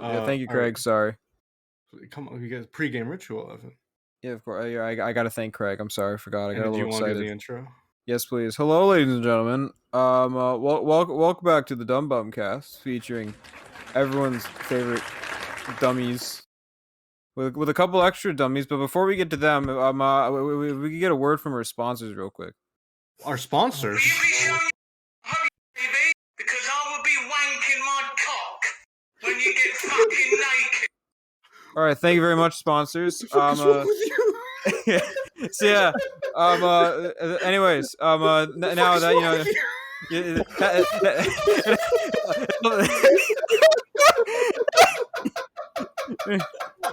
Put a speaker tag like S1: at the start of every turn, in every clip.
S1: Yeah, thank you, Craig. Sorry.
S2: Come on, you get a pregame ritual, Evan.
S1: Yeah, of course. Yeah, I got to thank Craig. I'm sorry, I forgot. I got a little excited.
S2: Do you want to do the intro?
S1: Yes, please. Hello, ladies and gentlemen. Welcome back to the Dumbumcast, featuring everyone's favorite dummies, with a couple extra dummies. But before we get to them, we can get a word from our sponsors real quick.
S2: Our sponsors.
S3: Because I will be wanking my cock when you get fucking naked.
S1: All right, thank you very much, sponsors.
S2: What's wrong with you?
S1: So yeah, anyways, now that you know.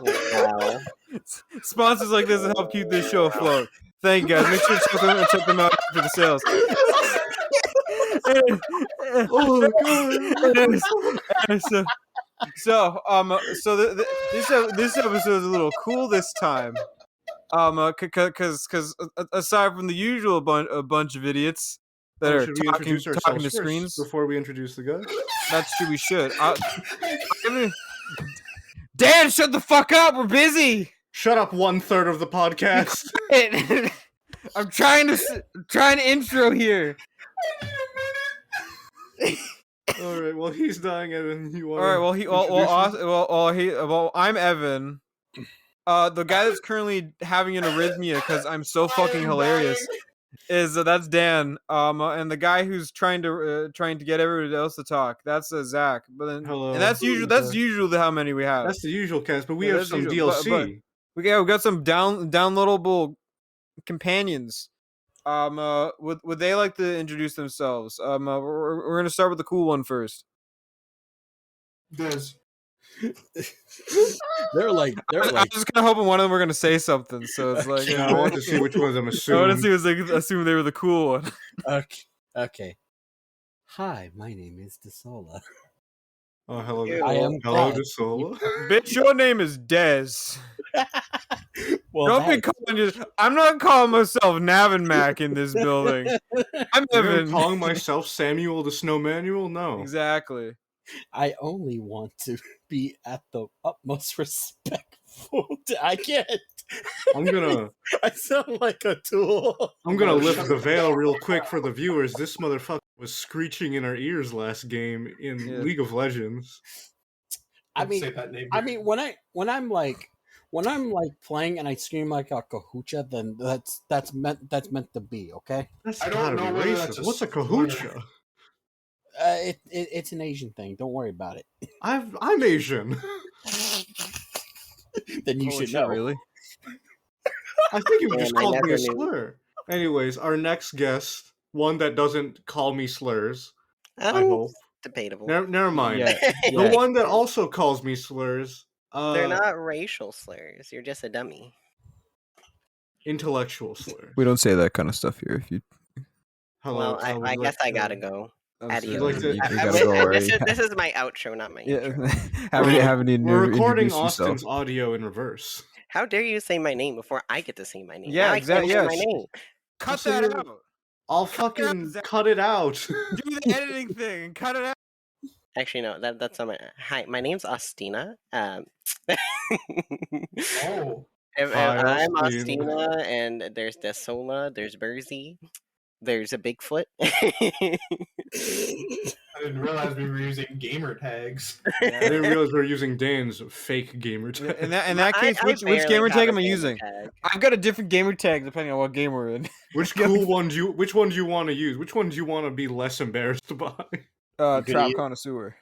S4: Wow.
S1: Sponsors like this help keep this show afloat. Thank you, guys. Make sure to check them out for the sales.
S2: Oh god.
S1: This episode is a little cool this time. Because aside from the usual bunch of idiots that are talking to screens
S2: before we introduce the guys.
S1: That's true. We should. Dan, shut the fuck up. We're busy.
S2: Shut up, 1/3 of the podcast.
S1: I'm trying to intro here.
S2: All right. Well, he's dying, Evan. You want?
S1: All right. I'm Evan. The guy that's currently having an arrhythmia because I'm so fucking hilarious is that's Dan. And the guy who's trying to get everybody else to talk, that's Zach. But then,
S2: hello.
S1: And that's usual. That's usually how many we have.
S2: That's the usual cast, but we have some DLC.
S1: But we got some downloadable companions. Would they like to introduce themselves? We're gonna start with the cool one first.
S5: Des.
S1: They're like. I'm just kind of hoping one of them were gonna say something, so it's like.
S2: I want to see which one of them assume.
S1: I want to see was like assume they were the cool one.
S4: Okay. Hi, my name is Desola.
S2: Oh, hello.
S4: Hello,
S2: Desola.
S1: Bitch, your name is Dez.
S4: Well,
S1: don't be calling you. I'm not calling myself Navin Mac in this building. I'm Evan.
S2: Calling myself Samuel the Snow Manual? No.
S1: Exactly.
S4: I only want to be at the utmost respectful. I can't. I sound like a tool.
S2: I'm gonna lift the veil real quick for the viewers. This motherfucker was screeching in our ears last game in League of Legends.
S4: I mean, when I'm playing and I scream like a kahucha, then that's meant to be, okay?
S2: That's gotta be racist. What's a kahucha?
S4: It's an Asian thing. Don't worry about it.
S2: I'm Asian.
S4: Then you should know.
S1: Really?
S2: I think you just called me a slur. Anyways, our next guest, one that doesn't call me slurs. I hope.
S3: Debatable.
S2: Never mind.
S4: Yeah.
S2: The one that also calls me slurs.
S3: They're not racial slurs. You're just a dummy.
S2: Intellectual slurs.
S1: We don't say that kind of stuff here. If you.
S3: Hello. Well, I guess I gotta go. This is my outro, not my intro.
S2: We're recording Austin's audio in reverse.
S3: How dare you say my name before I get to say my name?
S1: Yeah, exactly.
S3: My name.
S1: Cut that out.
S2: I'll fucking cut it out.
S1: Do the editing thing and cut it out.
S3: Actually, no. That's not my. Hi, my name's Austina.
S5: Oh.
S3: I'm Austina, and there's Desola, there's Burzy, there's a Bigfoot.
S5: I didn't realize we were using gamer tags.
S2: I didn't realize we were using Dan's fake gamer tag.
S1: In that case, which gamer tag am I using? I've got a different gamer tag depending on what game we're in.
S2: Which one do you want to use? Which one do you want to be less embarrassed by?
S1: Trap connoisseur.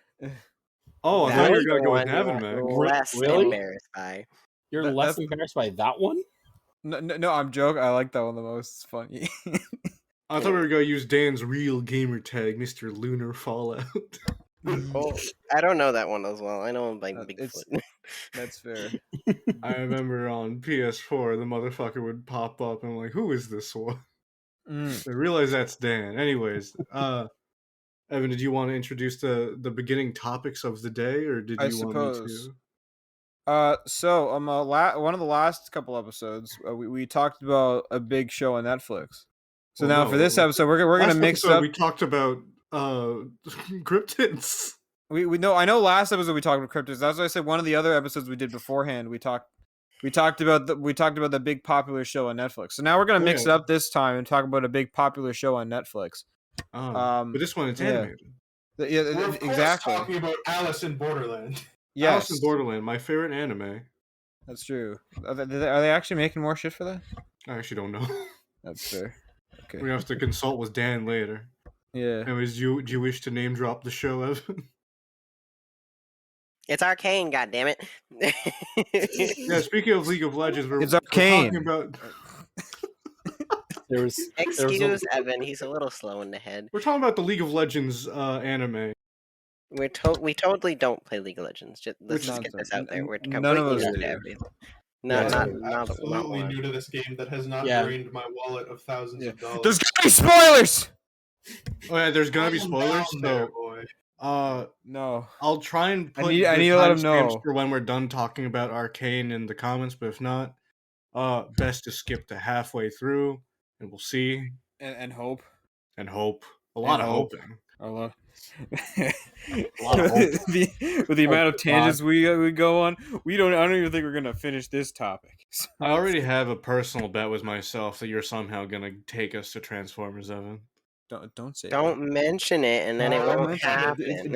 S2: Oh, I thought you were gonna go with Navin Mac.
S3: Less embarrassed by.
S4: You're less embarrassed by that one?
S1: No, I'm joking. I like that one the most. It's funny.
S2: I thought we were gonna use Dan's real gamer tag, Mr. Lunar Fallout.
S3: Oh, I don't know that one as well. I know him by Bigfoot.
S1: That's fair.
S2: I remember on PS4, the motherfucker would pop up, and I'm like, who is this one? I realize that's Dan. Anyways, Evan, did you want to introduce the beginning topics of the day, or did you want me to?
S1: So one of the last couple episodes, we talked about a big show on Netflix. So now for this episode, we're gonna mix up.
S2: We talked about cryptids.
S1: we know. I know. Last episode we talked about cryptids. That's why I said one of the other episodes we did beforehand. We talked about the big popular show on Netflix. So now we're gonna mix it up this time and talk about a big popular show on Netflix.
S2: But this one it's animated.
S1: Yeah,
S5: we're of course talking about Alice in Borderland.
S1: Yes.
S2: Alice in Borderland, my favorite anime.
S1: That's true. Are they actually making more shit for that?
S2: I actually don't know.
S1: That's fair. Okay.
S2: We have to consult with Dan later.
S1: Yeah.
S2: Anyways, do you wish to name drop the show, Evan?
S3: It's Arcane, goddammit.
S2: Yeah, speaking of League of Legends,
S1: it's Arcane.
S2: We're talking about...
S3: Excuse Evan, he's a little slow in the head.
S2: We're talking about the League of Legends anime.
S3: We totally don't play League of Legends. Let's just get this out there. We're completely new to everything. No, not
S5: absolutely new to this game that has not drained my wallet of thousands of dollars.
S1: There's gonna be spoilers.
S2: Oh yeah, there's gonna be spoilers.
S5: No.
S2: No. I'll try and put
S1: I need to let him know
S2: for when we're done talking about Arcane in the comments. But if not, best to skip to halfway through, and we'll see.
S1: And hope.
S2: And hope. A lot of hoping.
S1: A lot of hope. With the amount of tangents we go on, I don't even think we're gonna finish this topic.
S2: I already have a personal bet with myself that you're somehow gonna take us to Transformers, Evan.
S1: Don't say.
S3: Don't mention it, and then it won't happen.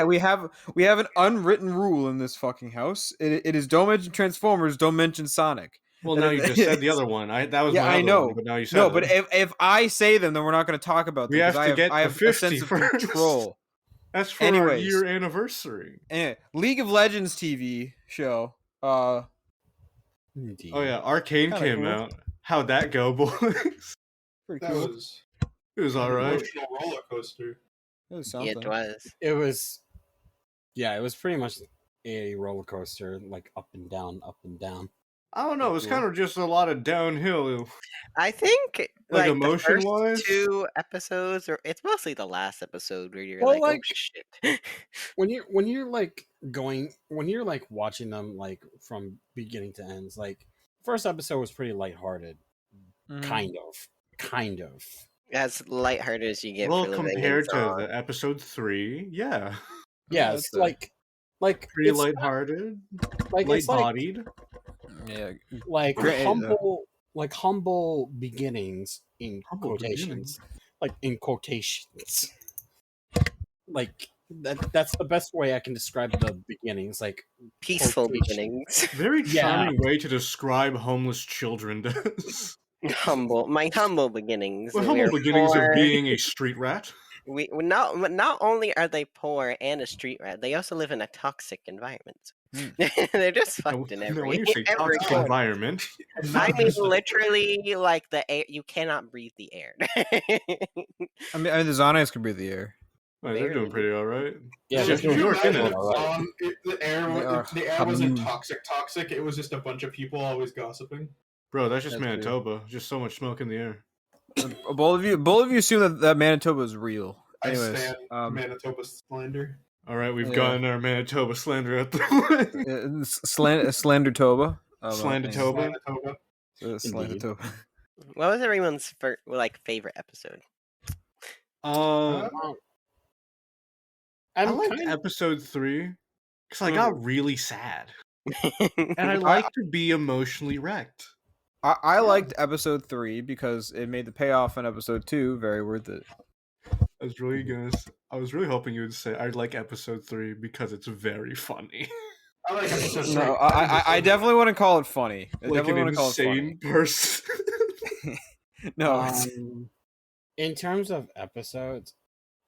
S1: we have an unwritten rule in this fucking house. It is don't mention Transformers, don't mention Sonic.
S2: Well, now you just said the other one. That was my other
S1: I know.
S2: One, but now you said
S1: no. But if I say them, then we're not going to talk about them.
S2: We have to get
S1: I have
S2: 50
S1: a sense of control.
S2: That's for our year anniversary.
S1: League of Legends TV show.
S2: Oh yeah, Arcane came out. How'd that go, boys?
S1: Pretty cool.
S2: It was all right.
S5: Emotional roller coaster.
S1: It was something.
S3: It
S4: was. Yeah, it was pretty much a roller coaster, like up and down, up and down.
S2: I don't know. It was kind of just a lot of downhill.
S3: I think
S2: like emotion-wise,
S3: 2 episodes, or it's mostly the last episode where you're oh shit.
S4: when you're like watching them like from beginning to ends, like first episode was pretty lighthearted, kind of.
S3: As lighthearted as you get.
S2: Well, compared to the episode 3, yeah,
S4: it's like
S2: pretty lighthearted, light-bodied.
S1: Yeah,
S4: like humble beginnings in quotations, like in quotations. Like that's the best way I can describe the beginnings, like
S3: peaceful beginnings.
S2: Very charming way to describe homeless children.
S3: My humble beginnings.
S2: Well, humble beginnings of being a street rat.
S3: We not only are they poor and a street rat, they also live in a toxic environment. They're just fucked in every.
S2: When you say toxic environment,
S3: I mean literally like the air. You cannot breathe the air.
S1: I mean the Zonites can breathe the air.
S2: Oh, they're doing pretty all right.
S4: Yeah,
S5: the air wasn't toxic. It was just a bunch of people always gossiping.
S2: Bro, that's just Manitoba. True. Just so much smoke in the air.
S1: Both of you assume that Manitoba is real. Anyways,
S5: I stand Manitoba slander.
S2: All right, we've gotten our Manitoba slander at the way.
S1: Slandertoba.
S2: Slandertoba.
S1: Slandertoba.
S3: What was everyone's favorite episode?
S2: I liked episode 3 because I got really sad, and I like to be emotionally wrecked.
S1: I liked episode 3 because it made the payoff in episode 2 very worth it.
S2: I was really hoping you would say I like episode 3 because it's very funny.
S5: I like episode 3.
S1: No, I definitely want to call it funny. I
S2: like
S1: definitely
S2: an
S1: want to call it funny.
S2: Person.
S1: No.
S4: In terms of episodes,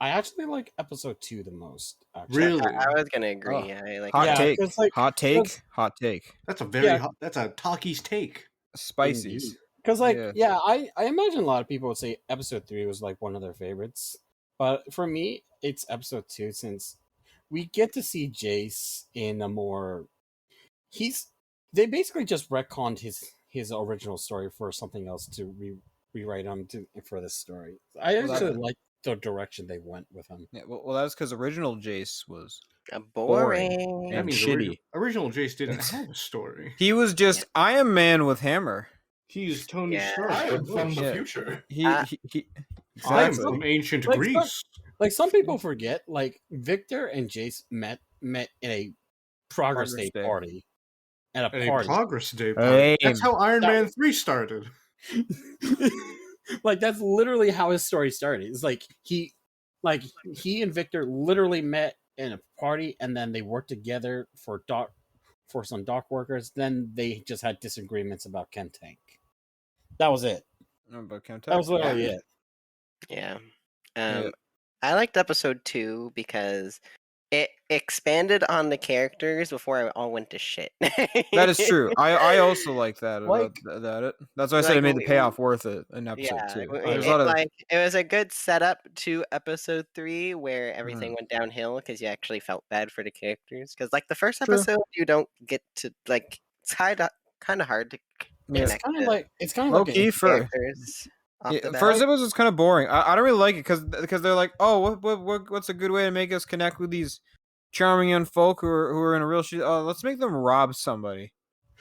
S4: I actually like episode 2 the most. Actually.
S2: Really?
S3: I was gonna agree. I like
S1: hot take. Hot take.
S2: That's a very hot. That's a talkie's take.
S1: Spices.
S4: Because I imagine a lot of people would say episode 3 was like one of their favorites, but for me, it's episode 2 since we get to see Jace in a more. They basically just retconned his original story for something else to rewrite him for this story. I actually like the direction they went with him.
S1: Yeah, well, that's because original Jace was
S3: boring
S1: and shitty.
S2: Original Jace didn't have a story.
S1: He was just Iron Man with hammer.
S2: He's Tony Stark.
S5: I am from the future.
S1: Exactly.
S2: I'm from ancient Greece.
S4: Like some people forget, like Victor and Jace met in a Progress Day party. At a party.
S2: Progress Day party. That's how Iron Man 3 started.
S4: Like that's literally how his story started. It's like he and Victor literally met in a party, and then they worked together for some dock workers. Then they just had disagreements about Chem Tank. That was it.
S1: About Chem Tank?
S4: That was literally it.
S3: Yeah. I liked episode 2 because it expanded on the characters before it all went to shit.
S1: That is true. I also like that about that. That's why I said it made the payoff worth it in episode 2.
S3: It was a good setup to episode 3 where everything went downhill because you actually felt bad for the characters. Because like the first episode, you don't get to like it's kind of hard to.
S4: It's kind of like
S1: key for first episode was kind of boring. I don't really like it because they're like, oh, what's a good way to make us connect with these charming young folk who are in a real shit? Oh, let's make them rob somebody.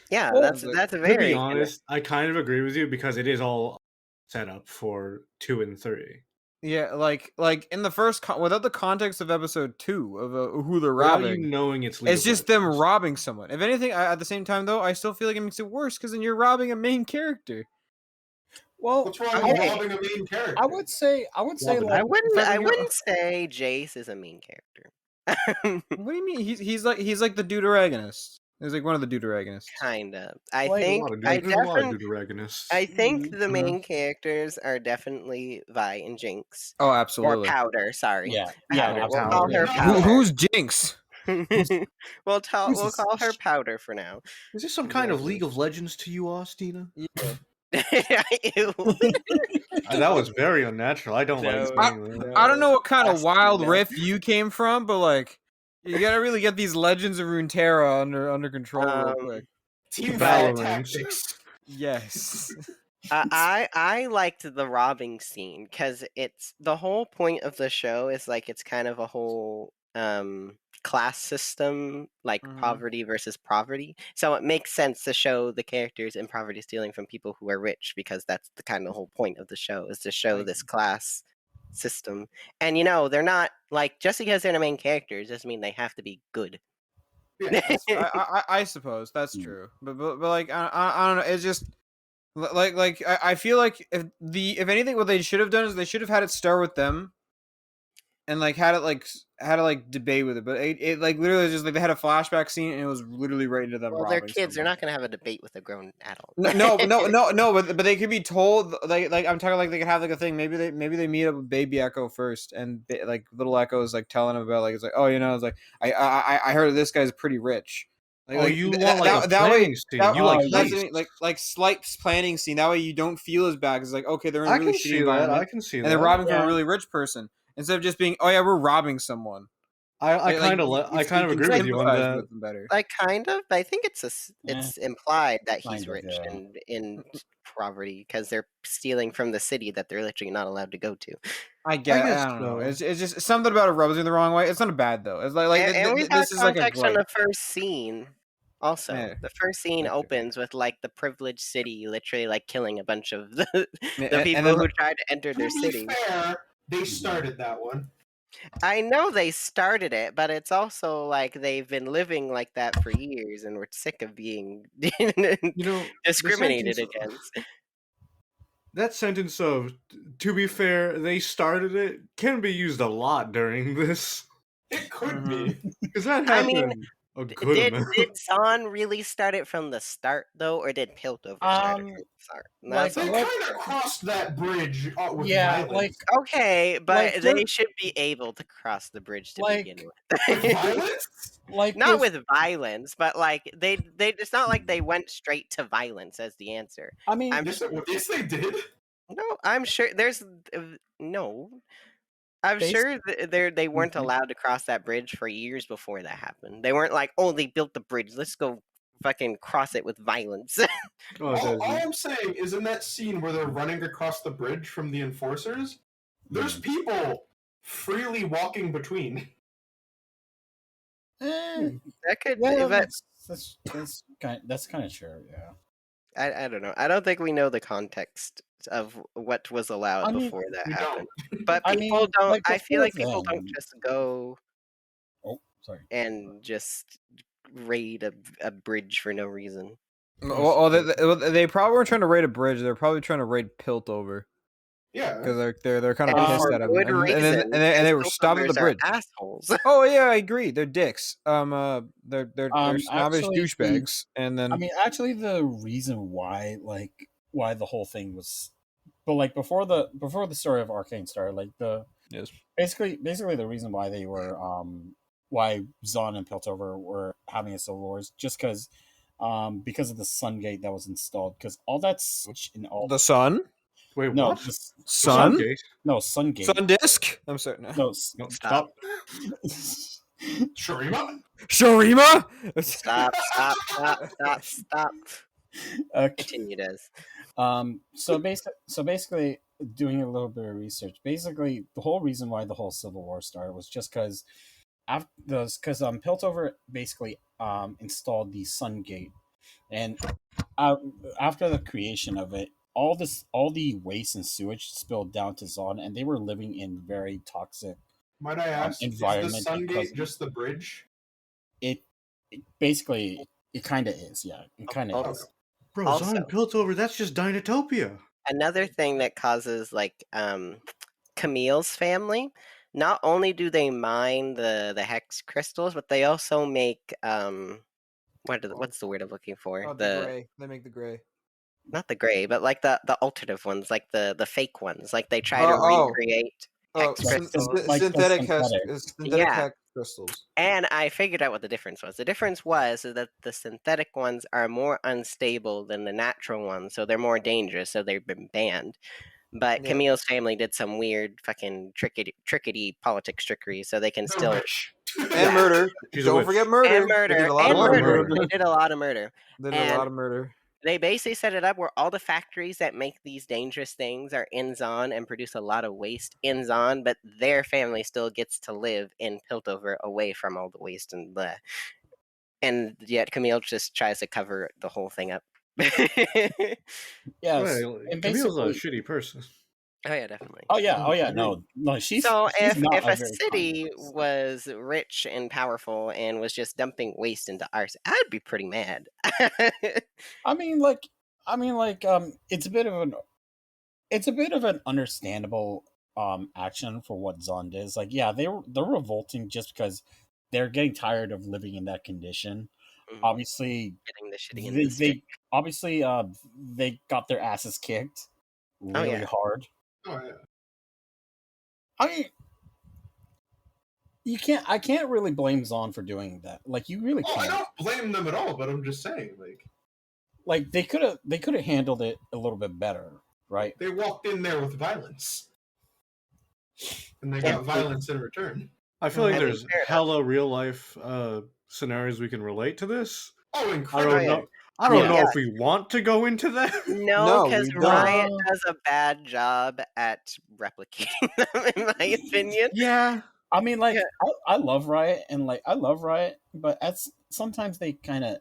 S3: Yeah, that's very.
S2: To be honest, I kind of agree with you because it is all set up for 2 and 3.
S1: Yeah, like in the first without the context of episode 2 of who they're robbing,
S2: you knowing it's
S1: just them robbing someone. If anything, at the same time though, I still feel like it makes it worse because then you're robbing a main character.
S5: Well, what's wrong with robbing a main character?
S4: I would say like
S3: I wouldn't say Jace is a main character.
S1: What do you mean? He's like the deuteragonist. He's like one of the deuteragonists.
S3: Kind of. I think the main characters are definitely Vi and Jinx.
S1: Oh, absolutely.
S3: Or Powder. Sorry.
S4: Yeah.
S3: Powder. We'll call her Powder.
S1: Who's Jinx?
S3: We'll call her Powder for now.
S2: Is this some kind of League of Legends to you, Austina?
S1: Yeah.
S2: That was very unnatural. I don't like
S1: saying I don't know what kind of wild riff you came from, but like you gotta really get these Legends of Runeterra under control real quick.
S5: Team Tactics.
S1: Yes.
S3: I liked the robbing scene because it's the whole point of the show is like it's kind of a whole class system, like poverty versus poverty. So it makes sense to show the characters in poverty stealing from people who are rich because that's the kind of whole point of the show is to show this class system. And they're not like just because they're the main characters doesn't mean they have to be good.
S1: Yeah, I suppose that's true, but like I don't know. It's just like I feel like if anything, what they should have done is they should have had it start with them, and like had to debate with it. But it like literally just like they had a flashback scene and it was literally right into them.
S3: Well, they're kids. They're not gonna have a debate with a grown adult.
S1: No. But they could be told like I'm talking like they could have like a thing. Maybe they meet up with Baby Echo first, and like little Echo is like telling him about like it's like it's like I heard this guy's pretty rich. Like,
S2: you want like that way scene.
S1: Like slight planning scene. That way you don't feel as bad. It's like okay, they're in a really shitty environment.
S2: I can see that.
S1: And they're robbing from a really rich person instead of just being we're robbing someone.
S2: I kind of agree with you on that.
S3: Like kind of, but I think it's implied that he's rich in poverty because they're stealing from the city that they're literally not allowed to go to.
S1: I don't know. It's just something about it rubs me the wrong way. It's not bad though. It's like this is like a
S3: context on the first scene. Also, the first scene opens with like the privileged city literally like killing a bunch of the people who tried to enter their city.
S5: Fair, they started that one.
S3: I know they started it, but it's also like they've been living like that for years, and we're sick of being discriminated against.
S2: That sentence of "to be fair, they started it" can be used a lot during this.
S5: It could be
S2: because that happened.
S3: I mean, did Zahn really start it from the start though, or did Piltover start it from the start?
S5: Like, they kind of crossed that bridge with violence.
S3: Like okay, but they should be able to cross the bridge to begin with.
S5: With violence?
S3: Like not with violence, but like they it's not like they went straight to violence as the answer.
S4: I mean,
S5: yes, they did.
S3: No, I'm sure there's no. I'm sure they weren't allowed to cross that bridge for years before that happened. They weren't like, they built the bridge. Let's go fucking cross it with violence.
S5: All I'm saying is in that scene where they're running across the bridge from the enforcers, there's people freely walking between.
S3: That could
S4: that's kind of true, yeah.
S3: I don't know. I don't think we know the context of what was allowed
S4: I mean,
S3: before that
S5: we
S3: happened.
S5: don't.
S3: But
S4: I
S3: people
S4: mean,
S3: don't.
S4: like
S3: I feel
S4: before
S3: like people don't
S4: then.
S3: just go
S4: Oh, sorry.
S3: and just raid a bridge for no reason.
S1: Well, they probably weren't trying to raid a bridge. They're probably trying to raid Piltover
S5: Yeah.
S1: because they're kind of
S3: And
S1: pissed
S3: for
S1: at him,
S3: good
S1: and
S3: reason.
S1: they were stopped at the
S3: Piltovers are
S1: bridge.
S3: assholes.
S1: Oh yeah, I agree. They're dicks. They're snobbish
S4: Actually,
S1: douchebags, and then
S4: I mean, actually, the reason why the whole thing was, but like before the story of Arcane started, like
S1: yes,
S4: basically the reason why they were why Zon and Piltover were having a civil war is just because of the sun gate that was installed, because all that switch in all
S1: the sun,
S2: Wait,
S4: no
S2: what?
S4: the
S1: sun,
S2: Gate?
S4: no sun gate
S1: sun disc. I'm sorry, no.
S4: no
S2: No,
S3: Stop.
S5: Shurima?
S1: Shurima.
S3: Stop.
S4: okay.
S3: Continue, Des.
S4: So basically, doing a little bit of research, basically the whole reason why the whole civil war started was just because Piltover basically installed the sun gate, and after the creation of it, all the waste and sewage spilled down to Zon, and they were living in very toxic
S5: Might I ask, is the
S4: environment
S5: Sun
S4: because
S5: Gate just the bridge?
S4: it basically it kind of is, yeah, it kind of
S3: Oh,
S4: is.
S2: Bro,
S3: Also-
S2: Zon Piltover, that's just Dinotopia.
S3: Another thing that causes like Camille's family, not only do they mine the hex crystals, but they also make what's the word I'm looking for?
S1: Oh, the gray. They make the gray.
S3: Not the gray, but like the alternative ones, like the fake ones. Like they try to
S1: Oh.
S3: recreate
S1: Oh,
S3: hex crystals.
S1: synthetic
S4: synthetic.
S3: Yeah.
S1: hex crystals.
S3: And I figured out what the difference was. The difference was that the synthetic ones are more unstable than the natural ones, so they're more dangerous, so they've been banned. But
S1: Yeah.
S3: Camille's family did some weird fucking trickety politics trickery, so they can
S5: The
S3: still
S5: witch.
S1: And murder.
S2: She's a
S1: Don't
S2: witch.
S1: forget murder.
S3: and murder
S1: They did a lot
S3: and
S1: of murder.
S3: murder. They did a lot of murder.
S1: They did a
S3: And
S1: lot of murder.
S3: they basically set it up where all the factories that make these dangerous things are in Zon and produce a lot of waste in Zon, but their family still gets to live in Piltover away from all the waste and blah. And yet Camille just tries to cover the whole thing up.
S4: Yes,
S2: Well,
S4: and
S2: Camille's a
S4: basically,
S2: shitty person.
S3: Oh yeah, definitely.
S4: oh yeah, no, she's
S3: So
S4: she's not
S3: if a
S4: very
S3: city
S4: kind person.
S3: was rich and powerful and was just dumping waste into ours, I'd be pretty mad.
S4: I mean, it's a bit of an understandable action for what Zond is. Like, yeah, they're revolting just because they're getting tired of living in that condition.
S3: Mhm.
S4: Obviously,
S3: Getting the shitting in the
S4: they
S3: stick.
S4: obviously they got their asses kicked really
S3: yeah.
S4: hard.
S5: Oh, yeah.
S4: I mean, I can't really blame Zon for doing that. Like, you really
S5: Oh, I
S4: can't.
S5: don't blame them at all, but I'm just saying,
S4: Like, they could have handled it a little bit better, right?
S5: they walked in there with violence. And they
S3: Yeah.
S5: got violence in return.
S2: I feel like
S3: I mean,
S2: there's
S3: fair enough.
S2: hella real life scenarios we can relate to this.
S5: Oh,
S2: I
S5: incredible.
S2: don't know. I don't
S4: Yeah.
S2: know if we want to go into that.
S3: No,
S1: No,
S3: because
S1: we don't.
S3: Riot does a bad job at replicating them, in my opinion.
S2: Yeah.
S4: I mean, like,
S3: Yeah.
S4: I love Riot, and I love Riot, but sometimes they kind of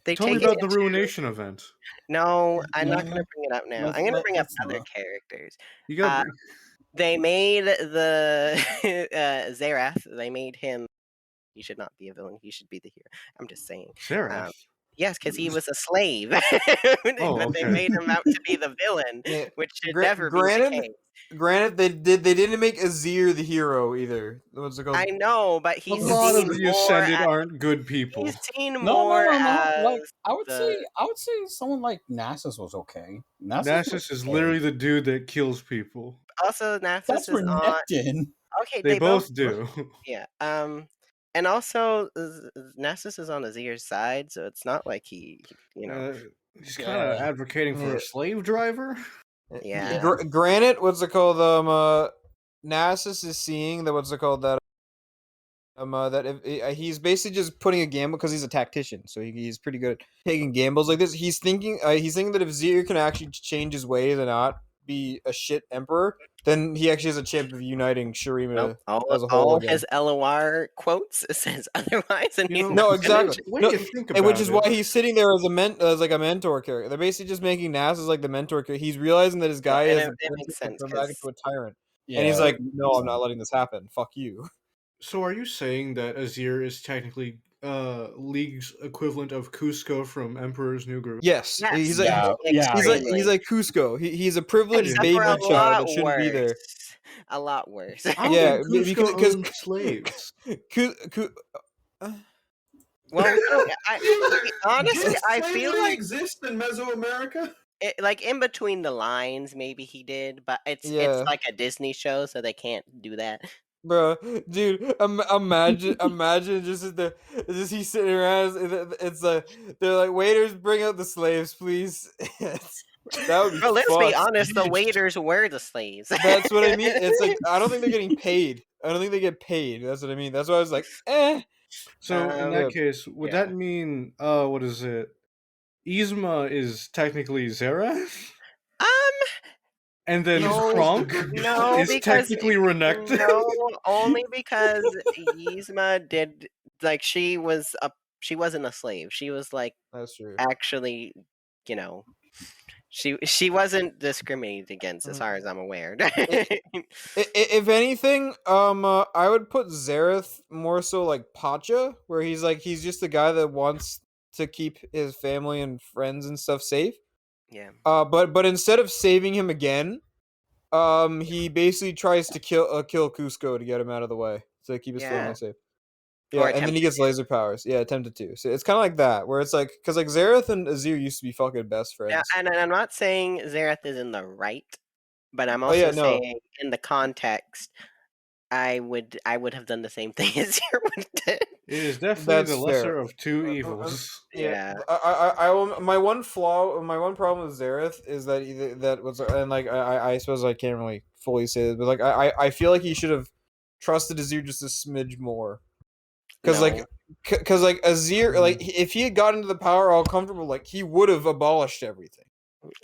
S3: They
S2: Tell me
S3: take
S2: about
S3: it
S2: the
S3: into-
S2: Ruination event.
S3: No, I'm not
S4: No.
S3: going to bring it up now.
S4: Let's-
S3: I'm going to bring up
S4: let's
S3: other
S4: not.
S3: characters.
S2: You got
S3: They made the Xerath. They made him. He should not be a villain. He should be the hero. I'm just saying.
S2: Sarah.
S3: Yes, because he was a slave.
S2: Oh,
S3: But they
S2: okay.
S3: made him out to be the villain,
S1: Yeah,
S3: which should
S1: gra-
S3: never
S1: granted-
S3: be the case.
S1: Granted, they didn't make Azir the hero either. What's it called?
S3: I know, but
S2: a
S3: he's
S2: lot of
S3: seen
S2: the
S3: more
S2: Ascended
S3: as,
S2: aren't good people.
S3: he's seen
S4: No.
S3: more
S4: Like,
S3: as
S4: I would
S3: the-
S4: say someone like Nasus was okay.
S2: Nasus is literally the dude that kills people.
S3: also
S4: that's
S3: Nasus is on.
S4: Renekton.
S3: Okay,
S2: They both do.
S3: Yeah. And also Nasus is on Azir's side, so it's not like he
S2: He's kind of advocating for
S1: Yeah.
S2: a slave driver.
S3: Yeah.
S1: Granted, what's it called? Nasus is seeing that that if he's basically just putting a gamble because he's a tactician, so he's pretty good at taking gambles like this. He's thinking that if Zir can actually change his ways and not be a shit emperor, then he actually has a chance of uniting Shurima
S3: Nope.
S1: as a whole
S3: All
S1: again.
S3: his LOR quotes says otherwise, and
S2: You
S3: he's
S2: know,
S3: not
S1: No,
S3: gonna
S1: exactly.
S3: mention-
S2: When
S1: No,
S2: you think
S1: and which
S2: about
S1: is
S2: it-
S1: why he's sitting there as like a mentor character. They're basically just making Nas as like the mentor character. He's realizing that his guy
S3: and
S1: has
S3: it
S1: the
S3: makes
S1: potential to
S3: sense
S1: turn back
S3: 'cause-
S1: into a tyrant,
S4: Yeah,
S1: and he's like,
S4: it
S1: "No,
S4: makes
S1: I'm not
S4: sense.
S1: letting this happen. Fuck you."
S2: So are you saying that Azir is technically League's equivalent of Cusco from Emperor's New Groove?
S1: Yes,
S3: Yes,
S1: he's like
S4: Yeah,
S3: extremely.
S1: he's like Cusco. He's a privileged
S3: Except
S1: baby
S3: for a
S1: child
S3: lot
S1: that shouldn't be there.
S3: worse. A lot worse.
S2: I don't
S1: Yeah,
S2: think Cusco
S1: because
S2: owned slaves.
S3: Well, we don't. Honestly,
S5: Did
S3: I feel
S5: slavery
S3: like
S5: exist in Mesoamerica?
S3: like in between the lines, maybe he did, but it's
S1: Yeah.
S3: like a Disney show, so they can't do that.
S1: Bro, dude, imagine just he's sitting around. It's like they're like, waiters, bring out the slaves, please. That would be.
S3: Bro, let's be
S1: fucked.
S3: honest. The waiters were the slaves.
S1: That's what I mean. It's like I don't think they're getting paid. I don't think they get paid. That's what I mean. That's why I was like, eh.
S2: So in
S1: Yeah.
S2: that case, would
S3: yeah.
S2: that mean what is it? Yzma is technically Xerath? And then
S1: No.
S2: Kronk
S3: No,
S2: is
S3: because
S2: technically Renekton?
S3: no, only because Yzma did like she wasn't a slave. She was like
S1: That's true.
S3: actually, you know, she wasn't discriminated against as far as I'm aware.
S1: If anything, I would put Zareth more so like Pacha, where he's just the guy that wants to keep his family and friends and stuff safe.
S3: Yeah.
S1: But instead of saving him again, he basically tries to kill Cusco to get him out of the way to keep his family safe. Yeah,
S3: Or
S1: and then he gets laser powers. Yeah, attempted to. So it's kind of like that, where it's like, because like Zareth and Azir used to be fucking best friends.
S3: Yeah, and I'm not saying Xerath is in the right, but I'm
S1: Oh,
S3: also
S1: yeah, no.
S3: saying in the context, I would have done the same thing as you did.
S2: It is definitely
S1: That's
S2: the lesser
S1: fair.
S2: of two evils.
S3: Yeah.
S1: I will. My one problem with Zareth is that was, and like I suppose I can't really fully say this, but like I feel like he should have trusted Azir just a smidge more, because
S3: No.
S1: like Azir, like if he had gotten into the power all comfortable, like he would have abolished everything.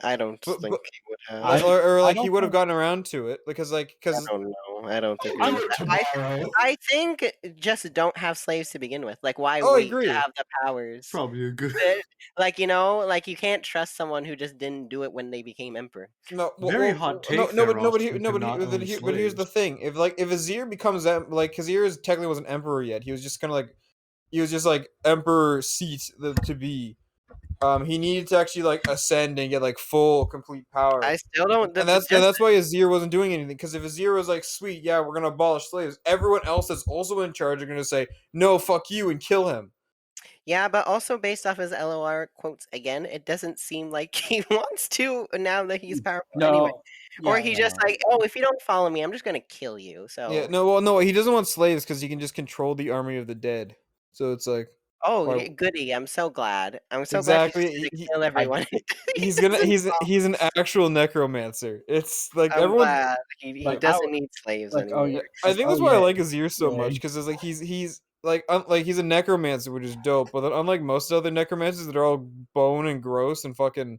S3: I don't
S1: But-
S3: think
S1: but-
S3: he would have.
S1: Like, or like
S4: I
S1: he
S4: don't
S1: would have
S4: think-
S1: gotten around to it because
S3: I don't know. I don't agree.
S5: Do it tomorrow.
S3: I think just don't have slaves to begin with. Like, why
S1: Oh, I
S3: wait
S1: agree.
S3: to have the powers?
S2: Probably a good.
S3: Like, you know, like you can't trust someone who just didn't do it when they became emperor.
S1: No,
S2: Very hot take
S1: No,
S2: there,
S1: but
S2: Austin, to not own
S1: but here's the
S2: slaves.
S1: thing: if Azir becomes like, Azir technically wasn't emperor yet. He was just kind of like, he was just like emperor seat to be. He needed to actually like ascend and get like full complete power.
S3: I still don't.
S1: And that's why Azir wasn't doing anything, because if Azir was like, sweet, yeah, we're gonna abolish slaves, everyone else that's also in charge are gonna say, no, fuck you, and kill him.
S3: Yeah, but also based off his LOR quotes again, it doesn't seem like he wants to now that he's powerful anyway. Or he's just like, oh, if you don't follow me, I'm just gonna kill you. So
S1: Yeah, no, he doesn't want slaves because he can just control the army of the dead. So it's like,
S3: oh,
S1: why-
S3: goody! I'm so glad. I'm so
S1: Exactly,
S3: glad he's
S1: he-
S3: gonna kill everyone.
S1: he's an actual necromancer. It's like
S3: I'm
S1: everyone.
S3: glad he
S4: Like,
S3: doesn't need slaves
S4: like, oh,
S3: anymore.
S4: yeah.
S1: I think that's why I like Azir so much, because it's like he's like he's a necromancer, which is dope. But unlike most other necromancers that are all bone and gross and fucking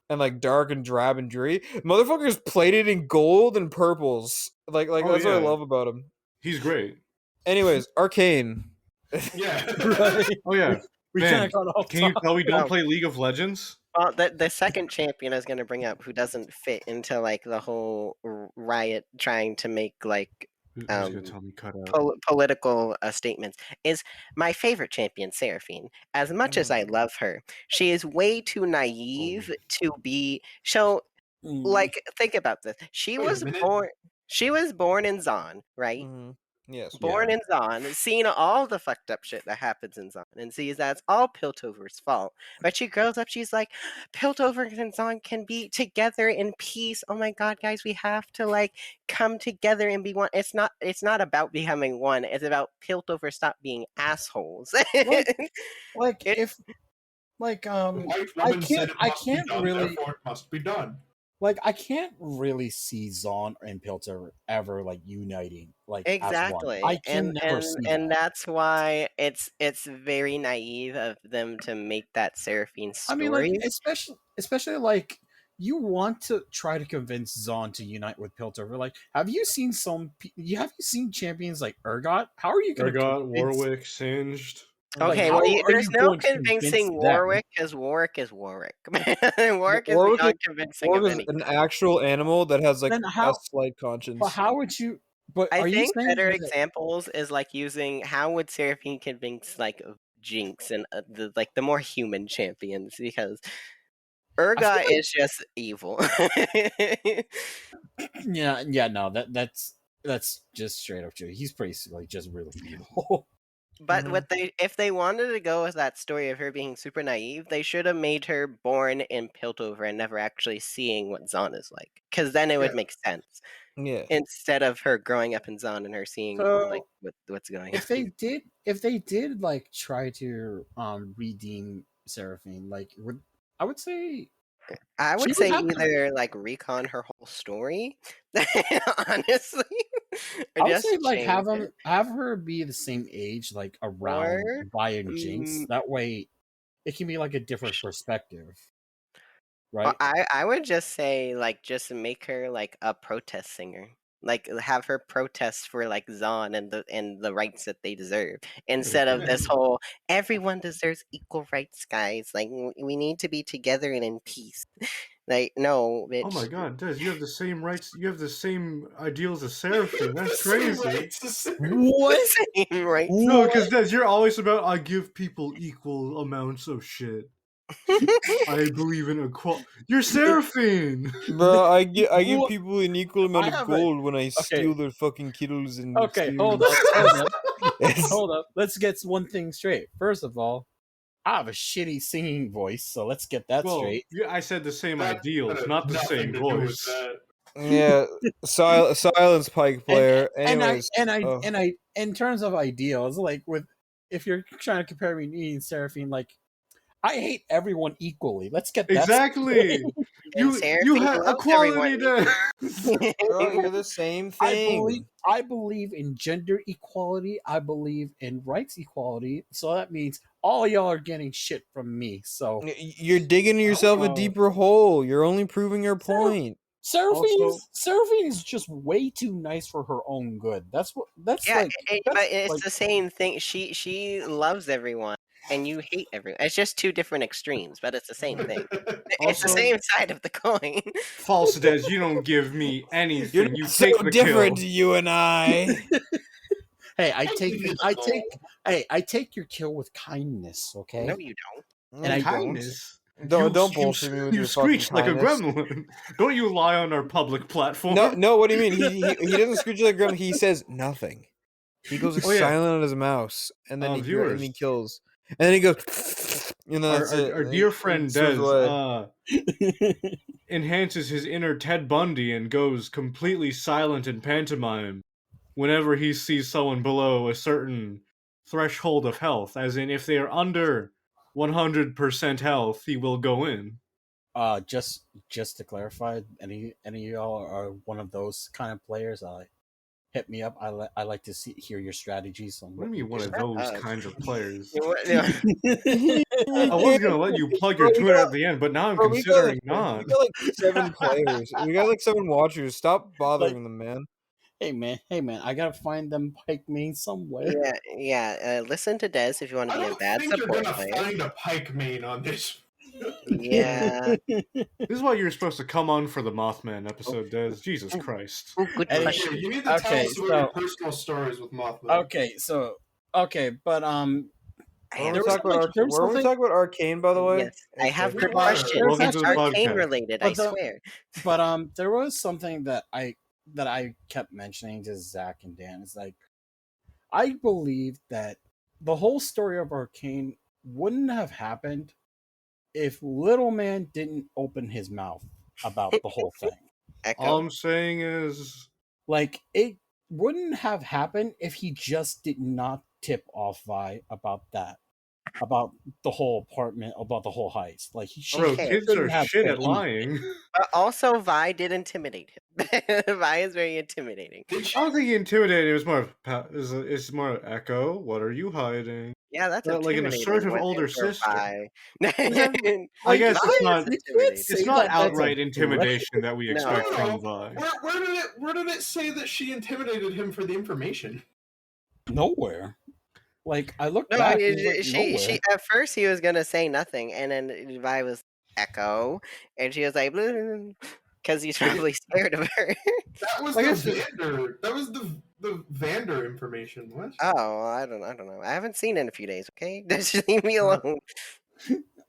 S1: and like dark and drab and dreary, motherfucker's plated in gold and purples. Like
S2: Oh,
S1: that's what I
S2: yeah.
S1: love about him.
S2: He's great.
S1: Anyways, Arcane.
S5: Yeah.
S4: Right.
S2: Oh yeah.
S4: We
S2: Man,
S4: kind of got off
S2: Can you
S4: topic.
S2: tell we don't
S3: No.
S2: play League of Legends?
S3: Well, the second champion I was going to bring up, who doesn't fit into like the whole riot trying to make like
S2: Who's gonna tell me cut out?
S3: political statements, is my favorite champion, Seraphine. As much as I love her, she is way too naive to be. So, like, think about this. She
S5: Wait a
S3: was
S5: minute.
S3: born. She was born in Zon, right?
S1: Mm-hmm. Yes.
S3: Born in Zon, seeing all the fucked up shit that happens in Zon, and sees that it's all Piltover's fault. But she grows up, she's like, Piltover and Zon can be together in peace. Oh my god, guys, we have to like come together and be one. It's not about becoming one. It's about Piltover stop being assholes.
S4: Like
S3: It-
S4: if, like
S5: The white woman said it
S4: I
S5: must be
S4: can't
S5: done,
S4: really,
S5: therefore it must be done.
S4: like I can't really see Zon and Pilter ever like uniting like
S3: Exactly.
S4: as one. I can never
S3: and
S4: see
S3: and
S4: that.
S3: that's why it's very naive of them to make that Seraphine
S4: I
S3: story.
S4: mean, like especially like you want to try to convince Zon to unite with Piltover. Like, have you seen champions like Urgot? How are you going to
S2: Urgot,
S4: convince?
S2: Warwick, Singed.
S3: Okay,
S4: how
S3: well,
S4: are
S3: there's
S4: you
S3: no
S4: going to convince
S3: convincing
S4: them?
S3: Warwick because Warwick is Warwick. Warwick is beyond convincing of
S1: Warwick is
S3: anything.
S1: an actual animal that has like
S4: Then
S1: a
S4: how?
S1: slight
S4: But
S1: conscience.
S4: how would you? But
S3: I
S4: are you
S3: think
S4: saying
S3: better
S4: that?
S3: examples is like using how would Seraphine convince like Jinx and the more human champions because Urgot
S4: like-
S3: is just evil.
S4: Yeah, no, that's just straight up true. He's pretty like just really evil.
S3: But if they wanted to go with that story of her being super naive, they should have made her born in Piltover and never actually seeing what Zon is like, because then it would make sense.
S1: Yeah.
S3: Instead of her growing up in Zon and her seeing like what's going on.
S4: If they did like try to redeem Seraphine, like I would say
S3: I would
S4: she
S3: say
S4: have to-
S3: either like recon her whole story, honestly, or
S4: I would
S3: just
S4: say like
S3: change it.
S4: have her be the same age, like around
S3: Or,
S4: Vi and Jinx. That way, it can be like a different perspective, right?
S3: I would just say like just make her like a protest singer. Like have her protest for like Zon and the rights that they deserve instead of this whole everyone deserves equal rights, guys. Like we need to be together and in peace. Like no, bitch.
S2: Oh my god, Des, you have the same rights. You have the same ideals as Seraphine. That's crazy.
S4: What?
S3: Same rights.
S2: No, because Des, you're always about I give people equal amounts of shit. I believe in equality. You're Seraphine.
S1: Bro, I give
S4: What?
S1: people an equal amount of gold when I steal their fucking kills and
S4: Okay, hold up. Let's get one thing straight. First of all, I have a shitty singing voice, so let's get that straight.
S2: Yeah, I said the same
S5: That
S2: ideals,
S5: had
S2: not the
S5: nothing
S2: same
S5: to do with
S2: voice.
S5: that.
S1: Yeah, silence pike player. Anyways,
S4: In terms of ideals, like if you're trying to compare me and Seraphine, like I hate everyone equally. Let's get that
S2: Exactly. you
S3: Seraphine
S2: have
S3: loves
S2: equality, Des.
S1: bro, you're the same thing.
S4: I believe in gender equality. I believe in rights equality. So that means all y'all are getting shit from me. So
S1: You're digging yourself a deeper hole. You're only proving your point.
S4: Seraphine is just way too nice for her own good. But
S3: it's the same thing. She loves everyone, and you hate everyone. It's just two different extremes, but it's the same thing. It's the same side of the coin.
S2: False, Des. You don't give me anything.
S1: You're
S2: You
S1: so
S2: take the
S1: different,
S2: kill.
S1: you and I.
S4: Hey, I take your kill with kindness, okay?
S3: No, you don't.
S4: And I
S2: kindness.
S1: Don't bullshit me with
S2: you
S1: your
S2: screeched
S1: fucking
S2: like
S1: kindness.
S2: a gremlin. Don't you lie on our public platform?
S1: No. What do you mean? He doesn't screech like a gremlin. He says nothing. He goes silent on his mouse, and then he kills, and then he goes, and then that's it.
S2: Our dear friend Des enhances his inner Ted Bundy and goes completely silent in pantomime whenever he sees someone below a certain threshold of health. As in, if they are under 100% health, he will go in.
S4: Just to clarify, any of y'all are one of those kind of players? Hit me up. I like to hear your strategies. On
S2: what do you mean one of those kinds of players?
S3: Yeah.
S2: I was gonna let you plug your Twitter at the end, but now I'm considering not.
S1: We got like 7 players. We got like 7 watchers. Stop bothering them, man.
S4: Hey man, I gotta find them pike main somewhere.
S3: Yeah. Listen to Des if you want to be a bad support
S5: you're gonna
S3: player.
S5: find a pike main on this.
S3: Yeah.
S2: This is why you're supposed to come on for the Mothman episode, Des. Jesus Christ.
S3: Good question.
S5: You need to tell us about your personal stories with Mothman.
S4: But
S1: Were we talking about Arcane, by the way?
S3: Yes, I have good
S5: Why?
S3: questions.
S2: Welcome to the
S3: Arcane
S2: podcast.
S3: related, I swear.
S4: But there was something that I kept mentioning to Zach and Dan. It's like I believe that the whole story of Arcane wouldn't have happened if Little Man didn't open his mouth about the whole thing.
S2: All I'm saying is,
S4: like, it wouldn't have happened if he just did not tip off Vi about the whole apartment, about the whole heist. Like,
S2: kids are shit at lying.
S3: But also, Vi did intimidate him. Vi is very intimidating.
S2: I don't think he intimidated. It was more. It's more Echo. What are you hiding?
S3: Yeah, that's
S2: like an
S3: intimidating.
S2: assertive
S3: when
S2: older
S3: things are
S2: sister.
S3: Vi.
S2: I guess it's
S3: Vi
S2: not.
S3: is intimidating.
S2: It's not
S4: that's a
S2: outright
S4: threat.
S2: intimidation that we
S3: No.
S2: expect
S5: No,
S2: from
S5: no.
S2: Vi.
S5: Where did it say that she intimidated him for the information?
S4: Nowhere. Like I looked
S3: No,
S4: back, it was like
S3: she
S4: nowhere.
S3: at first he was gonna say nothing, and then Vi was Echo, and she was like, because he's probably scared of her.
S5: That was
S2: I
S5: the
S2: guess
S5: Vander. That was the Vander information. What?
S3: Oh, I don't know. I haven't seen it in a few days. Okay, just leave me alone.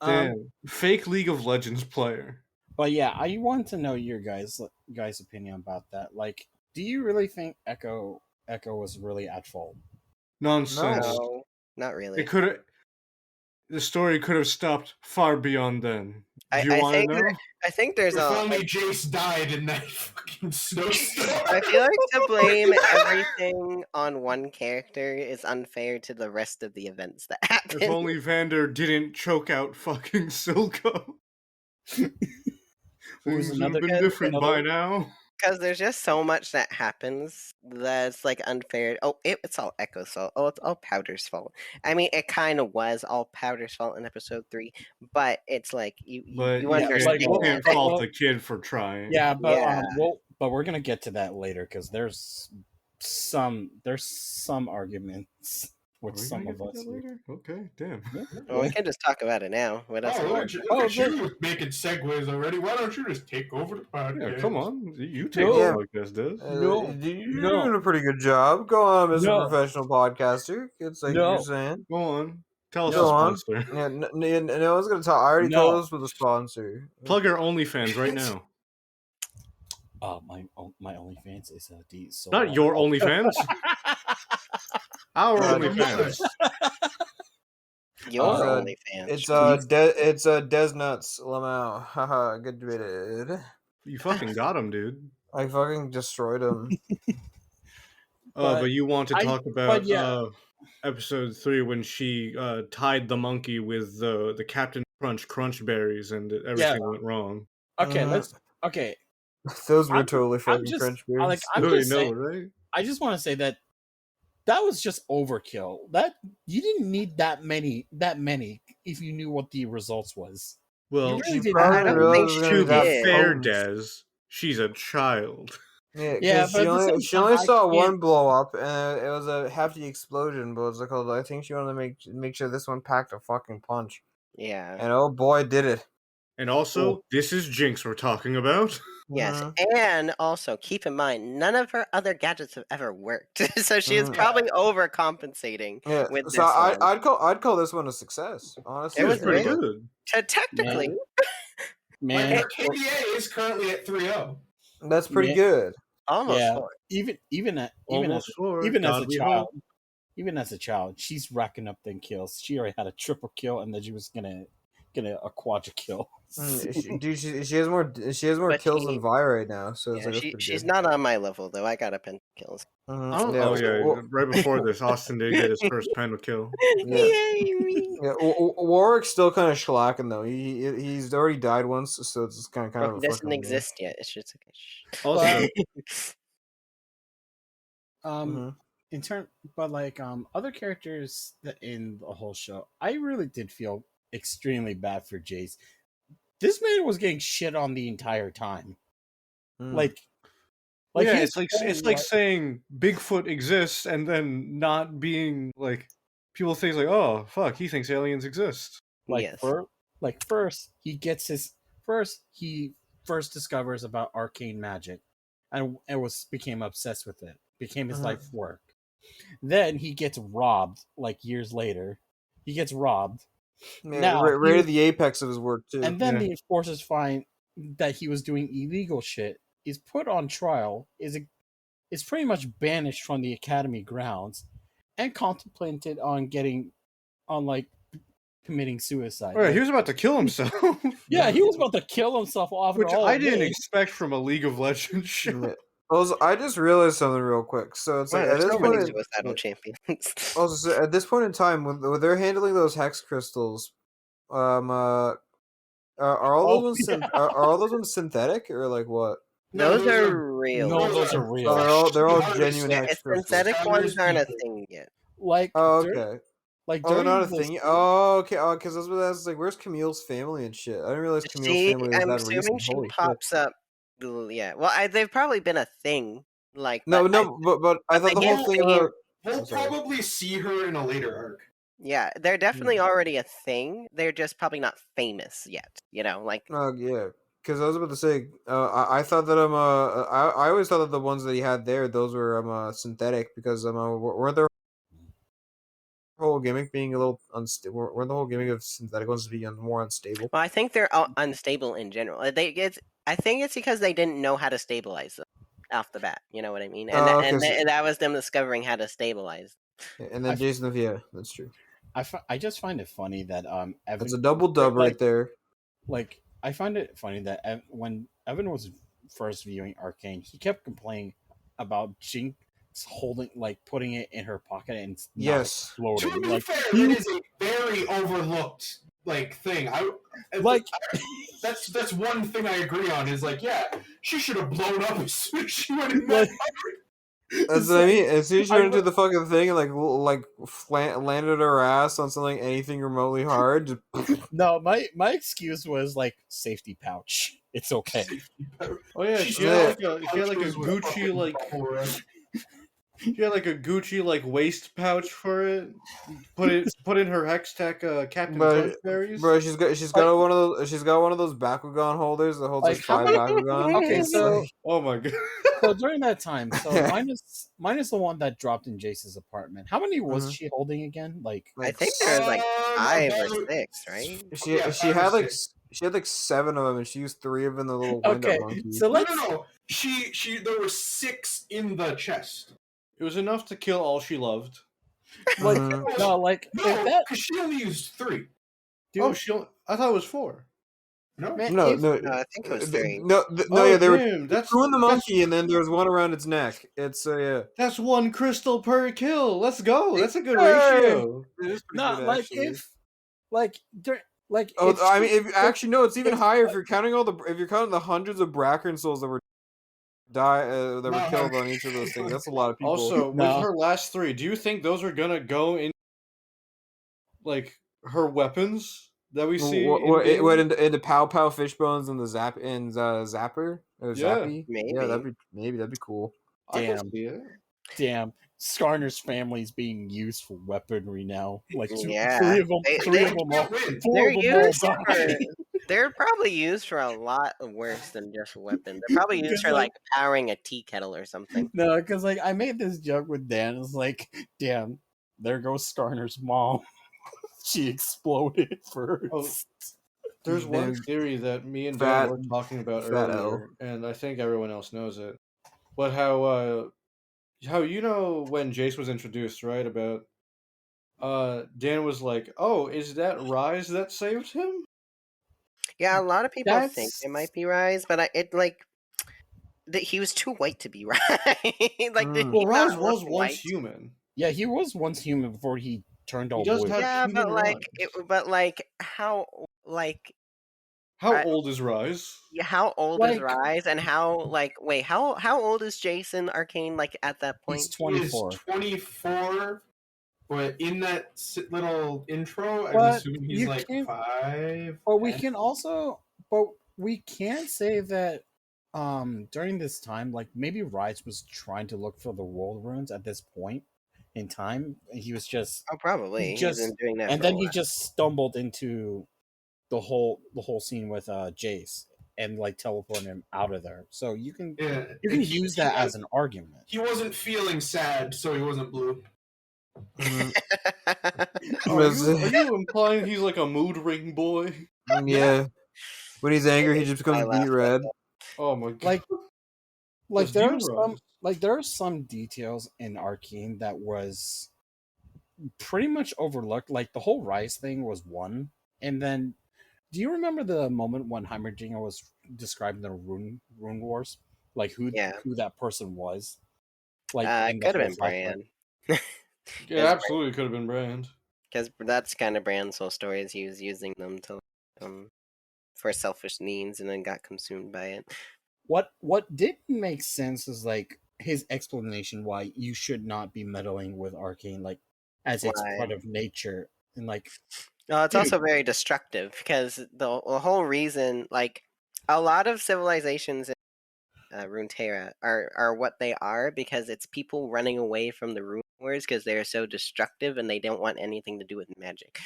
S2: Damn, fake League of Legends player.
S4: But yeah, I want to know your guys' opinion about that. Like, do you really think Echo was really at fault?
S2: Nonsense.
S3: No, not really.
S2: It could have. The story could have stopped far beyond then. Do you
S3: I
S2: want to
S3: think
S2: know?
S3: I think there's
S5: If
S3: a.
S5: only Jace died in that fucking snowstorm.
S3: I feel like to blame everything on one character is unfair to the rest of the events that happen.
S2: If only Vander didn't choke out fucking Silco.
S4: Who's
S2: Things would have
S4: another-
S2: been different by
S4: another-
S2: now.
S3: Because there's just so much that happens that's like unfair. Oh, it's all Echo's fault. Oh, it's all Powder's fault. I mean, it kind of was all Powder's fault in episode 3, but it's like you
S2: But you
S3: understand.
S2: can't
S3: that-
S2: fault the kid for trying.
S4: Yeah, but
S3: Yeah.
S4: but we're gonna get to that later because there's some arguments
S2: Are
S4: with
S2: we
S4: some
S2: gonna
S4: of
S2: get to
S4: us.
S2: that later? Okay, damn.
S3: Well, we can just talk about it now. What else?
S5: Oh,
S3: do you
S5: look,
S3: want?
S5: at you making segues already. Why don't you just take over the podcast?
S2: Yeah, come on. You take
S1: Yeah.
S2: it like this, dude.
S4: No,
S1: You're
S4: no.
S1: doing a pretty good job. Go on, Mr.
S4: No.
S1: Professional Podcaster. It's like
S4: No.
S1: you're saying.
S2: Go on. Tell us
S1: Go
S2: a
S1: on.
S2: sponsor.
S1: Yeah, no one's gonna talk. I already
S4: No.
S1: told us with a sponsor.
S2: Plug our OnlyFans right now.
S4: My OnlyFans is Desola.
S2: Not your OnlyFans. Our
S1: Uh,
S2: OnlyFans.
S3: Your
S1: Uh,
S3: OnlyFans.
S1: It's Des Nuts Lamau. Haha, good bit.
S2: You fucking got him, dude.
S1: I fucking destroyed him.
S2: But you want to talk about
S4: yeah.
S2: episode 3 when she tied the monkey with the Captain Crunch berries and everything went wrong.
S4: Okay,
S1: Mhm.
S4: okay.
S1: Those were
S4: I'm-
S1: totally
S4: I'm
S1: fucking
S4: just-
S1: French
S4: I like.
S1: beers.
S4: I'm
S2: Really
S4: just
S2: know,
S4: saying,
S2: right?
S4: I just want to say that was just overkill. That you didn't need that many if you knew what the results was.
S2: Well,
S4: You really
S1: She
S4: didn't
S1: probably
S3: I don't
S1: realized
S3: think
S1: it was
S3: she
S1: gonna
S2: to
S1: be that
S3: did.
S2: be fair,
S1: potent.
S2: Des, she's a child.
S1: Yeah,
S4: Yeah,
S1: 'cause
S4: but at the same
S1: she
S4: time,
S1: only
S4: I
S1: saw
S4: can't-
S1: one blow up, and it was a hefty explosion. But what's it called? I think she wanted to make sure this one packed a fucking punch,
S3: Yeah.
S1: and oh boy, did it!
S2: And also, this is Jinx we're talking about.
S3: Yes,
S1: Mhm.
S3: and also keep in mind, none of her other gadgets have ever worked, so she is
S1: Mhm.
S3: probably overcompensating
S1: Yeah,
S3: with
S1: so
S3: this one.
S1: I'd call this one a success. Honestly,
S3: It was
S2: It's pretty
S3: great.
S2: good.
S3: Technically,
S4: Man,
S5: Like, her KDA is currently at 3-0.
S1: that's pretty
S4: Yeah.
S1: good.
S3: almost
S4: yeah.
S3: four.
S4: even as
S2: Almost four.
S4: even as
S2: God
S4: a
S2: we
S4: child,
S2: hope.
S4: even as a child, she's racking up them kills. She already had a triple kill, and then she was gonna a quadra kill.
S1: She has more
S3: But
S1: kills
S3: she-
S1: than Vi right now. So it's
S3: Yeah,
S1: like that's pretty
S3: she's
S1: good.
S3: not on my level though. I got a pen kills.
S1: Mhm.
S2: Oh yeah, right before this, Austin did get his first penta kill.
S1: Yeah.
S3: Yay, me!
S1: Yeah, Warwick's still kind of schlacking though. He's already died once, so it's kind of
S3: Bro,
S1: of
S3: he
S1: a
S3: doesn't
S1: fucking
S3: exist yet. It's just okay. Shh.
S2: Also,
S1: Mhm.
S4: In turn, but like other characters that in the whole show, I really did feel extremely bad for Jace. This man was getting shit on the entire time.
S1: Mm.
S4: Like
S2: yeah,
S4: his
S2: it's
S4: whole,
S2: like saying Bigfoot exists and then not being like people think like, oh fuck, he thinks aliens exist.
S4: like
S3: Yes.
S4: first he first discovers about arcane magic and became obsessed with it. Became his life work. Then he gets robbed like years later. He gets robbed.
S1: Yeah,
S4: now,
S1: right
S4: he-
S1: at the apex of his work too.
S4: And then
S2: Yeah.
S4: the enforcers find that he was doing illegal shit, is put on trial, is pretty much banished from the academy grounds, and contemplated on committing suicide.
S2: Oh, yeah, he was about to kill himself.
S4: Yeah, he was about to kill himself off.
S2: Which I didn't expect from a League of Legends show.
S1: Yeah. Also, I just realized something real quick. So it's
S3: Wow,
S1: like at
S3: there's
S1: this
S3: so many
S1: point,
S3: suicidal champions.
S1: also at this point in time, when they're handling those hex crystals, are all those ones are all those ones synthetic or like what?
S3: Those are real.
S4: No, those are real.
S1: Oh, they're all
S5: Artists.
S1: genuine
S3: Yeah,
S1: hex
S3: it's
S1: crystals.
S3: synthetic ones aren't a
S5: people.
S3: thing yet.
S4: Like
S1: Oh,
S4: dur-
S1: okay.
S4: Like
S1: Oh, they're
S4: during
S1: not a
S4: the
S1: thing. Oh, okay. Oh, because I was gonna ask, like, where's Camille's family and shit? I didn't realize Camille's
S3: See,
S1: family was
S3: I'm
S1: that
S3: assuming
S1: recent.
S3: she
S1: Holy shit.
S3: pops up. Yeah. Well, they've probably been a thing. Like,
S1: No, no, but I
S3: but
S1: thought
S3: they
S1: the
S3: get
S1: whole thing
S3: famous.
S1: about.
S5: We'll
S1: Oh, sorry.
S5: probably see her in a later arc.
S3: Yeah, they're definitely already a thing. They're just probably not famous yet. You know, like
S1: Yeah, because I was about to say, I thought that I always thought that the ones that he had there, those were synthetic because weren't their whole gimmick being a little unstable? Weren't the whole gimmick of synthetic ones being more unstable?
S3: well, I think they're unstable in general. I think it's because they didn't know how to stabilize them off the bat. You know what I mean? And
S1: Okay,
S3: and that was them discovering how to stabilize.
S1: and then Jason, yeah, that's true.
S4: I just find it funny that
S1: That's
S4: Evan,
S1: a double dub right there.
S4: like I find it funny that when Evan was first viewing Arcane, he kept complaining about Jinx holding, like putting it in her pocket and it's not
S1: Yes.
S5: To
S4: exploding.
S5: be
S4: Like
S5: fair, that is a very overlooked thing. That's one thing I agree on. Is like, yeah, she should have blown up as soon as she went in that.
S1: That's what I mean. As soon as she went into the fucking thing and landed her ass on something anything remotely hard, just
S4: no, my excuse was like safety pouch. It's okay.
S2: Oh yeah,
S5: She
S2: she had
S1: Yeah.
S2: like a Gucci she had like a Gucci waist pouch for it. Put in her hex tech Captain Crunch berries.
S1: bro, she's got one of those Bakugan holders that holds
S4: Like,
S1: like
S4: how
S1: 5
S4: many-
S1: Bakugan.
S4: Okay,
S1: It's
S4: so
S1: like-
S2: Oh my god.
S4: so during that time, so minus the one that dropped in Jace's apartment. How many was she holding again? Like
S3: I think there was like 5 or
S5: about-
S3: 6, right?
S1: she
S5: Yeah,
S1: she
S5: 5 or
S1: had like
S5: 6.
S1: she had like 7 of them, and she used 3 of them in the little window
S4: okay,
S1: monkey.
S4: so let's
S5: No. She there were 6 in the chest.
S2: It was enough to kill all she loved.
S4: like
S1: Mhm.
S4: no, like
S5: No,
S4: if that
S5: because she only used 3.
S4: dude,
S2: I thought it was 4.
S5: No,
S4: man,
S1: No,
S4: if-
S1: no,
S3: I think it was 3.
S1: no, yeah, they were
S2: damn, that's
S1: 2 in the monkey, and then there's 1 around its neck. It's yeah,
S2: that's 1 crystal per kill. Let's go. That's a good
S1: Hey!
S2: ratio.
S1: it is pretty
S4: not
S1: good
S4: like
S1: actually.
S4: if like like
S1: Oh,
S4: if
S1: I
S4: she-
S1: mean, no, it's even
S4: if-
S1: higher if you're counting if you're counting the hundreds of Bracken souls that were
S5: No.
S1: killed on each of those things. That's a lot of people.
S2: Also,
S4: No.
S2: with her last 3, do you think those are gonna go in her weapons that we see in-game?
S1: Into Pow Pow Fishbones and the Zapper or
S2: Yeah,
S1: Zappy? Yeah, that'd be cool.
S2: I can
S4: Damn.
S2: see it.
S4: damn, Skarner's family is being used for weaponry now. Like
S3: Yeah.
S4: 3 of them,
S3: They-
S4: 3 of
S3: they-
S4: them, all,
S5: win.
S4: 4
S3: They're
S4: of them all
S3: used
S4: died.
S3: for they're probably used for a lot worse than just weapons. They're probably used
S4: Because,
S3: for
S4: like-
S3: like powering a tea kettle or something.
S4: No, because like I made this joke with Dan. It's like, damn, there goes Skarner's mom. She exploded first.
S2: Oh, there's one
S1: Damn.
S2: theory that me and
S1: Fat-
S2: Dan were talking about
S1: fat
S2: earlier, and I think everyone else knows it. But how when Jace was introduced, right? About Dan was like, "Oh, is that Rise that saved him?"
S3: Yeah, a lot of people think
S4: That's-
S3: it might be Rise, but he was too white to be Rise. Like, did
S1: Mm.
S3: he
S2: Well, Rise
S3: not
S2: was
S3: look
S2: once
S3: white?
S2: human.
S4: Yeah, he was once human before he turned all
S2: does
S4: blue.
S2: have-
S3: Yeah,
S2: human
S3: but how
S2: How
S3: I-
S2: old is Rise?
S3: yeah, how old is
S4: Like-
S3: Rise and how old is Jason Arcane at that point?
S4: He's
S5: He is
S4: 24.
S5: 24, but in that little intro, I'm
S4: But
S5: assuming he's
S4: you
S5: like
S4: can't-
S5: 5.
S4: But we
S5: 10.
S4: can also, but we can say that during this time, like maybe Rise was trying to look for the world runes at this point in time. He was just,
S3: Oh, probably. He's
S4: just-
S3: been doing that.
S4: and
S3: for
S4: then
S3: a
S4: he
S3: while.
S4: just stumbled into the whole scene with Jace and like teleporting him out of there. So you can
S5: Yeah,
S4: use that as an argument.
S5: He wasn't feeling sad, so he wasn't blue.
S1: Mhm.
S2: Are you implying he's like a mood ring boy?
S1: Yeah. When he's angry, he just
S3: I
S1: becomes
S3: laughed
S1: beet
S3: at
S1: red.
S2: Oh my god!
S4: Like
S2: Let's
S4: there
S2: do
S4: are some
S2: Rise.
S4: there are some details in Arcane that was pretty much overlooked. Like the whole Rise thing was one, and then do you remember the moment when Heimerdinger was describing the rune wars? Like who that person was? Like in
S3: it
S4: the
S3: could have
S4: whole
S3: been
S4: flashback?
S3: Bran.
S2: Yeah, absolutely could have been Brand.
S3: Because that's kind of Bran's whole story, is he was using them to for selfish needs and then got consumed by it.
S4: What didn't make sense is like his explanation why you should not be meddling with Arcane. Like as it's
S3: Why?
S4: part of nature and like.
S3: No, it's
S4: Dude.
S3: also very destructive because the whole reason, like, a lot of civilizations in Runeterra are what they are because it's people running away from the Rune Wars because they are so destructive and they don't want anything to do with magic.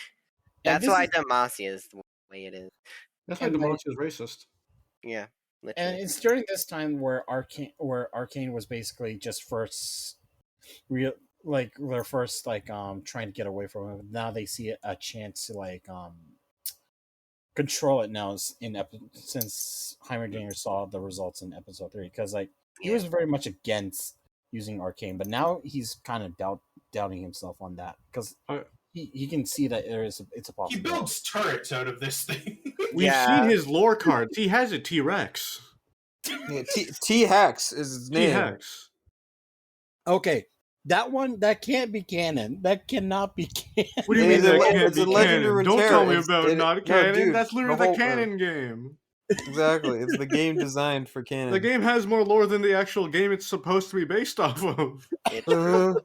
S4: And
S3: That's
S4: this
S3: why
S4: is-
S3: Demacia is the way it is.
S2: That's why
S4: And like-
S2: Demacia is racist.
S3: Yeah,
S4: And
S3: literally.
S4: it's during this time where Arcane was basically just first real like their first like trying to get away from it. Now they see a chance to like control it now since Heimerdinger saw the results in episode 3 because like he
S3: Yeah.
S4: was very much against using Arcane, but now he's kind of doubting himself on that because he can see that it's a
S5: He
S4: possibility.
S5: builds turrets out of this thing.
S2: We've
S3: Yeah.
S2: seen his lore cards. He has a T-Rex.
S1: Yeah, T-Hex is his name.
S2: T-Hex.
S4: Okay, that can't be canon. That cannot be canon.
S2: What do you
S1: It's
S2: mean
S1: a
S2: that can't
S1: it's a
S2: be
S1: Legend of
S2: canon? Don't tell me
S1: Runeterra.
S2: about not
S1: No,
S2: canon.
S1: dude,
S2: That's literally
S1: the
S2: the
S1: whole-
S2: canon game.
S1: Exactly. It's the game designed for canon.
S2: The game has more lore than the actual game it's supposed to be based off of.
S3: It's true.
S1: Uh,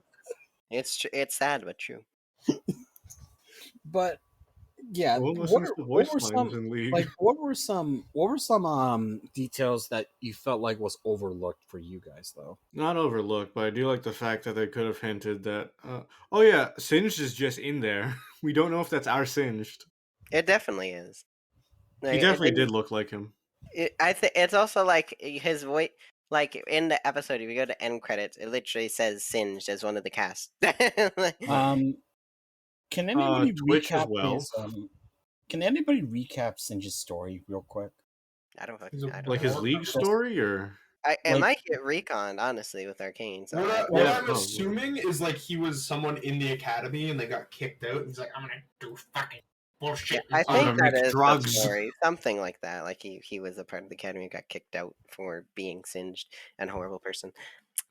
S3: It's sad but true.
S4: But yeah,
S2: Well,
S4: what,
S2: listen to
S4: what
S2: voice
S4: were
S2: lines
S4: some
S2: in League.
S4: like what were some details that you felt like was overlooked for you guys though?
S2: Not overlooked, but I do like the fact that they could have hinted that. Oh yeah, Singed is just in there. We don't know if that's our Singed.
S3: It definitely is.
S2: He definitely did look like him.
S3: I think it's also like his voice. Like in the episode, if you go to end credits, it literally says "Singed" as one of the cast.
S4: Can anybody
S2: Twitch as
S4: recap
S2: well.
S4: his can anybody recap Singe's story real quick?
S3: I don't.
S5: He's a-
S3: I don't
S2: Like
S3: know.
S2: his League story, or
S3: It
S4: like-
S3: might get reconned, honestly, with Arcane. So
S5: What
S2: Yeah,
S5: I'm
S2: probably.
S5: assuming is like he was someone in the academy and they got kicked out. And he's like, I'm gonna do fucking bullshit.
S3: I
S2: I'm gonna
S3: think that
S2: make
S3: is
S2: drugs.
S3: the story, something like that. Like he was a part of the academy and got kicked out for being singed and a horrible person.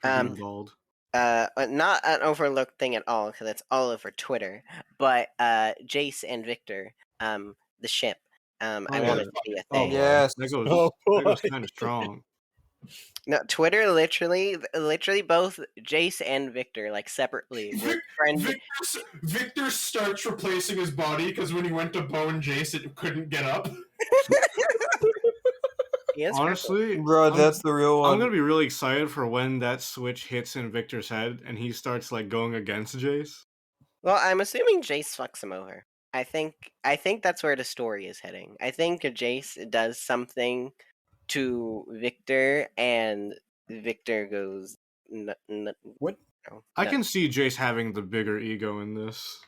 S2: for being bald.
S3: Not an overlooked thing at all because it's all over Twitter. But Jace and Victor, the ship. I
S2: yeah.
S3: want it to be a thing.
S1: yes.
S2: That goes.
S4: Oh,
S2: That goes
S4: boy.
S2: kind of strong.
S3: No, Twitter literally both Jace and Victor, like separately, were friend.
S5: Victor starts replacing his body because when he went to bone Jace, it couldn't get up.
S3: He is
S2: Honestly,
S1: Bro, that's the real one.
S2: I'm gonna be really excited for when that switch hits in Victor's head and he starts like going against Jace.
S3: Well, I'm assuming Jace fucks him over. I think that's where the story is heading. I think Jace does something to Victor, and Victor goes.
S4: What?
S2: I can see Jace having the bigger ego in this.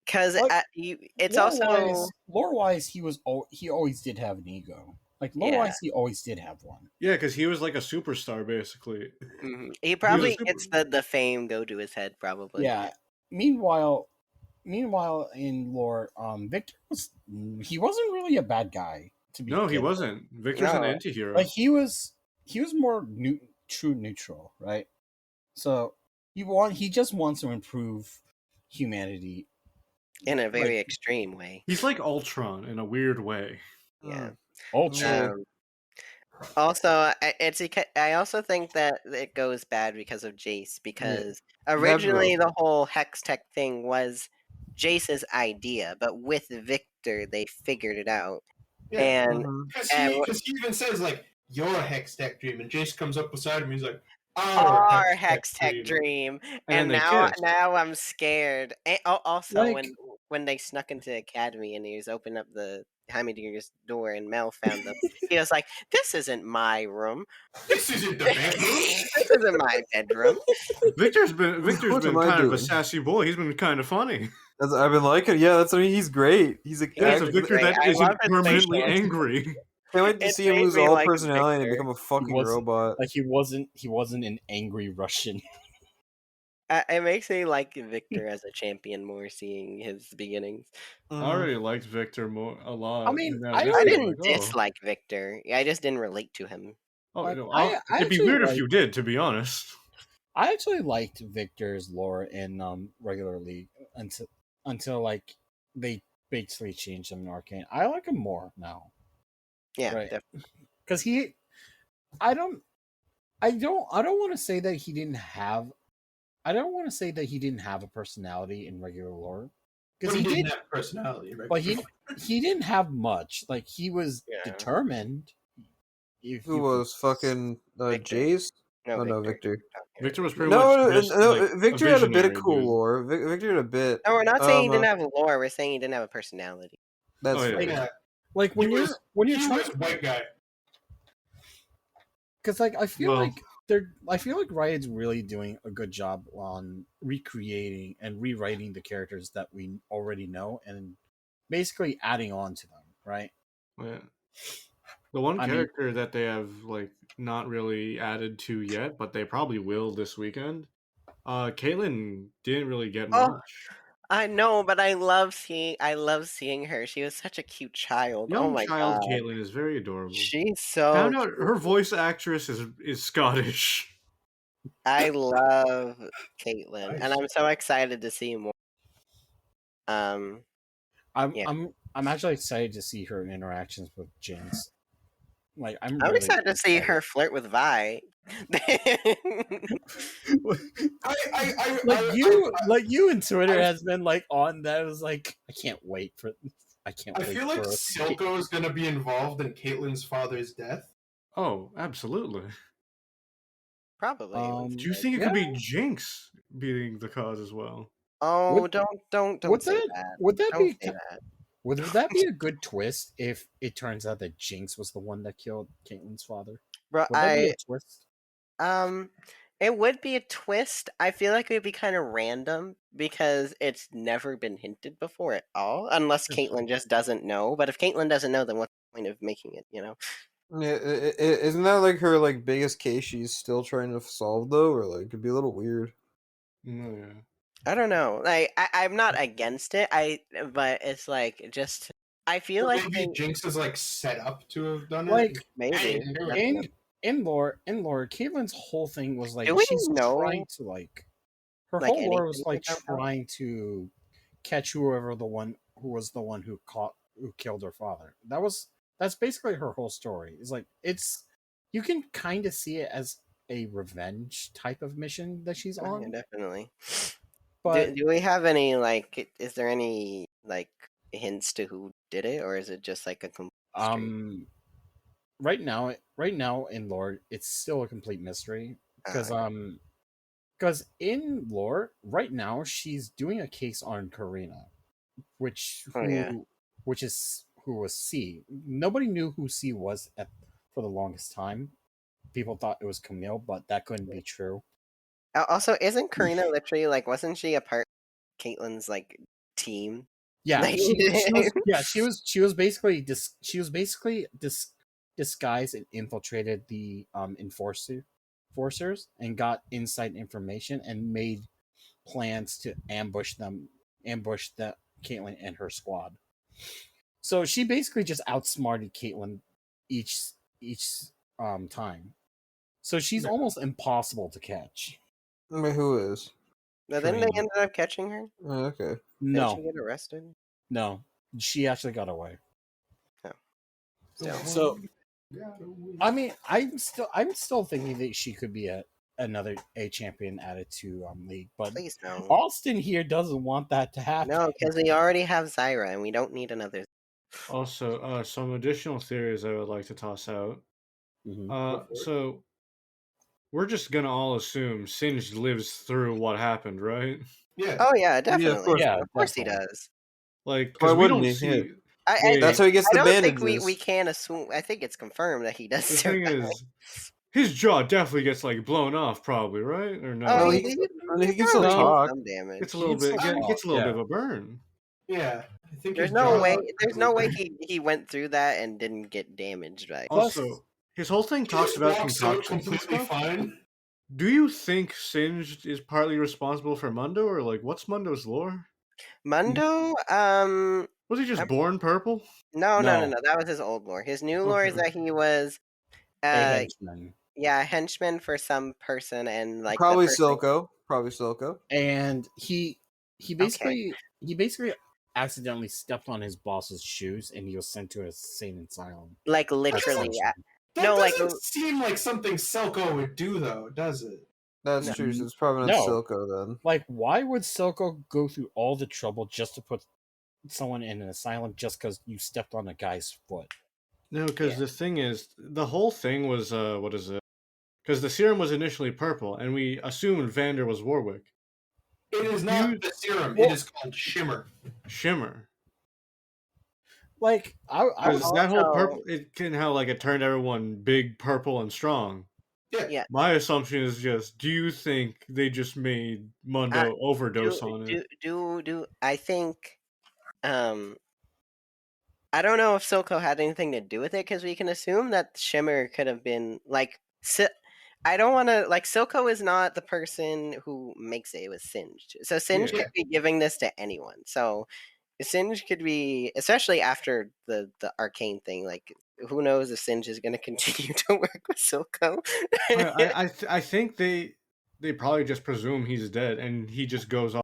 S3: Because
S4: Like,
S3: it's also
S4: lore-wise, he always did have an ego. Like lore-wise, he always did have one.
S2: Yeah, because he was like a superstar basically.
S3: he probably
S2: super-
S3: gets the fame go to his head probably.
S4: Yeah. Meanwhile, in lore, Victor wasn't really a bad guy. To be
S2: No, he
S4: kid.
S2: wasn't. Victor's an
S3: No.
S2: anti-hero.
S4: Like he was more true neutral, right? So he just wants to improve humanity.
S3: In a very
S4: Like-
S3: extreme way.
S2: He's like Ultron in a weird way.
S3: Yeah.
S4: Ultra.
S3: Also, I also think that it goes bad because of Jace. Because originally the whole hex tech thing was Jace's idea, but with Victor they figured it out.
S5: Yeah.
S3: And
S5: Because he even says like your hex tech dream, and Jace comes up beside him. He's like,
S3: our hex tech dream, and
S2: they
S3: now
S2: kissed.
S3: I'm scared. And also,
S4: Like-
S3: when they snuck into the academy and he was opening up the Heimdallr's door and Mel found them, he was like, "This isn't my room.
S5: This isn't the bedroom.
S3: This isn't my bedroom."
S2: Victor's been
S1: What am I
S2: kind of a
S1: doing?
S2: sassy boy. He's been kind of funny.
S1: I've been liking. Yeah, that's. I mean, he's great. He's a.
S2: Yeah, it's a
S3: He's
S2: Victor
S3: great.
S2: that
S3: I
S2: isn't
S3: love his
S2: permanently
S3: facial
S2: angry.
S1: Can't wait to
S3: It
S1: see him
S3: made
S1: lose
S3: me
S1: all
S3: like
S1: personality and
S3: Victor.
S1: become a fucking
S4: wasn't-
S1: robot.
S4: Like he wasn't an angry Russian.
S3: It makes me like Victor as a champion more, seeing his beginnings.
S2: I already liked Victor a lot.
S4: I mean,
S2: Now
S4: I
S2: Victor's
S3: I
S4: don't
S3: didn't
S2: like, oh.
S3: dislike Victor. I just didn't relate to him.
S2: Oh,
S4: Like,
S2: no,
S4: I
S2: it'd be
S4: actually
S2: weird if
S4: like-
S2: you did, to be honest.
S4: I actually liked Victor's lore in regular League until like they basically changed him in Arcane. I like him more now
S3: Yeah,
S4: Right.
S3: definitely.
S4: because I don't want to say that he didn't have I don't want to say that he didn't have a personality in regular lore,
S5: But
S4: because
S5: he
S4: he
S5: didn't
S4: did,
S5: have personality, right?
S4: but he didn't have much. Like he was
S3: Yeah.
S4: determined. If
S1: Who
S4: you
S1: was fucking
S3: Victor?
S1: Jace?
S3: No,
S1: Oh no,
S3: Victor.
S1: Victor.
S2: Victor was pretty
S1: No,
S2: much just like
S1: Victor
S2: a
S1: had a bit of
S2: visionary
S1: cool
S2: dude.
S1: lore. Victor had a bit.
S3: No, we're not saying he didn't have a lore. We're saying he didn't have a personality.
S1: That's
S2: Oh, yeah.
S1: fair.
S5: Yeah,
S4: like when
S5: he
S4: you're
S5: he
S4: trying,
S5: was white guy.
S4: because like I feel
S2: Well-
S4: like Riot's really doing a good job on recreating and rewriting the characters that we already know and basically adding on to them, right?
S2: Yeah. The one
S4: I mean-
S2: character that they have like not really added to yet, but they probably will this weekend. Caitlyn didn't really get
S3: Oh,
S2: much.
S3: I know, but I love seeing her. She was such a cute child. Oh
S2: Young
S3: my
S2: child
S3: god.
S2: Caitlyn is very adorable.
S3: She's so
S2: Found out
S3: cute.
S2: her voice actress is Scottish.
S3: I love Caitlyn, and
S5: Nice.
S3: I'm so excited to see more. Yeah.
S4: I'm actually excited to see her interactions with Jinx. Like I'm
S3: I'm
S4: really
S3: excited to see her flirt with Vi.
S4: like you and Twitter has been like on that. It was like I can't wait.
S5: I feel like Silco is going to be involved in Caitlyn's father's death.
S2: Oh, absolutely.
S3: Probably.
S2: Do you think it could be Jinx being the cause as well?
S3: Oh,
S4: Would-
S3: don't
S4: would
S3: say
S4: that-
S3: that.
S4: would that
S3: Don't
S4: be
S3: say that.
S4: would that be a good twist if it turns out that Jinx was the one that killed Caitlyn's father?
S3: Bro,
S4: Would that be a twist?
S3: it would be a twist. I feel like it would be kind of random because it's never been hinted before at all, unless Caitlyn just doesn't know. But if Caitlyn doesn't know, then what's the point of making it?
S1: Yeah, isn't that like her like biggest case she's still trying to solve though, or like it'd be a little weird.
S2: No, yeah.
S3: I don't know. Like I'm not against it. But it's like just I feel like
S5: maybe Jinx is like set up to have done
S4: Like,
S5: it.
S3: maybe
S4: In lore, Caitlyn's whole thing was like
S3: Do we
S4: she's
S3: know,
S4: trying to like her
S3: like,
S4: whole lore was
S3: anything
S4: like
S3: about that?
S4: trying to catch who was the one who killed her father. That's basically her whole story. It's you can kind of see it as a revenge type of mission that she's
S3: Oh, yeah,
S4: on.
S3: definitely.
S4: But
S3: Do we have any like? Is there any like hints to who did it, or is it just like a complete mystery?
S4: right now in lore, it's still a complete mystery because in lore right now she's doing a case on Karina, who was C. Nobody knew who C was for the longest time. People thought it was Camille, but that couldn't be true.
S3: Also, isn't Karina literally like? Wasn't she a part of Caitlyn's like team?
S4: Yeah,
S3: Like-
S4: she was basically disguised and infiltrated the enforcers and got inside information and made plans to ambush the Caitlyn and her squad. So she basically just outsmarted Caitlyn each time. So she's almost impossible to catch.
S1: I mean, who is?
S3: But then they
S4: Karina.
S3: ended up catching her.
S1: Oh, okay.
S3: Did
S4: No,
S3: she get arrested?
S4: no, she actually got away.
S3: Still.
S4: So, I mean, I'm still thinking that she could be another A champion added to League, but
S3: Please no.
S4: Austin here doesn't want that to happen.
S3: No, because we already have Zyra, and we don't need another.
S2: Also, some additional theories I would like to toss out.
S4: Mhm.
S2: So we're just gonna all assume Singed lives through what happened, right?
S5: Yeah.
S3: Oh yeah, definitely.
S1: course.
S3: Of course he
S4: definitely.
S3: does.
S2: Like,
S1: Why
S2: because we
S1: wouldn't
S2: don't
S1: he?
S2: see.
S1: Yeah.
S3: I
S1: That's how he gets
S3: I
S1: the
S3: don't think
S1: bandages.
S3: we can assume. I think it's confirmed that he does.
S2: The thing
S3: survive.
S2: is, his jaw definitely gets like blown off, probably, right? Or no?
S3: Oh,
S1: Well,
S3: he,
S1: he-
S3: he,
S1: I mean, he can
S3: he
S1: still
S3: probably
S1: talk.
S3: did some damage.
S2: Gets a little
S4: He's
S2: bit.
S4: still
S2: Gets a little
S4: alive,
S2: bit of a burn.
S5: Yeah. I think
S3: There's
S5: his
S3: no
S5: jaw-
S3: way. There's no way he went through that and didn't get damaged, right?
S4: Plus-
S2: Also, his whole thing
S5: He
S2: talks
S5: just
S2: about
S5: walks out
S2: concoctions and
S5: completely
S2: stuff.
S5: fine.
S2: Do you think Singed is partly responsible for Mundo, or like what's Mundo's lore?
S3: Mundo,
S2: Was he just born purple?
S3: no.
S4: No.
S3: That was his old lore. His new lore is
S2: Okay.
S3: that he was,
S4: A
S3: uh,
S4: henchman.
S3: yeah, a henchman for some person, and like
S1: Probably
S3: the person,
S1: Silco. Probably Silco.
S4: And he basically accidentally stepped on his boss's shoes and he was sent to a insane asylum.
S3: like
S4: as
S3: literally.
S4: punishment.
S5: That
S3: No, like-
S5: doesn't seem like something Selko would do, though, does it?
S1: That's
S3: No.
S1: true. So it's probably not
S4: No.
S1: Silco then.
S4: Like, why would Silco go through all the trouble just to put someone in an asylum just because you stepped on a guy's foot?
S2: No, because
S3: Yeah.
S2: the thing is, the whole thing was what is it? Because the serum was initially purple, and we assumed Vander was Warwick.
S5: It is not the serum.
S4: Well-
S5: It is called Shimmer.
S2: Shimmer.
S4: Like, I
S2: Because
S4: was
S2: that whole
S3: Also-
S2: purple, it can how like it turned everyone big, purple, and strong.
S3: Yeah.
S2: My assumption is just, do you think they just made Mundo overdose on it?
S3: Do I think I don't know if Silco had anything to do with it because we can assume that Shimmer could have been like. I don't want to like Silco is not the person who makes it. It was Singed, so Singed
S2: Yeah.
S3: could be giving this to anyone. So Singed could be, especially after the Arcane thing. Like, who knows if Singed is going to continue to work with Silco?
S2: I think they probably just presume he's dead, and he just goes off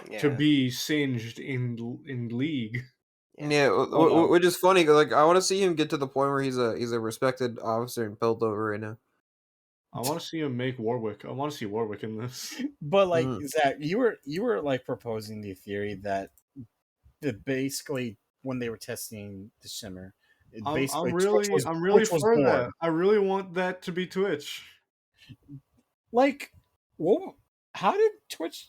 S2: to
S3: Yeah.
S2: be singed in League.
S1: Yeah,
S4: no.
S1: which is funny. 'Cause, like, I want to see him get to the point where he's a respected officer in Piltover right now.
S2: I want to see him make Warwick. I want to see Warwick in this.
S4: But like
S1: Mm-hmm.
S4: Zach, you were like proposing the theory that basically when they were testing the Shimmer, basically
S2: I'm
S4: Twitch
S2: really
S4: was
S2: for
S4: born.
S2: that. I really want that to be Twitch.
S4: Like, well, how did Twitch?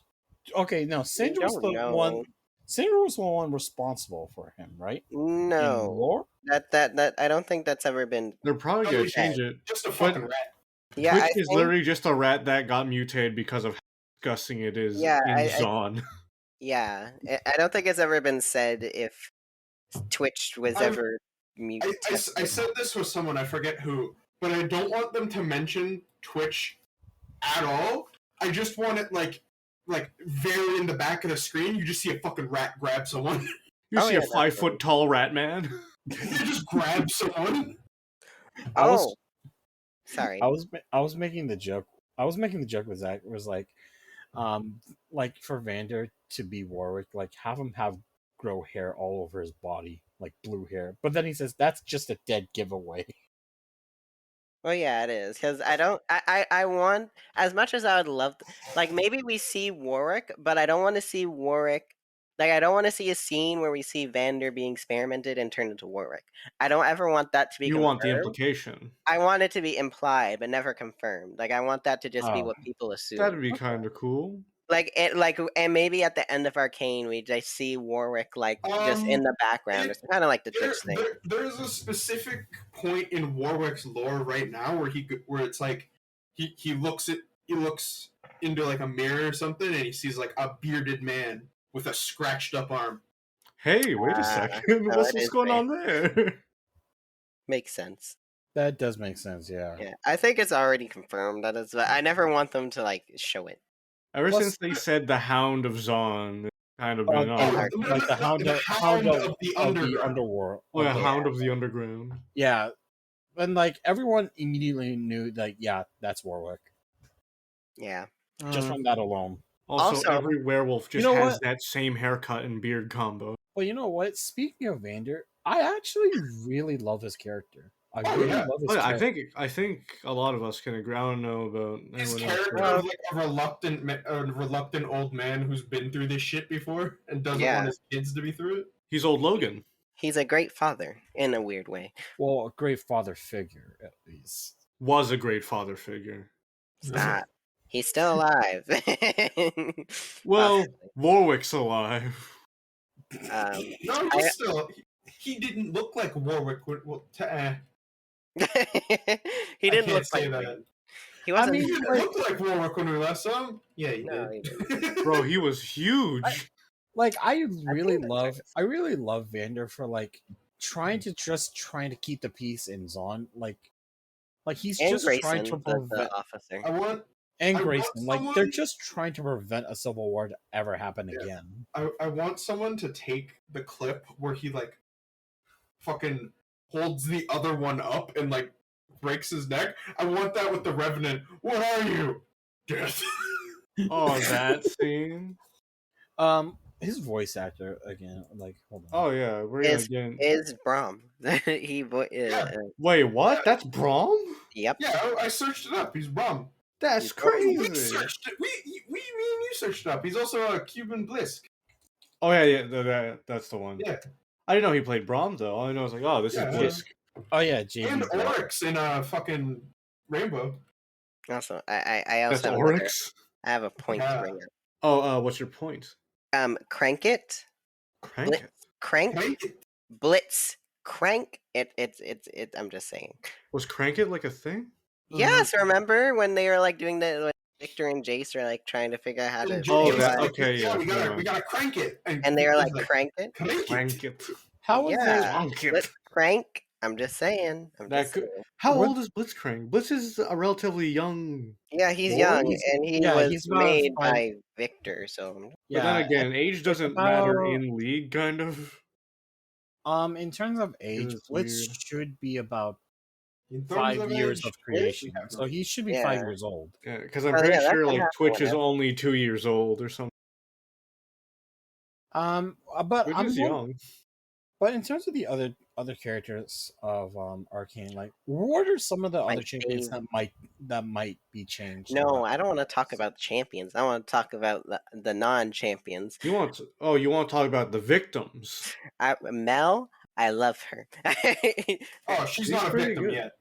S4: Okay, no, Sindra was
S3: don't
S4: the
S3: know.
S4: one. Sindra was the one responsible for him, right? In
S3: No,
S4: lore?
S3: that I don't think that's ever been.
S2: They're probably
S5: Oh,
S2: gonna
S5: yeah.
S2: change it.
S5: Just a
S2: But
S5: fucking rat.
S3: Yeah,
S2: Twitch
S3: I
S2: is
S3: think,
S2: literally just a rat that got mutated because of how disgusting it is
S3: Yeah,
S2: in
S3: I-
S2: Zon.
S3: yeah. I don't think it's ever been said if Twitch was
S5: I'm-
S3: ever
S5: I said this with someone, I forget who, but I don't want them to mention Twitch at all. I just want it like very in the back of the screen. You just see a fucking rat grab someone.
S2: You
S3: Oh,
S2: see
S3: yeah,
S2: a 5-foot tall rat man.
S5: You just grab someone.
S4: I was
S3: Oh, sorry.
S4: I was making the joke. I was making the joke with Zach. It was like for Vander to be Warwick, like have him grow hair all over his body, like blue hair. But then he says that's just a dead giveaway.
S3: Well, yeah, it is because I don't. I want as much as I would love. Like maybe we see Warwick, but I don't want to see Warwick. Like I don't want to see a scene where we see Vander being experimented and turned into Warwick. I don't ever want that to be.
S2: You
S3: confirmed.
S2: want the implication.
S3: I want it to be implied but never confirmed. Like I want that to just be
S4: Oh.
S3: what people assume.
S2: That'd be kind of cool.
S3: And maybe at the end of Arcane we just see Warwick like just in the background. It's kind of like the Twitch thing.
S5: There's a specific point in Warwick's lore right now where it's like he looks into like a mirror or something and he sees like a bearded man with a scratched up arm.
S2: Hey, wait a second.
S3: no,
S2: What's
S3: it is
S2: going on there?
S3: Makes sense.
S4: That does make sense, yeah.
S3: Yeah, I think it's already confirmed. That is, I never want them to like show it.
S2: Ever
S4: Plus-
S2: since they said the Hound of Zon, it's kind of been
S4: Oh,
S2: on.
S4: like the Hound of
S5: the
S4: the
S5: Underground.
S4: underworld.
S2: Oh, yeah,
S4: Okay.
S2: Hound of the Underground.
S4: Yeah, and like everyone immediately knew, like, yeah, that's Warwick
S3: Yeah.
S4: just from that alone.
S2: Also,
S3: Also-
S2: every werewolf just
S4: You know
S2: has
S4: what?
S2: that same haircut and beard combo.
S4: Well, you know what? Speaking of Vander, I actually really love his character. I
S5: Oh,
S4: really
S5: yeah.
S4: love his
S2: Oh, yeah,
S4: character.
S2: I think a lot of us can agree. I don't know about
S5: His
S2: anyone else.
S5: character of like a reluctant old man who's been through this shit before and doesn't
S3: Yeah.
S5: want his kids to be through it.
S2: He's old Logan.
S3: He's a great father in a weird way.
S4: Well, a great father figure, at least.
S2: Was a great father figure.
S3: Stop. He's still alive.
S2: Well, Warwick's alive.
S5: No, he's still. He didn't look like Warwick.
S3: he didn't
S5: I
S3: look
S5: can't say
S3: like
S5: that.
S3: he wasn't.
S5: He didn't look like Warwick when we last saw him. Yeah, he
S3: No,
S5: did.
S3: he didn't.
S2: Bro, he was huge.
S4: Like, I really
S3: that's
S4: love Vander for like trying to keep the peace in Zon. Like he's
S3: And
S4: just
S3: Grayson,
S4: trying to
S3: the
S4: prevent
S3: officer.
S5: I want
S4: and
S5: I want
S4: Grayson, like they're
S5: someone-
S4: just trying to prevent a civil war to ever happen
S5: Yeah.
S4: again.
S5: I want someone to take the clip where he like fucking holds the other one up and like breaks his neck. I want that with the Revenant. What are you? Death.
S2: Oh, that scene.
S4: His voice actor again. Like, hold on.
S2: Oh yeah, we're gonna
S3: Is-
S2: get.
S3: Is Brom.
S5: Yeah.
S2: Wait, what? That's Braum?
S3: Yep.
S5: Yeah, I searched it up. He's Brum.
S2: That's
S3: You don't-
S5: We
S2: crazy.
S5: searched it. Me and you searched it up. He's also a Cuban Blisk.
S2: Oh yeah, that's the one.
S5: Yeah.
S2: I didn't know he played Braum though. All I know is like, oh, this
S5: Yeah,
S2: is Blisk.
S4: Oh yeah,
S5: And
S4: JB.
S5: Oryx in a fucking Rainbow.
S3: Also, I
S2: That's
S3: also have
S2: Oryx.
S3: I have a point to
S5: Yeah.
S3: bring up.
S2: Oh, what's your point?
S3: Crank it,
S2: Crank it.
S3: crank,
S5: Crank it.
S3: blitz, crank it. It. I'm just saying.
S2: Was Crank It like a thing?
S3: Yes, remember when they were like doing the when Victor and Jace are like trying to figure out how to.
S5: And
S2: Oh,
S5: James
S2: that-
S5: like,
S2: okay, yeah,
S5: we
S2: never
S5: gotta
S2: mind.
S5: crank it.
S3: And they were like,
S5: Victor's
S3: crank it.
S2: Crank It.
S4: How was
S3: Yeah.
S4: it?
S2: Crank
S3: Blitz,
S2: It.
S3: crank. I'm just saying.
S2: That could. How
S4: What-
S2: old is Blitzcrank? Blitz is a relatively young.
S3: Yeah, he's
S2: Boy?
S3: young,
S2: He's-
S3: and he
S4: yeah,
S3: was
S4: he's about
S3: made
S4: 5.
S3: by Victor. So
S2: But then again, age doesn't matter
S4: about-
S2: in League, kind of.
S4: in terms of age,
S2: it's
S4: Blitz
S2: weird.
S4: should be about
S5: In terms
S4: 5
S5: of
S4: years
S5: age,
S4: of creation,
S5: yeah.
S4: so he should be
S3: Yeah.
S4: 5 years old.
S2: Yeah, because I'm
S3: Oh,
S2: pretty
S3: yeah, that
S2: sure
S3: can
S2: like
S3: happen
S2: Twitch is
S3: whenever.
S2: only 2 years old or something.
S4: But
S2: Which
S4: I'm
S2: is young.
S4: But in terms of the other characters of Arcane, like what are some of the
S3: My
S4: other champions
S3: favorite.
S4: that might be changed?
S3: no, I don't want to talk about the champions. I want to talk about the non-champions.
S2: You want to talk about the victims?
S3: Mel, I love her.
S5: Oh, she's
S2: She's
S5: not a
S2: pretty
S5: victim
S2: good.
S5: yet.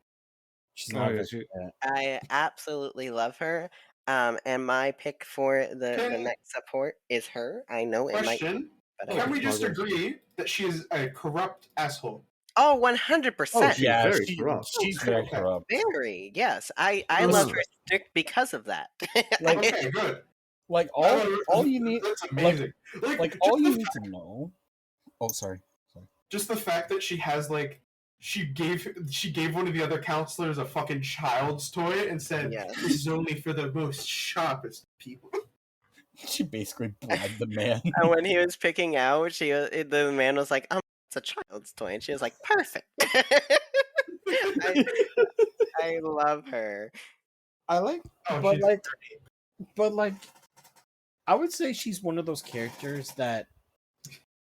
S4: She's
S2: Oh,
S4: not.
S2: yeah,
S4: a victim yet.
S3: I absolutely love her. And my pick for the
S5: Can-
S3: next support is her. I know it might,
S5: Question:
S3: but
S5: Can we just
S2: Margaret.
S5: agree that she is a corrupt asshole?
S3: 100%.
S2: She's
S4: Yeah,
S2: very corrupt.
S4: she's very
S5: Okay.
S4: corrupt.
S3: Very, yes. I
S2: Mm.
S3: love her stick because of that.
S4: Like-
S5: Okay, good.
S4: Like all you need,
S5: That's amazing.
S4: like
S5: just
S4: all
S5: the
S4: you need to know. Oh, sorry.
S5: Just the fact that she has like she gave one of the other counselors a fucking child's toy and said,
S3: Yeah.
S5: "This is only for the most sharpest people."
S4: She basically bribed the man.
S3: And when he was picking out, the man was like, it's a child's toy. And she was like, perfect. I love her.
S4: I like,
S5: Oh,
S4: but
S5: she's
S4: like, I would say she's one of those characters that,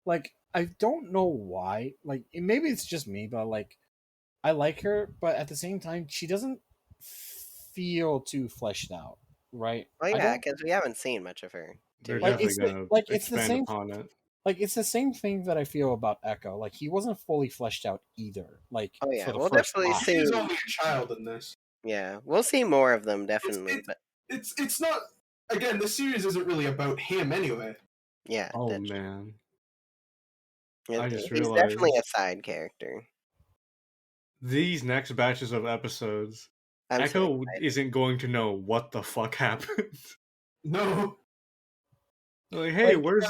S4: like, I don't know why. Like, maybe it's just me, but like, I like her, but at the same time, she doesn't feel too fleshed out, right?
S3: Well,
S4: I
S3: yeah,
S4: don't-
S3: because we haven't seen much of her.
S2: They're
S3: to be
S4: Like,
S2: definitely
S4: it's the-
S2: gonna
S4: like, it's the
S2: expand
S4: same-
S2: upon it.
S4: Like, it's the same thing that I feel about Echo. Like, he wasn't fully fleshed out either. Like,
S3: Oh, yeah,
S4: for the
S3: we'll
S4: first
S3: definitely
S4: half.
S3: see.
S5: She's only a child in this.
S3: Yeah, we'll see more of them, definitely.
S5: It's-
S3: But
S5: It's not. Again, the series isn't really about him anyway.
S3: yeah,
S2: Oh man, I just
S3: he's definitely a
S2: realized-
S3: side character.
S2: these next batches of episodes,
S3: I'm so
S2: Echo
S3: excited.
S2: isn't going to know what the fuck happened.
S5: No,
S2: Like, hey,
S4: Like,
S2: where's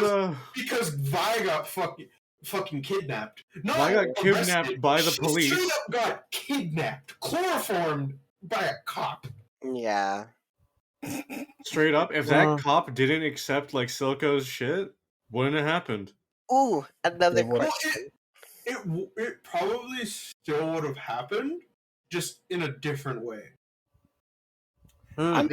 S5: because Vi got fucking kidnapped. No,
S2: I got
S5: arrested.
S2: kidnapped by the
S5: She
S2: police.
S5: straight up got kidnapped, chloroformed by a cop.
S3: Yeah.
S2: Straight up? If
S1: Well-
S2: that cop didn't accept like Silco's shit, wouldn't have happened.
S3: Ooh, another
S4: It would-
S3: question.
S5: It probably still would have happened, just in a different way.
S4: I
S1: Hmm.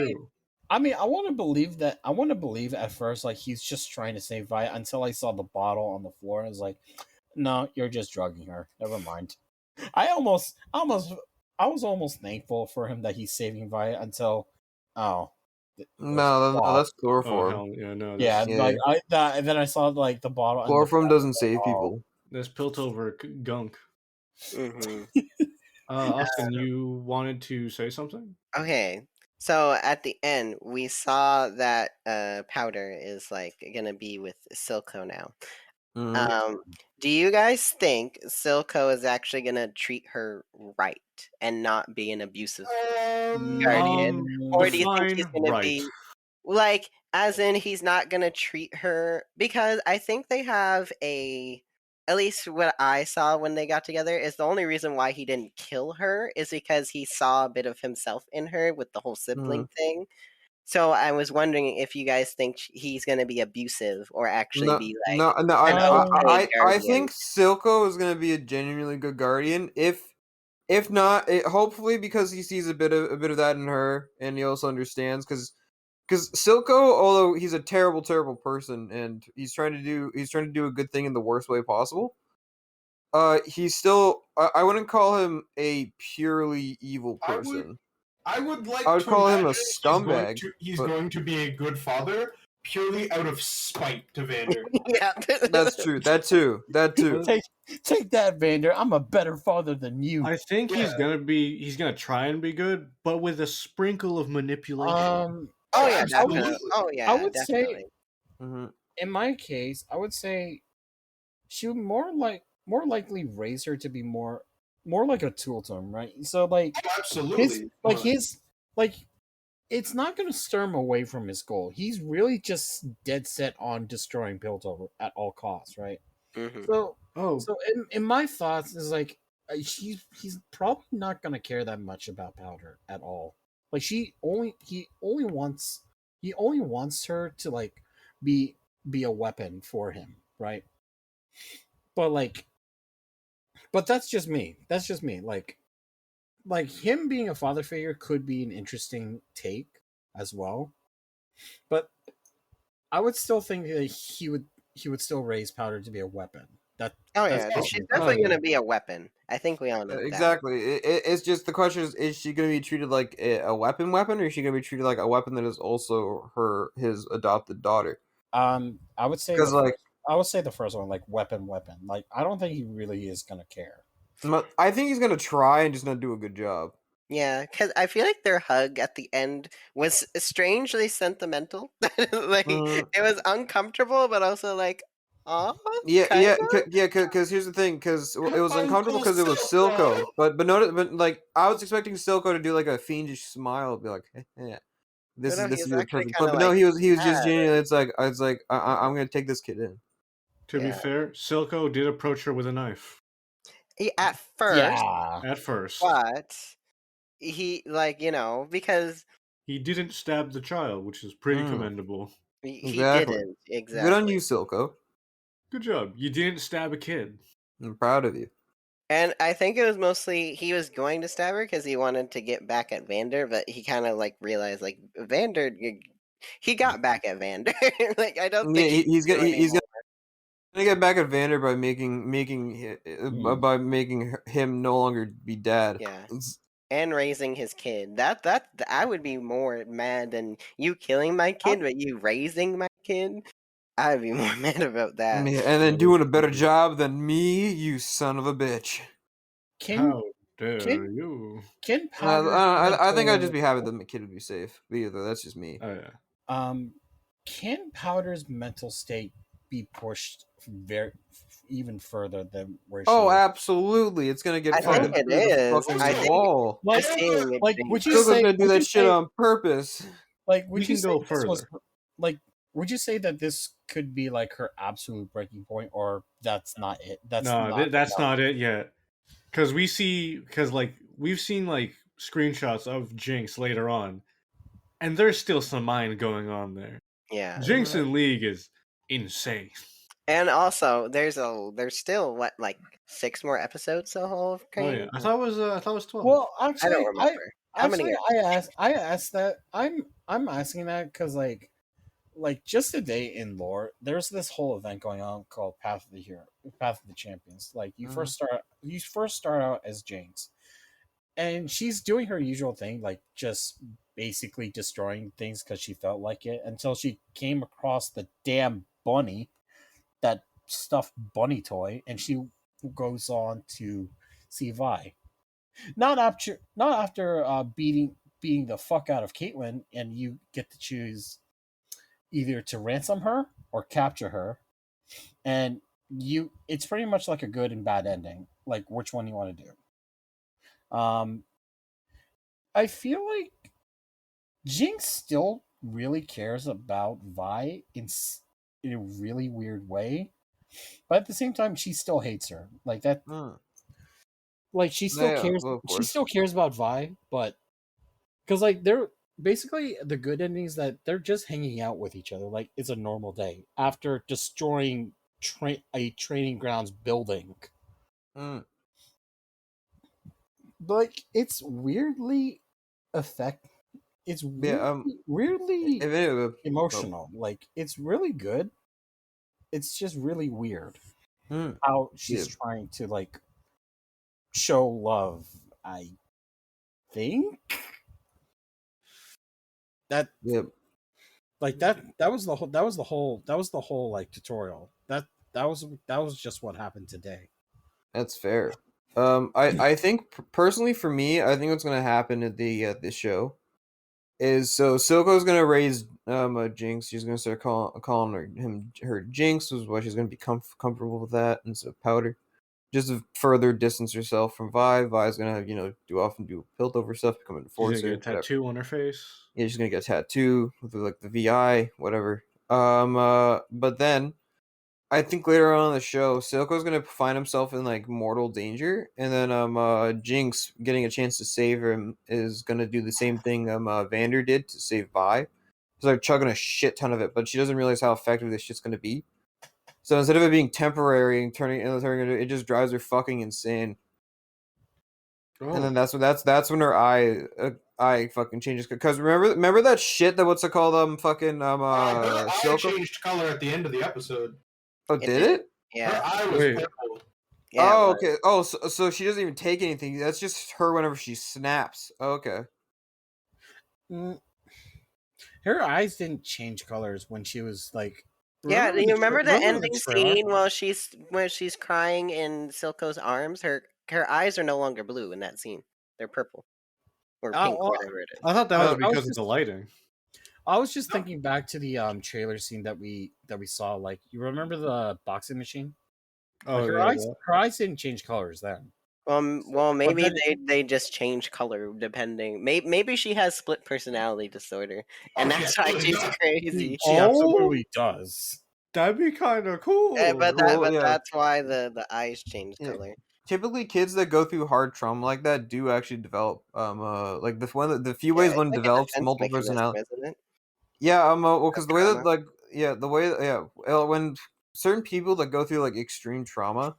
S4: mean, I want to believe that. I want to believe at first, like he's just trying to save Vi. Until I saw the bottle on the floor, and I was like, "No, you're just drugging her. Never mind." I was almost thankful for him that he's saving Vi until,
S1: No, that's
S2: Oh
S1: chloroform.
S2: hell yeah, no.
S4: yeah,
S1: Yeah.
S4: like and then I saw like the bottle. and the
S1: Chloroform
S4: fact
S1: doesn't
S4: that,
S1: save
S4: oh,
S1: people.
S2: That's Piltover gunk.
S3: hmm
S2: Austin, you wanted to say something?
S3: Okay, so at the end, we saw that Powder is like gonna be with Silco now.
S1: Mhm.
S3: Do you guys think Silco is actually gonna treat her right and not be an abusive guardian? Or do you think he's
S2: define
S3: gonna
S2: right.
S3: be like, as in he's not gonna treat her? Because I think they have at least what I saw when they got together is the only reason why he didn't kill her is because he saw a bit of himself in her with the whole sibling thing. So I was wondering if you guys think he's gonna be abusive or actually
S1: No,
S3: be like
S1: no,
S3: an
S1: I
S3: okay guardian.
S1: think Silco is gonna be a genuinely good guardian. If not, hopefully because he sees a bit of that in her, and he also understands because Silco, although he's a terrible person, and he's trying to do a good thing in the worst way possible. He's still I wouldn't call him a purely evil person.
S5: I would like
S1: I would
S5: to
S1: call him a
S5: imagine
S1: scumbag.
S5: He's
S1: but-
S5: going to be a good father purely out of spite to Vander.
S3: Yeah.
S1: That's true. That too.
S4: Take that, Vander. I'm a better father than you.
S2: I think
S5: Yeah.
S2: he's gonna try and be good, but with a sprinkle of manipulation.
S3: Oh yeah,
S5: Absolutely.
S3: definitely. Oh yeah,
S4: I would
S3: definitely.
S4: say,
S1: Mhm.
S4: in my case, I would say she would more likely raise her to be more like a tool to him, right? So like
S5: Absolutely.
S4: his like it's not going to stir him away from his goal. He's really just dead set on destroying Piltover at all costs, right?
S3: Mhm.
S4: So
S2: Oh,
S4: in my thoughts is like he's probably not going to care that much about Powder at all. Like he only wants her to like be a weapon for him, right? But that's just me. That's just me. Like him being a father figure could be an interesting take as well. But I would still think that he would still raise Powder to be a weapon.
S3: Oh
S4: That's
S3: yeah,
S4: just
S3: she's
S4: me.
S3: definitely
S2: yeah.
S3: gonna be a weapon. I think we all know that.
S1: Exactly. It's just the question is she going to be treated like a weapon, or is she going to be treated like a weapon that is also his adopted daughter?
S4: I would say
S1: Because like
S4: I would say the first one, like weapon. Like I don't think he really is gonna care.
S1: I think he's going to try and just not do a good job.
S3: Yeah, because I feel like their hug at the end was strangely sentimental. Like
S1: Mhm.
S3: it was uncomfortable, but also like, aw,
S1: Yeah,
S3: kind of.
S1: because here's the thing, because it was uncomfortable
S5: Uncle
S1: because it was
S5: Silco.
S1: Silco, but like I was expecting Silco to do like a fiendish smile, be like, yeah,
S3: But no, he
S1: this
S3: was
S1: is your
S3: actually
S1: perfect,
S3: kind of
S1: but no,
S3: like
S1: he was just
S3: sad.
S1: genuinely. It's like I'm gonna take this kid in.
S2: to be
S3: Yeah.
S2: fair, Silco did approach her with a knife
S3: At first,
S4: Yeah,
S2: at first.
S3: but he like because
S2: He didn't stab the child, which is pretty
S1: Mm,
S2: commendable.
S3: he
S1: exactly.
S3: didn't
S1: Good on
S3: exactly.
S1: you, Silco.
S2: Good job. You didn't stab a kid.
S1: I'm proud of you.
S3: And I think it was mostly he was going to stab her because he wanted to get back at Vander, but he kind of like realized like Vander, he got back at Vander. Like I don't
S1: Yeah,
S3: think he can do
S1: he's
S3: anymore.
S1: gonna get back at Vander by making him no longer be dad.
S3: Yeah, and raising his kid. That I would be more mad than you killing my kid, but you raising my kid. I'd be more mad about that.
S1: Yeah, and then doing a better job than me, you son of a bitch.
S4: can
S2: How dare
S4: can
S2: you?
S4: can Powder
S1: I think I'd just be happy that my kid would be safe. But either that's just me.
S2: Oh yeah.
S4: can Powder's mental state be pushed even further than where she
S1: Oh,
S4: is?
S1: absolutely! It's gonna get
S3: I think
S1: fucking
S3: it
S1: through the
S3: is. I
S1: fucking
S3: think
S1: wall.
S4: Like,
S3: just seeing it.
S4: like
S3: being
S4: would you
S1: Silco's
S4: say
S1: gonna do
S4: would
S1: that
S4: you
S1: shit
S4: say
S1: on purpose.
S4: like would
S2: We
S4: you
S2: can
S4: say
S2: go
S4: this was
S2: further.
S4: like would you say that this could be like her absolute breaking point, or that's not it? That's
S2: That's
S4: no.
S2: not it yet. Because we've seen like screenshots of Jinx later on, and there's still some mind going on there.
S3: Yeah.
S2: Jinx in League is insane.
S3: And also, there's still what like 6 more episodes of
S2: Oh
S3: Arcane?
S2: yeah, I thought it was 12.
S4: Well,
S3: I don't
S4: actually,
S3: remember. How many
S4: I asked that. I'm asking that because like just today in lore, there's this whole event going on called Path of the Champions. Like you first start out as Jinx, and she's doing her usual thing, like just basically destroying things because she felt like it, until she came across the damn bunny, that stuffed bunny toy, and she goes on to see Vi. Not after beating the fuck out of Caitlyn, and you get to choose either to ransom her or capture her, and it's pretty much like a good and bad ending, like which one you want to do. I feel like Jinx still really cares about Vi in a really weird way, but at the same time she still hates her, like that. Like she still
S1: Yeah,
S4: cares.
S1: well, of
S4: She
S1: course.
S4: still cares about Vi, but because like they're basically the good ending is that they're just hanging out with each other, like it's a normal day after destroying a training grounds building.
S1: Mm.
S4: Like it's weirdly affect. It's
S1: Yeah.
S4: weirdly
S1: If it,
S4: emotional. Like it's really good. It's just really weird
S1: mm,
S4: how she's
S1: yeah.
S4: trying to like show love. I think. That
S1: Yep.
S4: like that was the whole like tutorial. That was just what happened today.
S1: That's fair. I think personally for me, I think what's gonna happen at the show is so Silco's gonna raise Jinx. She's gonna start calling her Jinx, was why she's gonna be comfortable with that instead of Powder. Just to further distance herself from Vi. Vi's gonna do Piltover stuff, become an
S2: She's gonna
S1: enforcer.
S2: get a tattoo on her face.
S1: Yeah, she's gonna get a tattoo with like the VI, whatever. But then I think later on in the show, Silco's gonna find himself in like mortal danger, and then Jinx getting a chance to save him is gonna do the same thing Vander did to save Vi. Start chugging a shit ton of it, but she doesn't realize how effective this shit's gonna be. So instead of it being temporary and turning it just drives her fucking insane.
S2: Oh.
S1: And then that's when her eye fucking changes. Because remember that shit that what's it called
S5: her eye
S1: Silco?
S5: changed color at the end of the episode.
S1: Oh,
S3: It
S1: did
S3: did.
S1: it?
S5: Her
S3: Yeah.
S5: eye was
S2: Wait.
S5: purple.
S3: Yeah.
S1: Oh,
S3: it was.
S1: okay. Oh, so she doesn't even take anything. That's just her whenever she snaps. Okay.
S4: Mm. Her eyes didn't change colors when she was like.
S3: Yeah, do you remember the
S4: remember
S3: ending
S4: trailer?
S3: scene where she's crying in Silco's arms? Her eyes are no longer blue in that scene. They're purple. Or pink,
S4: well,
S3: whatever it is.
S2: I thought that
S4: I
S2: was
S4: was
S2: because of
S4: just-
S2: the lighting.
S4: I was just thinking back to the trailer scene that we saw. Like, you remember the boxing machine?
S2: Oh,
S4: Like,
S2: yeah,
S4: her eyes didn't change colors then.
S3: Well, maybe
S4: then-
S3: they just change color depending. Maybe she has split personality disorder, and
S5: Oh,
S3: that's
S5: yeah,
S3: why
S5: really
S3: she's
S5: does.
S3: crazy.
S4: She absolutely does.
S2: That'd be kind of cool.
S1: yeah.
S3: That's why the eyes change
S1: Yeah.
S3: color.
S1: Typically, kids that go through hard trauma like that do actually develop like the few ways one
S3: It's like a
S1: develops
S3: defense
S1: multiple
S3: mechanism,
S1: personality.
S3: isn't it?
S1: Yeah, well, because
S3: Of
S1: the way that
S3: trauma.
S1: when certain people that go through like extreme trauma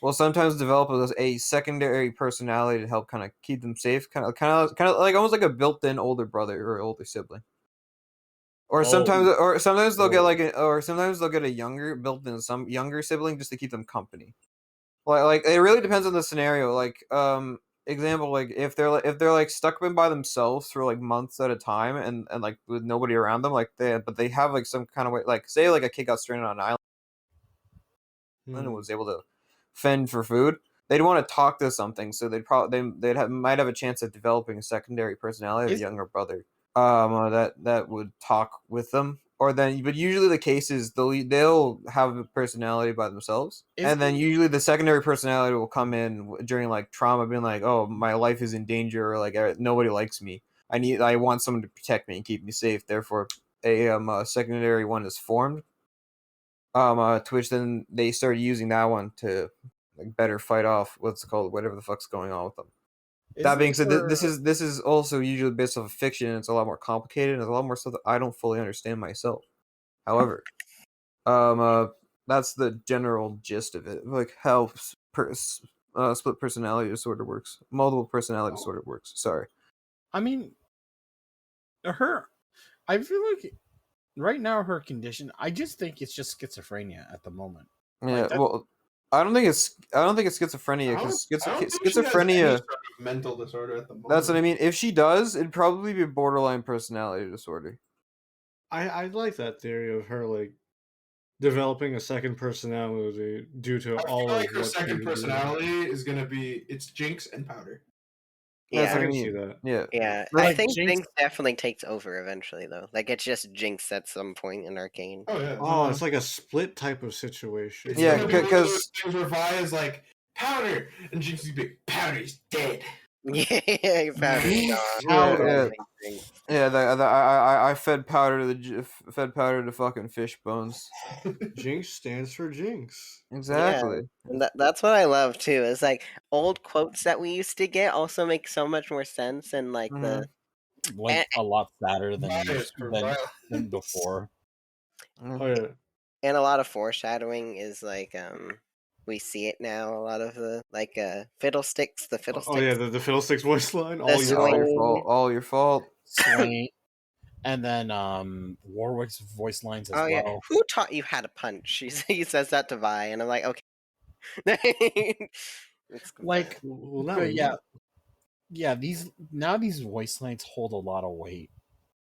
S1: will sometimes develop a secondary personality to help kind of keep them safe, kind of like almost like a built-in older brother or older sibling. Or sometimes they'll get sometimes they'll get a younger built-in some younger sibling just to keep them company. Like it really depends on the scenario. Like example, like if they're like stuck in by themselves for like months at a time and like with nobody around them, like they have like some kind of way, like say like a kid got stranded on an island and was able to fend for food, they'd want to talk to something, so might have a chance at developing a secondary personality of a younger brother that would talk with them. Or then, but usually the case is they'll have a personality by themselves, and then usually the secondary personality will come in during like trauma, being like, "Oh, my life is in danger," or like, "Nobody likes me. I want someone to protect me and keep me safe." Therefore, a secondary one is formed. To which then they started using that one to like better fight off whatever the fuck's going on with them. That being said, this is also usually based off of fiction, and it's a lot more complicated, and there's a lot more stuff that I don't fully understand myself. However, that's the general gist of it, like how split personality disorder works, multiple personality disorder works. Sorry.
S4: I mean, I feel like right now her condition, I just think it's just schizophrenia at the moment.
S1: Yeah,
S4: Like,
S1: well, I don't think it's schizophrenia, because schizophrenia.
S5: Sort of mental disorder at the moment.
S1: That's what I mean. If she does, it'd probably be borderline personality disorder.
S2: I like that theory of her like developing a second personality due to
S5: I
S2: all
S5: feel like
S2: of
S5: her
S2: what
S5: second
S2: she
S5: personality is gonna be Jinx and Powder.
S1: That's
S3: Yeah,
S1: what
S2: I
S1: I
S2: can
S1: mean.
S2: see that.
S1: Yeah.
S3: yeah.
S1: Like,
S3: I think
S4: Jinx-
S3: Jinx definitely takes over eventually, though. Like it's just Jinx at some point in Arcane.
S5: Oh yeah.
S2: Oh, it's like a split type of situation.
S5: It's
S1: Yeah,
S5: gonna be one of those
S1: 'cause-
S5: things where Vi is like Powder, and Jinx is big. Powder's dead.
S3: Yeah, Powder's gone.
S1: Yeah.
S3: Jinx.
S1: Yeah, I fed powder to fucking fish bones.
S2: Jinx stands for Jinx.
S1: Exactly.
S3: And that's what I love too. It's like old quotes that we used to get also make so much more sense, and like the
S4: like a lot fatter than
S5: Bias for violence.
S4: than before.
S2: Oh yeah.
S3: and a lot of foreshadowing is like we see it now. A lot of the like fiddlesticks, the fiddlesticks.
S2: Oh yeah, the Fiddlesticks voice line. All
S3: The
S2: your
S3: swing.
S2: fault.
S1: All your fault. All your fault.
S4: Swing. And then Warwick's voice lines as
S3: Oh yeah,
S4: well.
S3: who taught you how to punch? He says that to Vi, and I'm like, okay. It's
S4: Like,
S2: Well, not
S4: but
S2: really.
S4: yeah, these voice lines hold a lot of weight.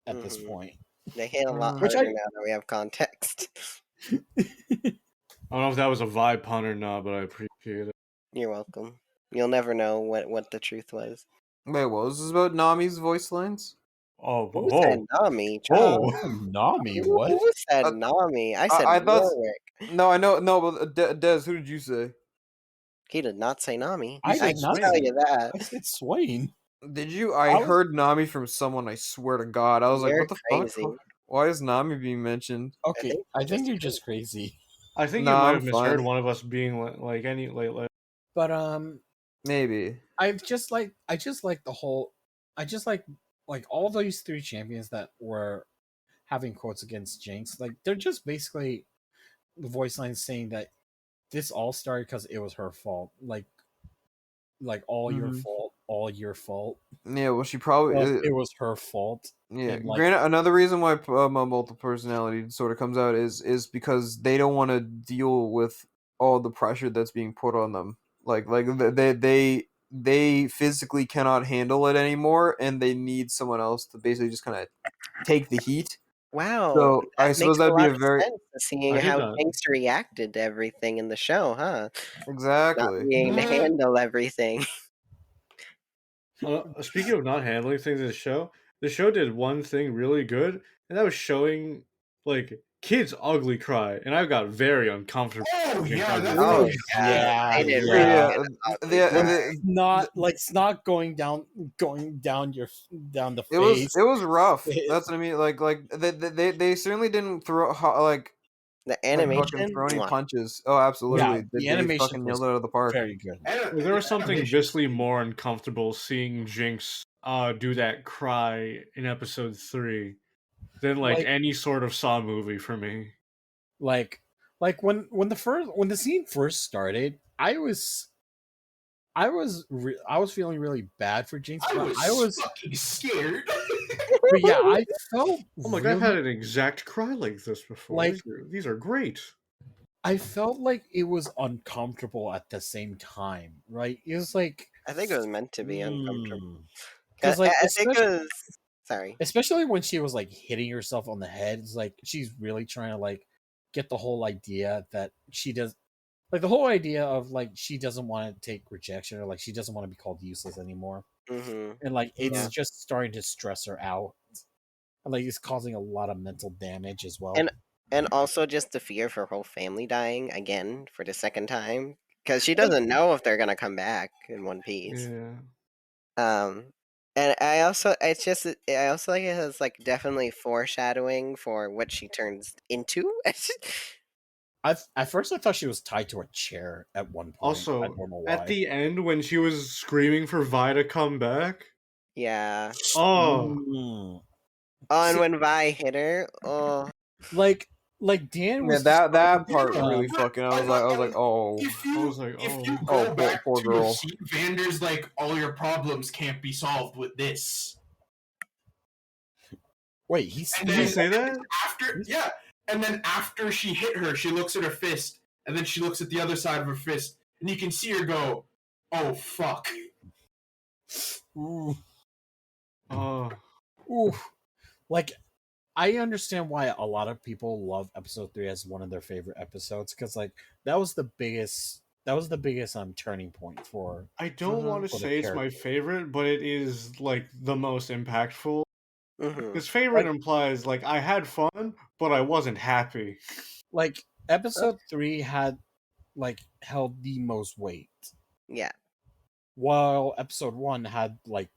S4: at this point.
S3: They hit a lot
S4: Which
S3: harder now that we have context.
S2: I don't know if that was a vibe pun or not, but I appreciate it.
S3: You're welcome. You'll never know what the truth was.
S1: Wait, what was this about Nami's voice lines?
S2: Oh,
S3: Who said Nami? Charles?
S4: Nami,
S3: Who
S4: what?
S3: said Nami? I said
S1: I thought.
S3: Warwick.
S1: No, I know. No, but Des, who did you say?
S3: He did not say Nami.
S4: I
S3: I
S4: did
S3: can
S4: not
S3: tell
S4: say-
S3: you that.
S4: I said Swain.
S1: Did you? I
S4: was-
S1: heard Nami from someone. I swear to God, I was like,
S3: You're
S1: "What the
S3: crazy.
S1: fuck? Why is Nami being mentioned?"
S4: Okay, I think you're
S3: just
S4: just crazy.
S2: I think
S1: Nah,
S2: you might
S1: I'm
S2: have misheard
S1: fine.
S2: one of us being like any like.
S4: But
S1: Maybe.
S4: I just like the whole. I just like all these three champions that were having quotes against Jinx. Like they're just basically the voice lines saying that this all started because it was her fault. Like all your
S1: Mhm.
S4: fault, all your fault.
S1: Yeah. Well, she probably.
S4: It was her fault.
S1: Yeah.
S4: And, like,
S1: Granted, another reason why multiple personality sort of comes out is because they don't want to deal with all the pressure that's being put on them. Like they physically cannot handle it anymore, and they need someone else to basically just kind of take the heat.
S3: Wow.
S1: So I
S3: That
S1: suppose
S3: makes a
S1: that'd be
S3: lot
S1: a
S3: of
S1: very
S3: sense, seeing
S2: I did
S3: how
S2: not.
S3: Jinx reacted to everything in the show, huh? Not
S1: exactly.
S3: being to handle everything.
S2: Speaking of not handling things in the show did one thing really good, and that was showing like kids ugly cry, and I got very uncomfortable.
S5: Oh yeah, that
S3: Oh,
S5: was
S4: yeah,
S3: They did
S4: yeah.
S3: really
S1: Yeah,
S3: good ugly
S1: the-
S3: cry.
S1: the-
S4: Snot going down the
S1: it was
S4: face.
S1: rough.
S4: It-
S1: That's what I mean. Like they certainly didn't throw like
S3: The
S1: fucking
S3: animation,
S1: throw any
S3: mwah.
S1: punches. Oh, absolutely.
S4: Yeah, the
S1: They
S4: animation
S1: fucking
S4: was
S1: nailed it out of the park.
S4: very good.
S2: Like, there was something
S5: animation-
S2: visibly more uncomfortable seeing Jinx do that cry in episode 3 than like any sort of Saw movie for me.
S4: Like when the scene first started, I was feeling really bad for Jinx,
S5: I
S4: but
S5: was fucking scared.
S4: but yeah, I felt
S2: Oh my god, I've had an exact cry like this before.
S4: Like-
S2: these are great.
S4: I felt like it was uncomfortable at the same time, right? It was like
S3: I think it was meant to be uncomfortable.
S4: because like
S3: I think it was. Sorry.
S4: especially when she was like hitting herself on the head, it's like she's really trying to like get the whole idea that she does, like the whole idea of like she doesn't want to take rejection, or like she doesn't want to be called useless anymore, and like it's
S3: Yeah.
S4: just starting to stress her out, and like it's causing a lot of mental damage as well.
S3: And also just the fear for her whole family dying again for the second time, because she doesn't know if they're gonna come back in one piece.
S2: Yeah.
S3: And I also like it has like definitely foreshadowing for what she turns into.
S4: At first I thought she was tied to a chair at one point. I
S2: Also,
S4: don't know why.
S2: at the end when she was screaming for Vi to come back,
S3: Yeah.
S2: oh,
S4: Mm.
S3: Oh, and
S4: See-
S3: when Vi hit her, oh,
S4: like Dan
S1: Yeah,
S4: was
S1: that part
S5: Yeah,
S1: really
S5: but
S1: fucking. I was like, oh.
S5: If
S2: I
S5: you
S2: was like,
S5: if
S2: oh.
S5: you
S1: Oh,
S5: go back
S1: poor
S5: to
S1: girl.
S5: a scene, Vander's like, all your problems can't be solved with this.
S4: Wait, he's
S5: And
S2: Did
S5: then
S2: he say that?
S5: after, yeah, and then after she hit her, she looks at her fist, and then she looks at the other side of her fist, and you can see her go, "Oh fuck."
S4: Ooh.
S2: Oh,
S4: Ooh. Like I understand why a lot of people love episode 3 as one of their favorite episodes, because like that was the biggest turning point for
S2: I don't want to
S4: For the
S2: say it's my
S4: character.
S2: favorite, but it is like the most impactful.
S3: mhm.
S2: Because favorite
S4: Like-
S2: implies like I had fun, but I wasn't happy.
S4: like episode 3 had like held the most weight,
S3: Yeah,
S4: while episode 1 had like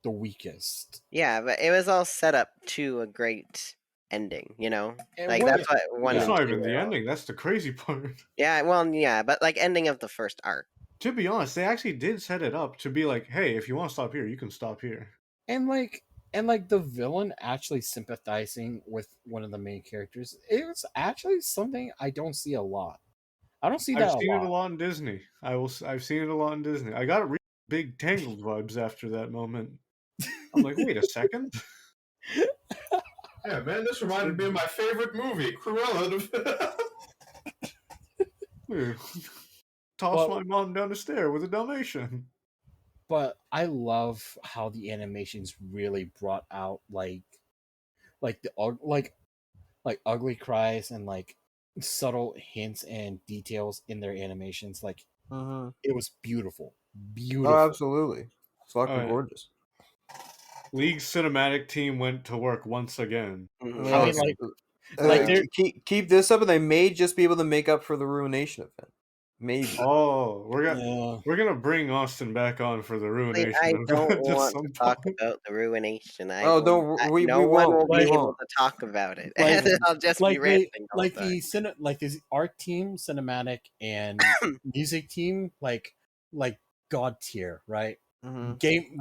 S4: the weakest.
S3: yeah, but it was all set up to a great ending,
S4: And
S3: like
S4: what-
S3: that's what one
S2: It's
S3: and
S2: not
S3: two
S2: even the
S3: were.
S2: ending. That's the crazy part.
S3: Yeah, well, yeah, but like ending of the first arc.
S2: To be honest, they actually did set it up to be like, hey, if you want to stop here, you can stop here.
S4: and like the villain actually sympathizing with one of the main characters, it was actually something I don't see a lot. I don't see that
S2: I've seen
S4: a
S2: it a
S4: lot.
S2: lot in Disney. I've seen it a lot in Disney. I got really big Tangled vibes after that moment. I'm like, wait a second.
S5: Yeah, man, this reminded me of my favorite movie, Cruella.
S2: Toss
S4: But-
S2: my mom down the stair with a Dalmatian.
S4: But I love how the animations really brought out like like the like ugly cries and like subtle hints and details in their animations. Like it was beautiful, beautiful.
S1: Oh, absolutely. It's fucking
S2: Alright.
S1: gorgeous.
S2: League's cinematic team went to work once again.
S3: Mhm.
S4: I mean, like they're
S1: keep this up, and they may just be able to make up for the Ruination event. Maybe.
S2: Oh,
S4: yeah.
S2: we're gonna bring Austin back on for the
S3: Wait,
S2: Ruination
S3: I
S2: event
S3: don't
S2: at
S3: want
S2: some
S3: to talk
S2: point.
S3: about the Ruination.
S1: Oh, we
S3: no one
S1: won't.
S3: will
S1: We
S3: be able
S1: won't.
S3: to talk about it.
S4: Like-
S3: I'll just
S4: like
S3: be ranting all
S4: like
S3: the time.
S4: the art team, cinematic, and music team, like god tier, right? Game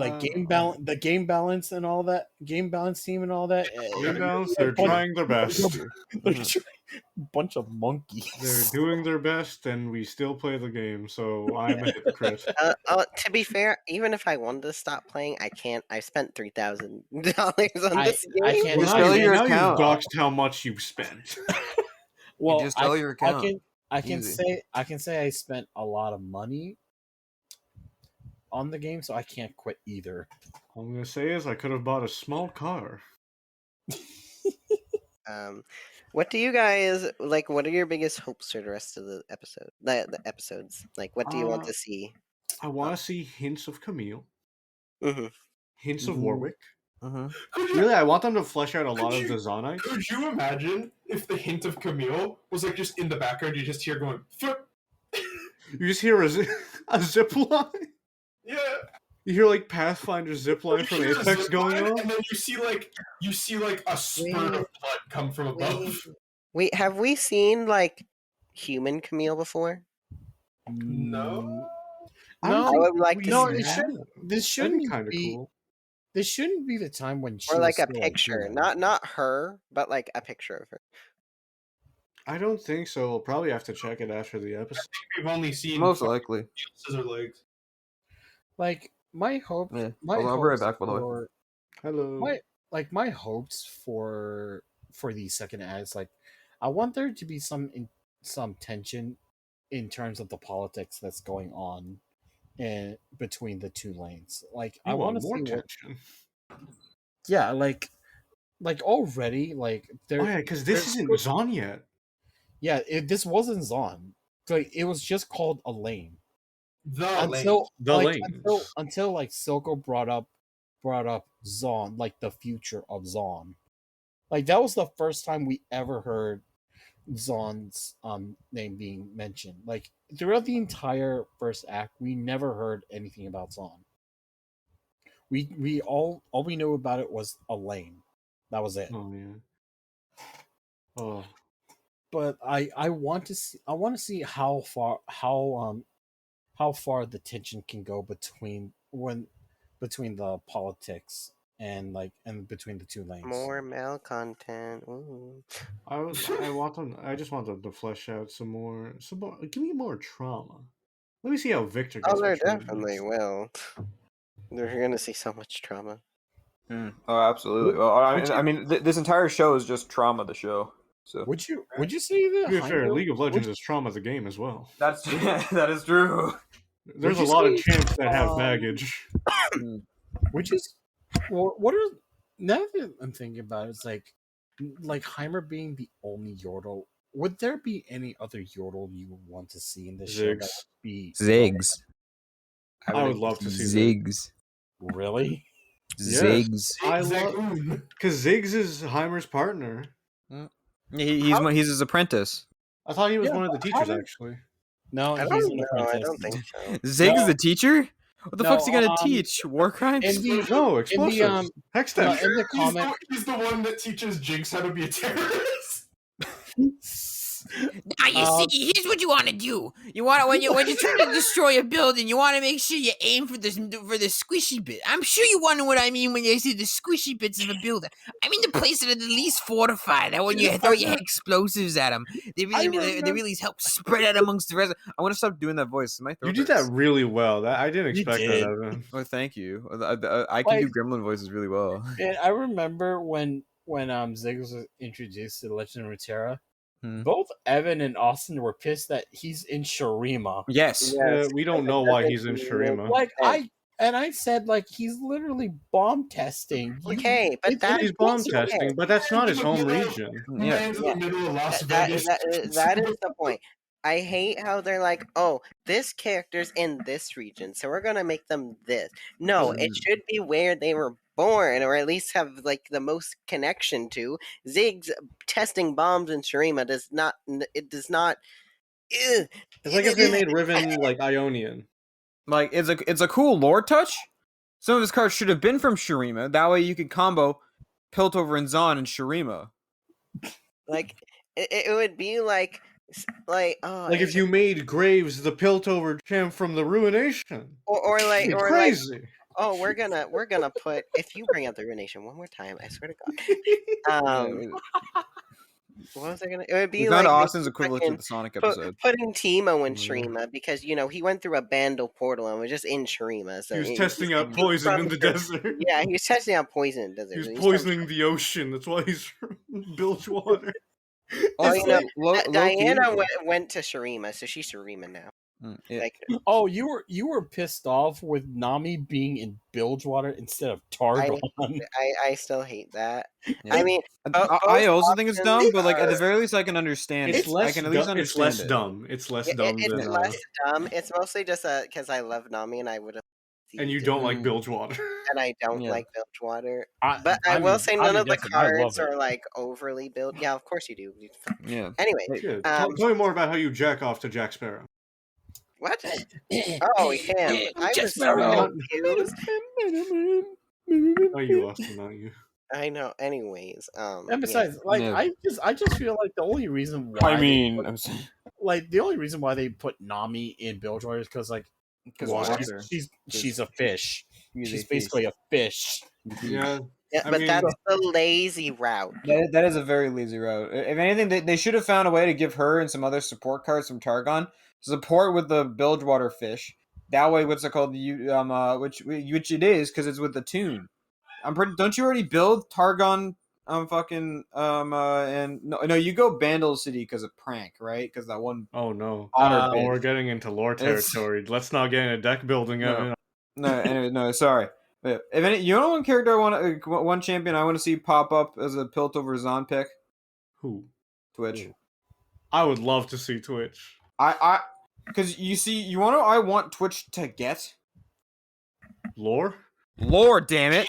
S4: balance, the game balance and all that, game balance team and all that.
S2: Game balance, they're trying their best.
S4: Bunch of monkeys.
S2: They're doing their best, and we still play the game. So I'm a hypocrite.
S3: To be fair, even if I wanted to stop playing, I can't. I spent $3,000 on this game.
S4: I can't.
S1: Just
S2: Well,
S1: tell
S2: now
S1: your
S2: you've
S1: account.
S2: doxed how much you spent.
S4: Well,
S1: just tell your account.
S4: I can
S1: Easy.
S4: say I spent a lot of money on the game, so I can't quit either.
S2: All I'm gonna say is I could have bought a small car.
S3: What do you guys like? What are your biggest hopes for the rest of the episode? The episodes. Like, what do you want to see?
S2: I want to see hints of Camille,
S3: Mhm.
S2: hints of
S4: Mhm.
S2: Warwick.
S5: Could you,
S2: Really, I want them to flesh out a lot of
S5: you-
S2: the Zonites.
S5: could you imagine if the hint of Camille was like just in the background? You just hear going, "Thup."
S2: You just hear a zip line.
S5: Yeah.
S2: You hear like Pathfinder zip line from
S5: You hear a
S2: Apex
S5: zip
S2: going
S5: line,
S2: on.
S5: and then you see like a spurt of blood come from above.
S3: Wait, have we seen like human Camille before?
S5: No.
S2: I don't
S3: I
S2: think
S3: would like to
S4: No,
S3: see
S4: it
S3: that.
S4: shouldn't. This
S2: That'd be
S4: shouldn't
S2: kind of
S4: be.
S2: cool.
S4: This shouldn't be the time when she
S3: Or like
S4: was
S3: a
S4: still
S3: picture,
S4: human.
S3: not her, but like a picture of her.
S2: I don't think so. We'll probably have to check it after the episode.
S5: We've only seen
S1: Most likely.
S5: scissor legs.
S4: Like my hope.
S1: Yeah.
S4: My
S1: I'll be right
S4: hopes
S1: back, by the way.
S4: for
S2: Hello.
S4: my hopes for the second act is like I want there to be some tension in terms of the politics that's going on in between the two lanes. Like I
S2: You
S4: want
S2: want
S4: to
S2: more
S4: see what,
S2: tension.
S4: yeah, like already like there.
S2: Oh yeah, because this
S4: there's-
S2: isn't Zon yet.
S4: Yeah, this wasn't Zon. Like it was just called a lane.
S5: The
S4: Until
S2: The
S4: like,
S2: lanes.
S4: until like Silco brought up Zon, like the future of Zon. Like that was the first time we ever heard Zon's name being mentioned. Like throughout the entire first act, we never heard anything about Zon. We all we knew about it was a lane. That was it.
S2: Oh yeah. Oh.
S4: But I want to see how far the tension can go between the politics and between the two lanes.
S3: More male content. Ooh.
S2: I just want them to flesh out some more. Give me more trauma. Let me see how Victor gets.
S3: Oh, there
S2: betrayed
S3: definitely
S2: next.
S3: will. They're gonna see so much trauma.
S1: Oh, absolutely. Well, I mean, this entire show is just trauma. The show. So
S4: Would you say that?
S2: To be fair,
S4: Heimdall-
S2: League of Legends is trauma the game as well.
S1: that's that is true.
S2: There's a
S4: you
S2: lot of
S4: say,
S2: champs that have baggage.
S4: Would you? Well, what are now that I'm thinking about it, it's like Heimer being the only Yordle. Would there be any other Yordle you would want to see in this show? That
S2: Ziggs.
S4: would be
S6: Zigs.
S2: I would love to see
S6: Zigs.
S4: really.
S2: Yes.
S6: Zigs.
S2: I
S5: Zag-
S2: love because Ziggs is Heimer's partner.
S1: He's his apprentice.
S2: I thought he was
S4: Yeah,
S2: one of the
S4: but how
S2: teachers
S4: did-
S2: actually.
S4: No,
S3: I
S4: he's
S3: don't
S4: an
S3: know. I
S4: apprentice.
S3: don't think so.
S1: Ziggs
S4: No.
S1: the teacher? What the
S4: No,
S1: fuck's he gonna
S4: um,
S1: teach? War crimes?
S4: in the
S2: No, explosives. Hex
S4: no,
S2: damage.
S4: in the comic,
S5: He's the one that teaches Jinx how to be a terrorist.
S6: Now you see, here's what you want to do. You want when you're trying to destroy a building, you want to make sure you aim for the squishy bit. I'm sure you wonder what I mean when you say the squishy bits of a building. I mean the place that are the least fortified. That when you throw your explosives at them, they really help spread out amongst the rest.
S1: I want to stop doing that voice. My
S2: You
S1: throat
S2: did that
S1: hurts.
S2: really well. I didn't
S4: You
S2: expect
S4: did.
S2: that, Evan.
S1: Oh, thank you. I can do
S4: Like-
S1: gremlin voices really well.
S4: And I remember when Ziggs was introduced to the Legend of Runeterra,
S1: Hmm.
S4: both Evan and Austin were pissed that he's in Shurima.
S1: Yes.
S3: Yes,
S2: we don't know
S3: because
S2: why
S3: it
S2: he's in
S3: doesn't
S2: Shurima.
S4: Like
S3: sense.
S4: And I said, like, he's literally bomb testing.
S3: Okay, but that
S2: He's bomb
S3: okay.
S2: testing, but that's not his home region.
S1: Yeah.
S5: Man's in the middle of Las
S3: That
S5: Vegas.
S3: that is the point. I hate how they're like, oh, this character's in this region, so we're gonna make them this. No, it should be where they were born, or at least have like the most connection to. Ziggs testing bombs in Shurima does not. It does not.
S2: It's like if they made Riven like Ionian.
S1: Like it's a cool lore touch. Some of his cards should have been from Shurima. That way you could combo Piltover and Zon and Shurima.
S3: Like it would be like
S2: Like if you made Graves the Piltover champ from the Ruination.
S3: or like
S2: Crazy.
S3: oh, we're gonna put, if you bring up the Ruination one more time, I swear to God. What was I gonna? It would be
S1: We
S3: like
S1: found Austin's equivalent to the Sonic episode.
S3: putting Teemo in
S2: Oh, yeah.
S3: Shurima because he went through a Bandle portal and was just in Shurima. So
S2: He was testing out poison in the desert.
S3: Yeah, he was testing out poison in the desert.
S2: He was
S3: and
S2: poisoning the ocean. That's why he's from Bilgewater.
S3: Oh,
S1: Also,
S3: Diana went to Shurima, so she's Shurima now.
S1: Yeah.
S3: Like,
S4: Oh, you were pissed off with Nami being in Bilgewater instead of Targon.
S3: I still hate that.
S1: Yeah.
S3: I mean,
S1: I also think it's dumb, but like at the
S3: are-
S1: very least, I can understand
S2: It's
S1: it.
S2: less
S1: I can at least
S2: dumb. It's
S1: understand
S2: less
S1: it.
S2: dumb. It's less dumb
S3: it's
S2: than.
S3: less dumb. It's mostly just because I love Nami and I would have.
S2: And you don't like Bilgewater.
S3: And I don't
S1: Yeah.
S3: like Bilgewater.
S4: I
S3: But I will say none of the
S4: guessing, I love
S3: cards
S4: it.
S3: are like overly built. Yeah, of course you do.
S1: Yeah.
S3: Anyway,
S2: Yeah, tell me more about how you jack off to Jack Sparrow.
S3: what? Oh, him. I was so
S6: Sparrow.
S3: confused.
S2: Oh, you, Austin, not you.
S3: I know. Anyways,
S4: And besides, like
S1: Yeah.
S4: I just feel like the only reason why the only reason why they put Nami in Bilgewater is because
S1: Water.
S4: she's a fish.
S1: She's
S4: She's
S1: a
S4: basically a fish.
S2: Yeah.
S3: yeah,
S2: I
S3: but
S2: mean-
S3: that's the lazy route.
S1: That is a very lazy route. If anything, they should have found a way to give her and some other support cards from Targon support with the Bilgewater fish. That way, what's it called? Which it is because it's with the tune. Don't you already build Targon? And no, you go Bandle City because of Prank, right? Because that one.
S2: Oh no.
S1: Otter
S2: Oh,
S1: bit.
S2: we're getting into lore
S1: It's-
S2: territory. Let's not get into deck building.
S1: No. Anyway, no, sorry. But if any, you know one character one champion I want to see pop up as a Piltover Zon pick?
S2: Who?
S1: Twitch.
S2: Who? I would love to see Twitch.
S1: Because you want to. I want Twitch to get
S2: Lore?
S1: lore. Damn it!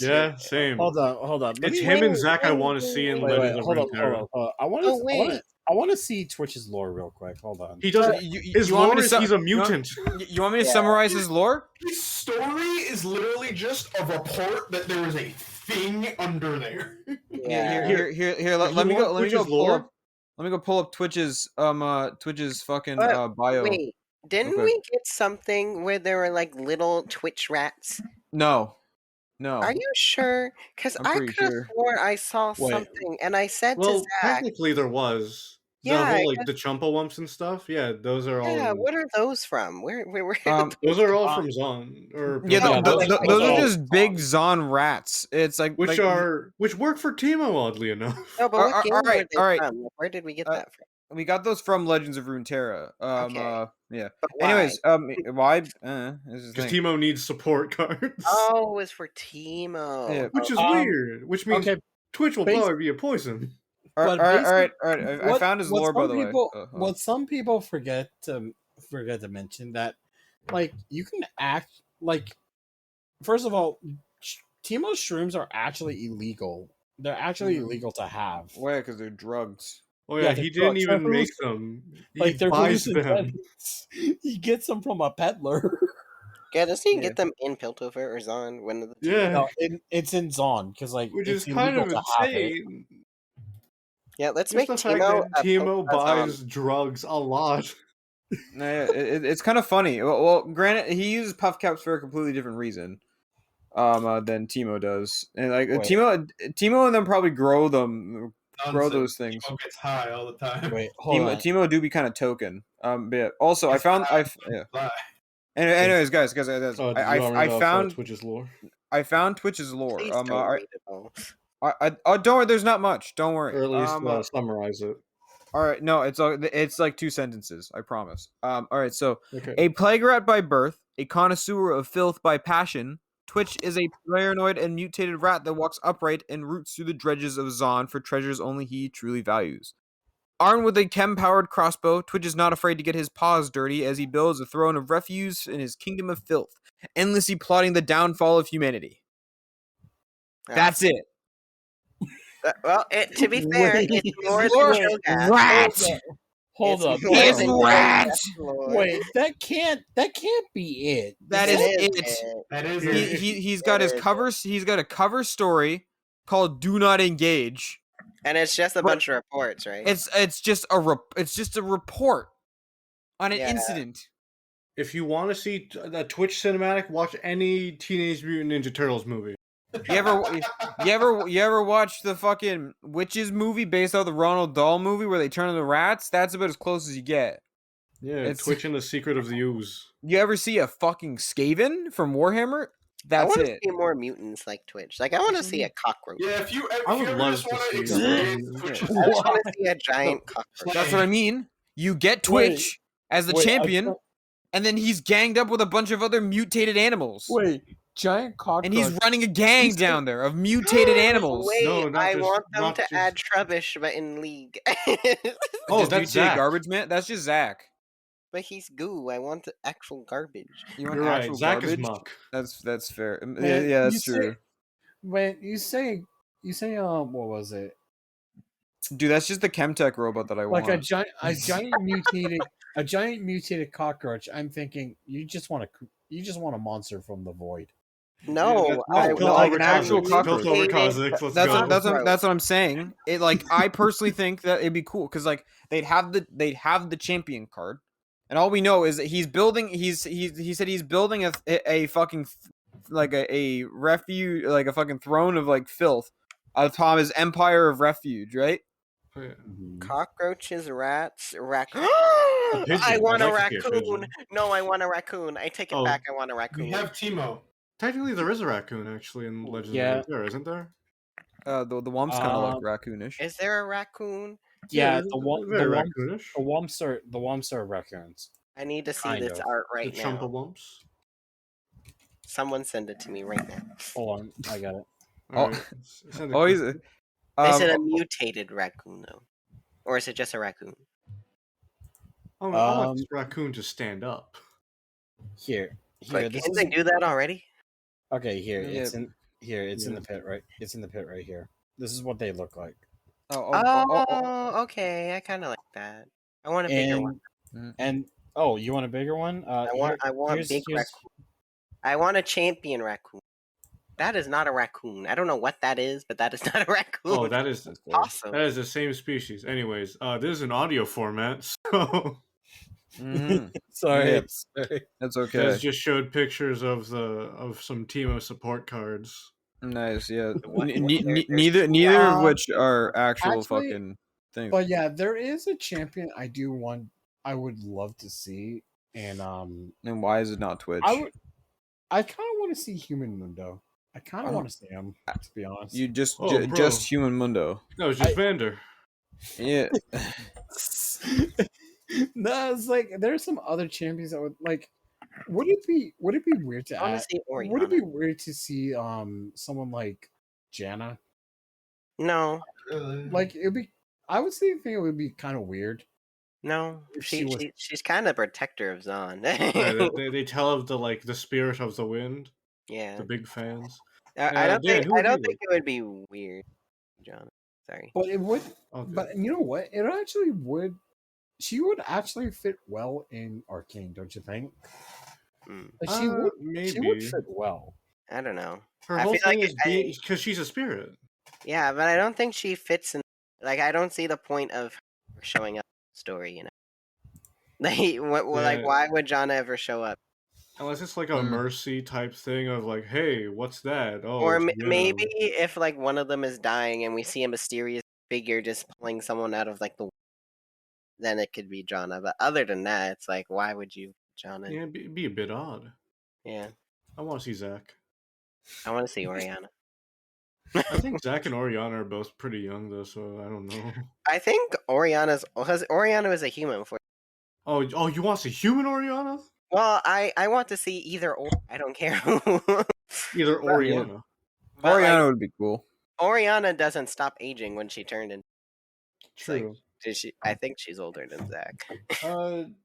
S2: Yeah, same.
S4: Hold on. Let
S2: It's
S4: me-
S2: him and Zach I want to see in
S4: Wait,
S2: Legends of
S4: hold
S2: Runeterra.
S4: on. I want to see Twitch's lore real quick. Hold on.
S2: He doesn't. His
S1: want me
S2: lore
S1: to
S2: is
S1: su-
S2: he's a
S1: you want-
S2: mutant.
S1: You want me to
S3: Yeah.
S1: summarize his lore?
S5: His story is literally just a report that there is a thing under there.
S3: Yeah.
S1: Here. Let
S2: You
S1: me
S2: want
S1: go.
S2: Twitch's lore?
S1: Let me go pull up Twitch's fucking
S3: But
S1: bio.
S3: Wait, didn't
S1: Okay.
S3: we get something where there were like little Twitch rats?
S1: No.
S3: Are you sure? Because
S1: I'm
S3: I
S1: pretty
S3: could have
S1: sure.
S3: sworn I saw
S4: Wait.
S3: something, and I said
S2: Well,
S3: to Zach,
S2: technically there was. The
S3: Yeah,
S2: whole like the Chumpawumps and stuff. Yeah, those are all.
S3: "Yeah, what are those from? Where?"
S2: Those are all from Zon or
S1: Yeah,
S3: Yeah,
S1: those
S3: like-
S1: are
S4: like-
S1: just big Zon rats. It's like
S2: which
S1: like,
S2: work for Teemo, oddly enough.
S3: No, but what game were they
S1: all right.
S3: from? Like, where did we get that from?
S1: we got those from Legends of Runeterra.
S3: Okay.
S1: Yeah.
S3: But why?
S1: Anyways, why? This is the
S2: Because
S1: thing.
S2: Teemo needs support cards.
S3: Oh, it was for Teemo.
S1: Yeah.
S2: Which is
S4: Um,
S2: weird. Which means
S4: Okay,
S2: Twitch will
S4: basi-
S2: probably be a poison.
S1: All
S4: but
S1: right.
S4: basically,
S1: I found his lore, by the way.
S4: What some people forget to mention that, like, you can act like. First of all, Teemo's shrooms are actually illegal. They're actually illegal to have.
S1: Why? Because they're drugs.
S2: Oh yeah,
S4: Yeah,
S2: he
S4: the
S2: didn't
S4: drugs
S2: even
S4: are
S2: make them. He
S4: Like they're
S2: buys
S4: hallucinogens.
S2: them.
S4: He gets them from a peddler.
S3: Yeah, does he
S1: Yeah.
S3: get them in Piltover or Zon? One of the two?
S2: Yeah,
S4: No, it's in Zon because like
S2: which
S4: it's
S2: is kind
S4: illegal
S2: of
S4: to have it.
S2: insane.
S3: Yeah, let's
S2: Just
S3: make
S2: the fact
S3: Teemo.
S2: that Teemo
S3: a Zon.
S2: buys drugs a lot.
S1: No, yeah, it's kind of funny. Well, granted, he uses puff caps for a completely different reason, than Teemo does. And like
S4: Wait.
S1: Teemo and them probably grow those things.
S5: Teemo gets high all the time.
S4: Wait, hold on.
S1: Teemo do be kind of token. But yeah. Also, I found yeah.
S5: Lie.
S1: Anyways, guys,
S2: Oh, did you
S1: I
S2: already know
S1: found
S2: Twitch's lore.
S1: I found Twitch's lore.
S3: Please don't read it all.
S1: Oh, don't worry. There's not much. Don't worry.
S2: Or at least summarize it.
S1: All right, no, it's like 2 sentences. I promise. All right, so
S2: Okay.
S1: a plague rat by birth, a connoisseur of filth by passion. Twitch is a paranoid and mutated rat that walks upright and roots through the dredges of Zon for treasures only he truly values. Armed with a chem-powered crossbow, Twitch is not afraid to get his paws dirty as he builds a throne of refuse in his kingdom of filth, endlessly plotting the downfall of humanity. That's it.
S3: Well, to be fair,
S4: Wait,
S3: it's more than
S6: Lord
S3: Cho'Gath.
S6: Rat.
S4: Hold
S3: It's
S4: up.
S3: more
S6: He's
S3: than
S6: rat.
S3: Cho'Gath lore.
S4: Wait, that can't be it.
S1: That
S3: It
S1: is
S3: is
S1: it.
S5: That is
S2: Here,
S5: it.
S1: He's got his
S3: It is.
S1: covers. He's got a cover story called "Do Not Engage."
S3: And it's just a
S1: But-
S3: bunch of reports, right?
S1: It's just a report on an
S3: Yeah.
S1: incident.
S2: If you want to see a Twitch cinematic, watch any Teenage Mutant Ninja Turtles movie.
S1: You ever watch the fucking Witches movie based off the Ronald Dahl movie where they turn into rats? That's about as close as you get.
S2: Yeah,
S1: It's-
S2: Twitch and the Secret of the Ooze.
S1: You ever see a fucking Skaven from Warhammer?
S3: I
S1: That's
S3: want to
S1: it.
S3: see more mutants like Twitch. Like, I want to see a cockroach.
S5: Yeah, if you
S2: I would
S5: ever
S2: love
S5: just
S2: to
S5: want
S2: see
S5: to
S2: that.
S5: experience Twitch's
S3: I just want to see a giant cockroach.
S1: That's what I mean. You get Twitch as the champion, and then he's ganged up with a bunch of other mutated animals.
S4: Giant cockroach.
S1: And he's running a gang down there of mutated animals.
S3: Wait,
S2: No, not
S3: I
S2: just-
S3: want them
S2: not
S3: to
S2: just-
S3: add Trubbish, but in League.
S2: Oh,
S1: Just
S2: that's
S1: mutated
S2: Zach.
S1: garbage man. That's just Zach.
S3: But he's goo. I want the actual garbage.
S1: You want
S2: You're right.
S1: actual
S2: Zach
S1: garbage?
S2: is muck.
S1: That's fair.
S4: Man,
S1: Yeah, that's
S4: you
S1: true.
S4: Wait, you say what was it?
S1: Dude, that's just the Chemtech robot that I
S4: Like
S1: want.
S4: a giant mutated cockroach. I'm thinking you just want a monster from the void.
S3: No,
S2: Yeah,
S3: I
S2: built
S1: no,
S3: want
S1: like
S2: over
S1: an actual
S2: Kha'Zix.
S1: cockroach.
S2: Built over Kha'Zix. Let's
S1: That's
S2: go.
S1: that's what I'm saying. It like I personally think that it'd be cool because like they'd have the champion card, and all we know is that he's building. He said he's building a fucking like a refuge, like a fucking throne of like filth atop his empire of refuge, right?
S2: Oh, yeah.
S3: cockroaches, rats, raccoon.
S2: pigeon.
S3: I want
S2: I'd
S3: a
S2: like to see a
S3: raccoon.
S2: pigeon.
S3: No, I want a raccoon. I take it
S2: Oh,
S3: back. I want a
S5: We
S3: raccoon.
S5: have Timo.
S2: Technically, there is a raccoon actually in Legends
S4: Yeah.
S2: of Runeterra, isn't there?
S1: The Wump's kind of like
S4: Um,
S1: raccoonish.
S3: Is there a raccoon?
S4: Yeah,
S2: very raccoonish.
S4: the wumps are raccoons.
S3: I need to see
S4: Kind
S3: this
S4: of.
S3: art
S2: The
S3: right now.
S2: Chumpawumps.
S3: Someone send it to me right now.
S4: Hold on, I got it.
S1: Oh.
S2: Alright, send it
S1: Oh, he's
S2: quick.
S3: Is it a mutated raccoon though, or is it just a raccoon?
S2: I want this raccoon to stand up.
S4: Here.
S3: Like,
S4: This
S3: can
S4: is
S3: they do that already?
S4: okay. Here,
S1: Yeah.
S4: it's in the pit, right? It's in the pit right here. This is what they look like.
S3: Oh, okay. I kind of like that. I want a bigger one.
S4: And oh, you want a bigger one?
S3: I want big raccoon. I want a champion raccoon. That is not a raccoon. I don't know what that is, but that is not a raccoon.
S2: Oh, that is
S3: awesome.
S2: That is the same species. Anyways, this is an audio format, so
S1: Mhm.
S4: Sorry,
S1: Yeah.
S4: sorry.
S1: That's
S2: you
S1: okay.
S2: guys just showed pictures of some Timo support cards.
S1: Nice, yeah.
S3: What
S1: Neither
S3: characters?
S1: neither of which are actual
S4: Actually,
S1: fucking things.
S4: But yeah, there is a champion I would love to see, and
S1: And why is it not Twitch?
S4: I kind of want to see Human Mundo. I kind of
S1: Oh.
S4: want to see him, to be honest.
S1: You just
S2: Oh, bro.
S1: just Human Mundo.
S2: No, it's just Vander.
S1: Yeah.
S4: No, it's like there's some other champions that would like. Would it be weird to
S3: I want
S4: add?
S3: to see
S4: Would it be
S3: Oriana.
S4: weird to see someone like Janna?
S3: No,
S4: Like it'd be. I would think it would be kind of weird.
S3: no.
S4: If she was-
S3: She's kind of protector of Zon.
S2: Yeah, they tell of the spirit of the wind.
S3: Yeah.
S2: The big fans.
S3: I don't
S2: Dan,
S3: think
S2: who would you
S3: it would be weird, John. Sorry.
S4: But it would.
S2: Okay.
S4: But you know what? It actually would. She would actually fit well in Arcane, don't you think?
S3: Mm,
S4: Like, she would.
S2: maybe.
S4: She would fit well.
S3: I don't know.
S2: Her
S3: I
S2: whole
S3: feel
S2: thing
S3: like
S2: is being because she's a spirit.
S3: Yeah, but I don't think she fits in. Like, I don't see the point of her showing up in the story. You know. Like,
S2: Yeah.
S3: why would John ever show up?
S2: Unless it's like a
S1: Mm.
S2: mercy type thing of like, hey, what's that? Oh,
S3: Or
S2: it's
S3: maybe
S2: Venom.
S3: if like one of them is dying and we see a mysterious figure just pulling someone out of like the, then it could be Jonna. But other than that, it's like, why would you, Jonna?
S2: Yeah, be a bit odd.
S3: Yeah,
S2: I want to see Zach.
S3: I want to see Oriana.
S2: I think Zach and Oriana are both pretty young though, so I don't know.
S3: I think Oriana is a human for.
S2: Oh, you want to see human Oriana?
S3: Well, I want to see either or. I don't care who.
S2: Either Oriana.
S3: But
S1: Oriana
S3: like
S1: would be cool.
S3: Oriana doesn't stop aging when she turned into.
S2: True.
S3: I think she's older than Zach.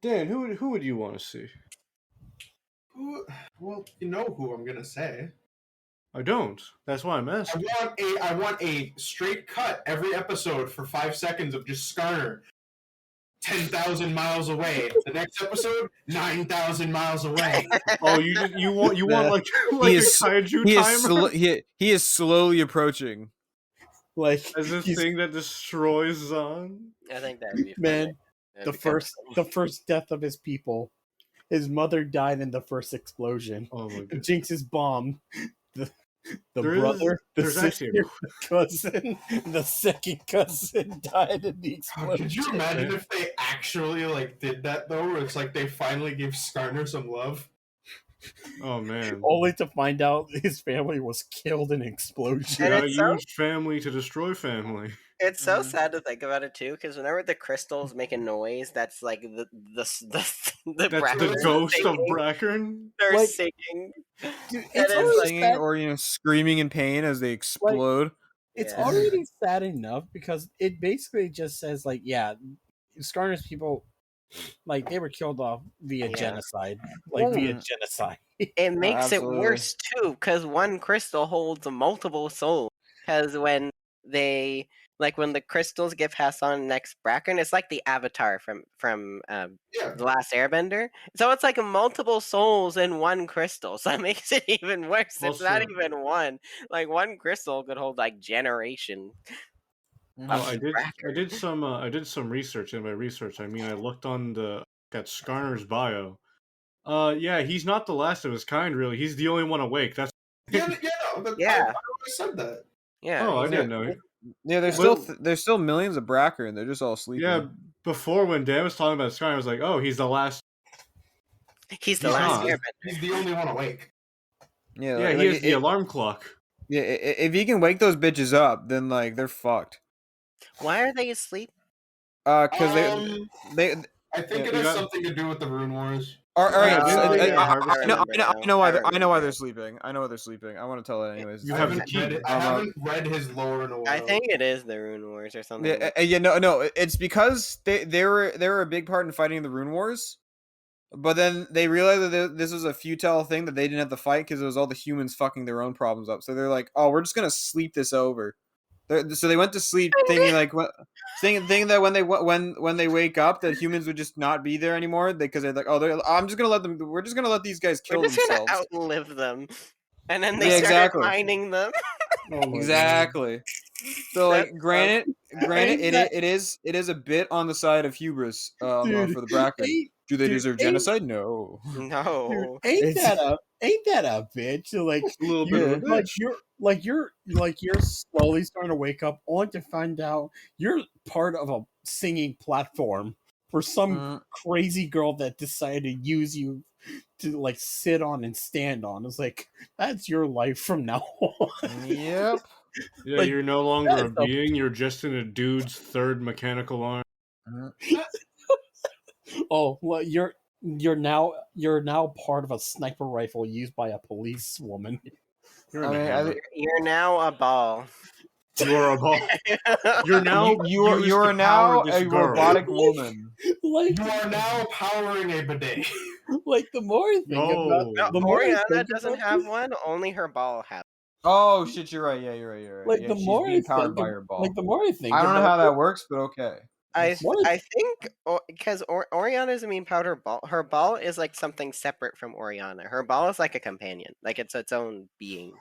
S2: Dan, who would you want to see?
S5: Well, you know who I'm gonna say.
S2: I don't. That's why I'm asking.
S5: I want a straight cut every episode for 5 seconds of just Skarner 10,000 miles away. The next episode, 9,000 miles away.
S2: Oh, you want like
S1: He
S2: a
S1: is
S2: kaiju
S1: he
S2: timer?
S1: is he is slowly approaching.
S4: Like
S2: As the
S4: he's-
S2: thing that destroys Zon.
S3: I think that'd be fun.
S4: man,
S3: That'd
S4: the
S3: be kinda
S4: first death of his people. His mother died in the first explosion.
S2: Oh my god.
S4: Jinx's bomb. The
S2: There is-
S4: brother, the
S2: there's
S4: sister,
S2: actually
S4: the cousin, the second cousin died in the explosion.
S5: Could you imagine if they actually like did that though? Where it's like they finally gave Skarner some love.
S2: Oh man.
S4: Only to find out his family was killed in an explosion.
S3: And
S2: Yeah,
S3: it's so-
S2: use family to destroy family.
S3: It's so sad to think about it too, because whenever the crystals make a noise, that's like the
S2: That's
S3: Bracken
S2: the ghost of
S3: singing.
S2: Bracken.
S3: They're
S4: Like-
S3: singing.
S4: Dude,
S3: It
S4: it's
S3: is
S4: already
S1: Singing
S4: sad,
S1: or screaming in pain as they explode.
S4: it's
S3: Yeah.
S4: already sad enough because it basically just says like, yeah, Skarner's people, like they were killed off via
S3: Yeah.
S4: genocide, like via
S1: Mm.
S4: genocide.
S3: It makes it
S1: absolutely.
S3: worse too, because one crystal holds multiple souls. Because when the crystals get passed on next Bracken, it's like the Avatar from
S5: Yeah.
S3: the Last Airbender. So it's like multiple souls in one crystal. So it makes it even worse. It's not
S2: Also-
S3: even one. Like one crystal could hold like generation.
S2: Well,
S3: of
S2: I
S3: Bracken.
S2: did some research, and by research I mean I looked on at Skarner's bio. Yeah, he's not the last of his kind, really. He's the only one awake. That's
S5: Yeah, no,
S3: Yeah.
S5: I always said that.
S3: Yeah.
S2: oh, I
S3: he's
S2: didn't
S3: not-
S2: know.
S1: Yeah,
S2: Well-
S1: there's still millions of Bracker and they're just all sleeping.
S2: Yeah, before when Dan was talking about Skarner, I was like, oh, he's the last.
S3: He's the
S2: He's
S3: last
S2: not.
S3: Airbender.
S5: He's the only one awake.
S1: Yeah,
S2: Yeah,
S1: like,
S2: he is the alarm clock.
S1: Yeah, if he can wake those bitches up, then like they're fucked.
S3: Why are they asleep?
S1: Because they
S5: I think
S2: Yeah,
S5: it
S2: you
S5: has
S2: got-
S5: something to do with the Rune Wars.
S1: all right.
S2: Yeah,
S1: so,
S2: didn't they
S3: yeah,
S2: get harvested?
S1: I know
S3: I
S1: why
S3: remember
S1: they're
S3: now.
S1: sleeping. I know why they're sleeping. I want to tell it anyways.
S2: You
S5: I
S2: haven't
S5: haven't read it. I haven't read his lore in a while.
S3: I think it is the Rune Wars or something.
S1: Yeah, no. It's because they were a big part in fighting the Rune Wars, but then they realized that this was a futile thing that they didn't have to fight because it was all the humans fucking their own problems up. So they're like, oh, we're just gonna sleep this over. So they went to sleep thinking like thinking that when they wake up that humans would just not be there anymore because they're like, oh, I'm just gonna let them. We're just gonna let these guys kill
S3: We're just
S1: themselves.
S3: gonna outlive them, and then they
S1: Yeah,
S3: started
S1: exactly.
S3: mining them.
S2: Oh my
S1: Exactly. So like,
S3: That's
S1: granted,
S4: Ain't
S1: it is a bit on the side of hubris
S4: Dude,
S1: for the Bracken. Do they
S4: dude,
S1: deserve
S4: ain't-
S1: genocide? No.
S3: No,
S4: Ain't that a bitch? Like
S2: A little bit
S1: Yeah.
S2: of a
S4: like
S2: bitch.
S4: you're slowly starting to wake up only to find out you're part of a singing platform for some
S1: Mm,
S4: crazy girl that decided to use you to like sit on and stand on. It's like that's your life from now on.
S1: yep.
S2: Yeah,
S4: like,
S2: you're no longer a
S4: that's a-
S2: being. You're just in a dude's third mechanical arm.
S4: Oh, well, you're now part of a sniper rifle used by a police woman.
S2: You're,
S1: I
S2: in a
S1: mean, I
S2: hammer.
S1: thi-
S3: you're now a ball.
S2: You are a ball. You're now.
S1: you
S2: used
S1: are
S2: to
S1: now
S2: power this
S1: a
S2: girl.
S1: robotic woman.
S4: like,
S5: You are now powering a bidet.
S4: like the more I think about
S2: No.
S4: the more I
S3: Oriana
S4: think
S3: doesn't
S4: about
S3: have
S4: this-
S3: one. Only her ball has.
S1: Oh shit, you're right. Yeah, you're right.
S4: Like
S1: yeah,
S4: the
S1: she's
S4: more I
S1: being powered
S4: think,
S1: by her ball.
S4: like the more I think,
S1: I don't know
S4: about
S1: how
S4: it,
S1: that works, but okay.
S4: What?
S3: I think because Oriana is a mean powder ball. Her ball is like something separate from Oriana. Her ball is like a companion, like it's its own being.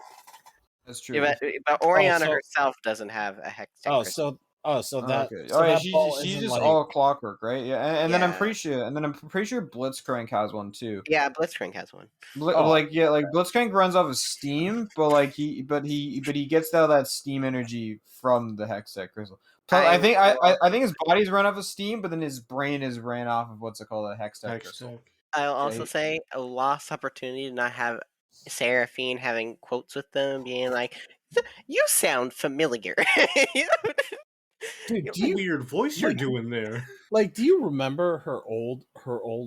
S1: That's true.
S3: But Oriana
S4: so-
S3: herself doesn't have a hex.
S4: Oh, so that.
S1: Okay.
S4: So
S1: yeah,
S4: that ball
S1: she's
S4: isn't
S1: just
S4: like,
S1: all clockwork, right? Yeah, and then I'm
S3: Yeah.
S1: pretty sure Blitzcrank has one too.
S3: Yeah, Blitzcrank has one.
S4: Oh,
S1: Like Blitzcrank runs off of steam, but like he gets out that steam energy from the Hextech crystal. Plus, I think his body's run off of steam, but then his brain is ran off of what's it called, a Hextech crystal.
S2: Hextech.
S3: I'll also
S1: Right.
S3: say a lost opportunity to not have Seraphine having quotes with them, being like, You sound familiar.
S4: Dude,
S2: What
S4: do you
S2: weird voice you're
S4: like-
S2: doing there?
S4: like? Do you remember her old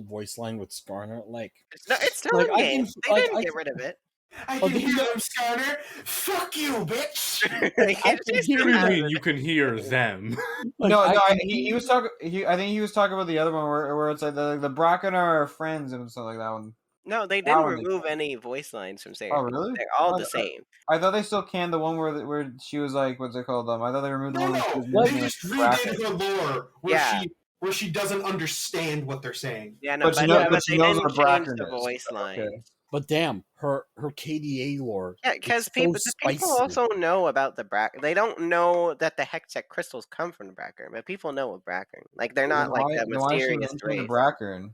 S4: voice line with Skarner? Like,
S3: No, it's still
S4: Like,
S3: in
S4: I
S3: game.
S4: can-
S3: They
S4: like,
S3: didn't
S4: I
S3: get
S4: can-
S3: rid of it.
S5: I
S4: Oh,
S5: can
S4: did you
S5: hear
S4: know-
S5: them, Skarner. Fuck you, bitch.
S3: Like,
S4: I
S3: it's
S4: can
S3: just
S4: hear
S2: What do you
S3: kind of-
S2: mean you can hear them?
S4: like,
S1: no,
S4: I
S1: no,
S4: can-
S1: he was talking. I think he was talking about the other one where it's like the Bracken are friends and stuff like that one.
S3: No, they
S1: That
S3: didn't
S1: one they
S3: remove any voice lines from
S1: Oh,
S3: Seraphine.
S1: really?
S3: They're all
S1: Oh,
S3: the same.
S1: I thought they still canned the one where she was like, what's it called? I thought they removed the
S5: No,
S1: one where she was
S5: no, they
S1: mentioning,
S5: just
S1: Bracken.
S5: redid her lore
S3: Yeah.
S5: where she doesn't understand what they're saying.
S3: Yeah, no,
S1: But she
S3: but,
S1: knows- but she
S3: they
S1: knows
S3: didn't
S1: what
S3: change
S1: Bracken
S3: the
S1: is.
S3: voice line.
S1: Okay.
S4: But damn, her KDA lore.
S3: Yeah, because
S4: it's so
S3: the people
S4: spicy.
S3: also know about the Bracken. They don't know that the hextech crystals come from the Bracken, but people know of Bracken. Like they're not like that
S1: Then why is she
S3: mysterious
S1: mentioning the
S3: race.
S1: Bracken?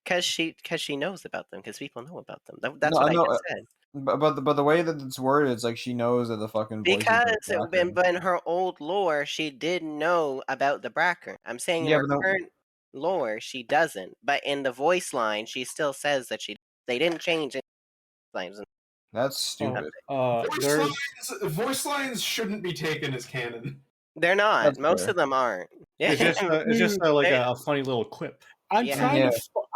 S3: Because she knows about them. Because people know about them. That's
S1: No,
S3: what I
S1: no,
S3: just said.
S1: But the way that it's worded, it's like she knows that the fucking voices are
S3: Because
S1: Bracken.
S3: but in her old lore, she did know about the Bracken. I'm saying in
S1: Yeah,
S3: her
S1: but no-
S3: current lore, she doesn't. But in the voice line, she still says that they didn't change any lines.
S1: That's stupid.
S2: There's
S5: Voice lines shouldn't be taken as canon.
S3: They're not.
S1: That's
S3: Most
S1: fair.
S3: of them aren't. Yeah.
S2: it's just like
S3: They-
S2: a funny little quip.
S4: I'm
S3: Yeah.
S4: trying
S1: Yeah.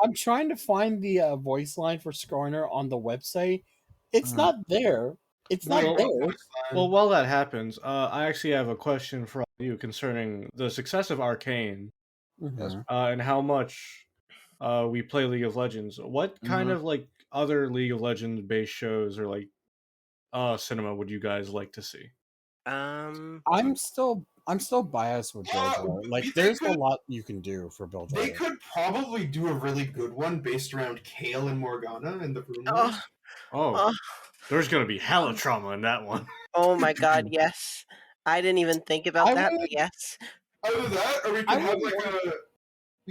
S4: I'm trying to find the voice line for Skarner on the website. It's
S1: Mhm.
S4: not there. It's not
S2: Well,
S4: there.
S2: Well, while that happens, I actually have a question for you concerning the success of Arcane
S4: Mhm.
S2: and how much we play League of Legends. What kind
S1: Mhm.
S2: of like other League of Legends based shows or like cinema would you guys like to see?
S4: I'm still biased with Bilgewater. Like,
S5: they
S4: there's a
S5: could-
S4: lot you can do for
S5: They
S4: Bilgewater.
S5: could probably do a really good one based around Kale and Morgana and the Rune
S3: Oh,
S5: Wars.
S2: Oh,
S3: oh,
S2: there's gonna be hella trauma in that one.
S3: oh my God! Yes, I didn't even think about
S4: I
S3: that.
S4: would-
S3: But yes,
S5: Either that, or we
S4: I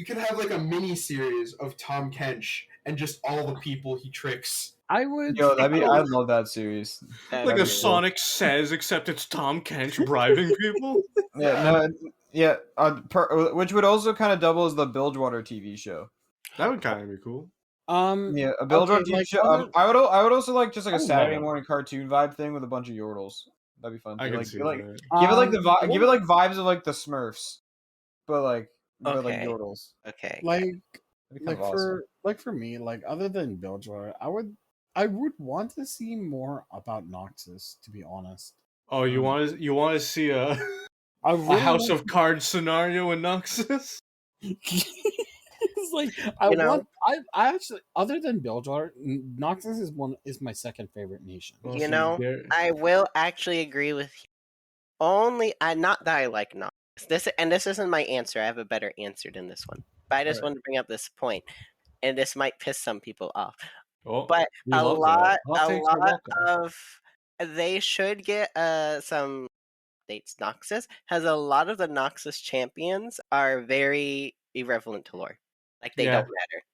S5: could have
S4: would
S5: like a mini series of Tom Kench and just all the people he tricks.
S4: I would.
S1: Yo, I'd love that series.
S3: That'd
S2: Like
S3: be
S2: a
S3: cool.
S2: Sonic Says, except it's Tom Kench bribing people.
S1: Yeah, no, yeah, which would also kind of double as the Bilgewater TV show.
S2: That would kind of be cool.
S1: Yeah, a Bilgewater
S4: okay,
S1: TV
S4: like,
S1: show.
S4: other-
S1: I would also like just like a
S4: Oh,
S1: Saturday
S4: no.
S1: morning cartoon vibe thing with a bunch of yordles. That'd be fun.
S2: I
S1: too.
S2: can
S1: Like,
S2: see
S1: give, like,
S2: that.
S1: give it like the
S4: I
S1: give it like vibes of like the Smurfs, but like
S3: Okay.
S1: yordles.
S3: Okay.
S4: like
S1: That'd be kind
S4: like
S1: of awesome.
S4: for me, like, other than Bilgewater, I would want to see more about Noxus, to be honest.
S2: Oh, you want to see a
S4: I
S2: a
S4: really
S2: House
S4: want-
S2: of Cards scenario in Noxus?
S4: It's like I
S3: You know-
S4: want. I actually, other than Bilgewater, Noxus is my second favorite nation.
S2: Well,
S3: You
S2: see,
S3: know,
S2: there-
S3: I will actually agree with you. Only, not that I like Nox. This isn't my answer. I have a better answer than this one. But I just
S2: Alright.
S3: wanted to bring up this point, and this might piss some people off.
S2: Oh,
S3: But
S2: we
S3: a
S2: love
S3: lot,
S2: that. Hot
S3: a
S2: takes are
S3: lot
S2: welcome.
S3: of they should get some dates. Noxus has a lot of the Noxus champions are very irrelevant to lore. Like they
S2: Yeah.
S3: don't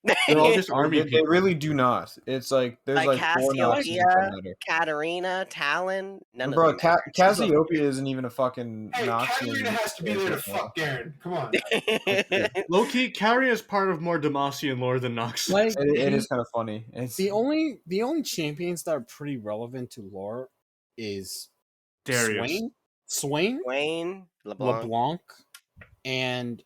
S3: matter.
S2: They're all just army
S1: They
S2: people.
S1: really do not. It's like there's
S3: Like
S1: like 4 Noxes
S3: Cassiopeia,
S1: that matter.
S3: Katarina, Talon, none
S1: Bro,
S3: of them matter.
S1: Cassiopeia isn't even a fucking
S5: Hey,
S1: Noxian.
S5: Katarina has to be there to fuck Garen. Come on.
S2: Low-key, Carrie is part of more Demacian lore than Noxus.
S4: Like
S1: It is kind of funny. It's
S4: the only champions that are pretty relevant to lore is
S2: Darius.
S4: Swain,
S3: Wayne, LeBlanc,
S4: LeBlanc, and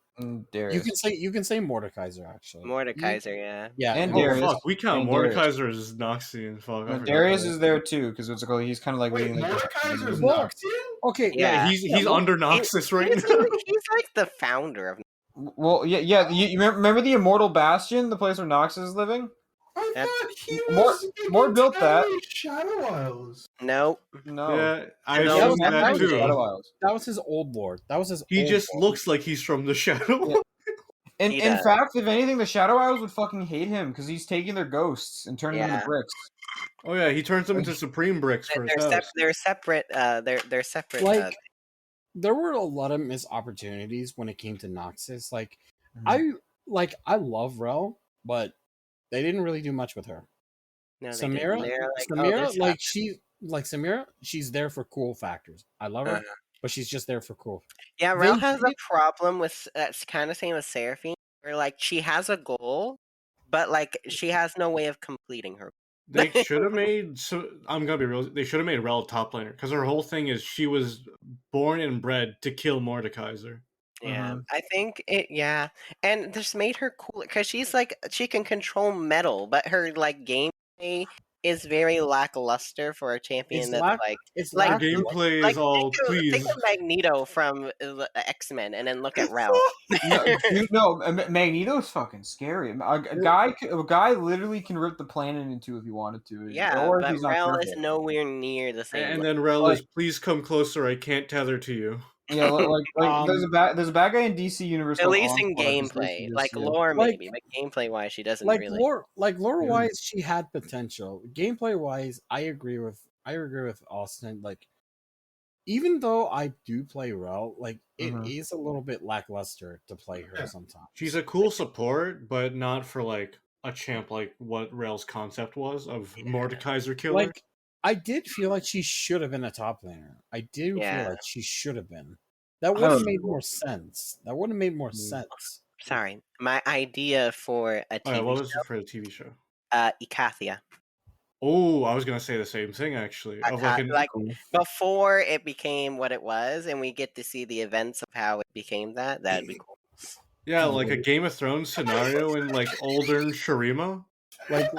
S1: Darius.
S4: you can say Mordekaiser actually.
S3: Mordekaiser, yeah.
S4: Yeah,
S1: And
S2: Oh,
S1: Darius.
S2: fuck, we count
S1: And
S2: Mordekaiser as Noxian. Fuck, I
S1: No,
S2: forgot
S1: Darius
S2: that.
S1: is there too because what's it called? He's kind of like
S5: Wait,
S1: leading. Like,
S5: Mordekaiser's
S4: Well,
S5: Noxian?
S4: Okay,
S3: Yeah.
S2: He's under Noxus right
S3: he's,
S2: now.
S3: he's like the founder of.
S1: Well, yeah. You remember the Immortal Bastion, the place where Nox is living?
S5: I
S3: That's-
S5: thought he
S1: More-
S5: was
S1: more built that.
S5: Shadow Isles.
S3: Nope.
S1: No.
S2: Yeah, I
S3: No,
S2: assume
S3: that
S2: that
S3: was
S2: too.
S1: Shadow Isles.
S4: that was his old lord. That was his.
S2: He
S4: old
S2: just
S4: lord.
S2: looks like he's from the Shadow.
S1: Yeah.
S3: He
S1: In
S3: does.
S1: fact, if anything, the Shadow Isles would fucking hate him because he's taking their ghosts and turning them
S3: Yeah.
S1: into bricks.
S2: Oh yeah, he turns them into Supreme Bricks for his house.
S3: They're separate. They're separate.
S4: Like, there were a lot of missed opportunities when it came to Noxus. Like, I love Rel, but they didn't really do much with her.
S3: no, they
S4: Samira,
S3: didn't. They're like,
S4: Samira,
S3: this
S4: like
S3: sucks.
S4: Samira, she's there for cool factors. I love her,
S3: Uh-huh.
S4: but she's just there for cool.
S3: Yeah, Rel
S4: they
S3: has a
S4: did-
S3: problem with that's kind of same as Seraphine, where like she has a goal, but like she has no way of completing her.
S2: They should have made. So I'm gonna be real. They should have made Rel top laner because her whole thing is she was born and bred to kill Mordekaiser.
S3: Yeah, I think it. Yeah, and just made her cool because she's like she can control metal, but her like gameplay is very lackluster for a champion that's
S4: It's
S3: like
S2: Her
S4: lack.
S2: gameplay
S3: like
S2: is all
S3: think
S2: please.
S3: of Magneto from X-Men, and then look at Ralph.
S1: No, dude, no. Magneto's fucking scary. A guy literally can rip the planet in two if he wanted to.
S3: Yeah,
S1: or if
S3: but
S1: he's not
S3: Rel is
S1: careful.
S3: nowhere near the same.
S2: And then Rel
S1: Like-
S2: is please come closer. I can't tether to you.
S1: Yeah, there's a bad guy in DC universe.
S3: At
S1: called
S3: least in
S1: Onslaught that's
S3: gameplay,
S1: basically
S3: like
S1: just,
S3: lore
S4: Like-
S3: maybe, but gameplay wise, she doesn't
S4: Like
S3: really.
S4: lore wise, she had potential. Gameplay wise, I agree with Austin. Like, even though I do play Rel, like it is a little bit lackluster to play her sometimes.
S2: She's a cool support, but not for like a champ like what Rel's concept was of Mordekaiser killer.
S4: Like, I did feel like she should have been a top laner. I do feel
S3: Yeah.
S4: like she should have been. That would have made more sense. That would have made more sense.
S3: Sorry, my idea for a TV
S2: what was
S3: show,
S2: it for the TV show?
S3: Ikathia.
S2: Oh, I was gonna say the same thing actually. Of like,
S3: Before it became what it was, and we get to see the events of how it became that. That'd be cool.
S2: yeah, like a Game of Thrones scenario in like older Shurima.
S4: Like,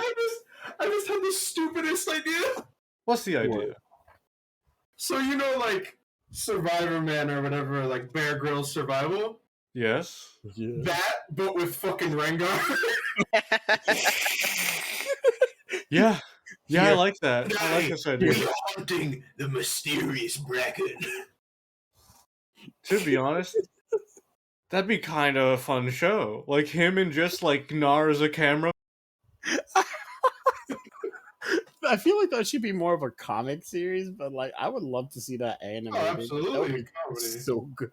S5: I just had the stupidest idea.
S2: What's the idea?
S5: So you know, like Survivor Man or whatever, like Bear Grylls Survival.
S2: Yes.
S5: That, but with fucking Rengar.
S2: Yeah. Yeah, I like that. I like this idea.
S5: We're hunting the mysterious Bracken.
S2: To be honest, that'd be kind of a fun show. Like him and just like Gnar as a camera.
S4: I feel like that should be more of a comic series, but like I would love to see that animated.
S5: Oh, absolutely,
S4: That would be
S5: comedy.
S4: so good.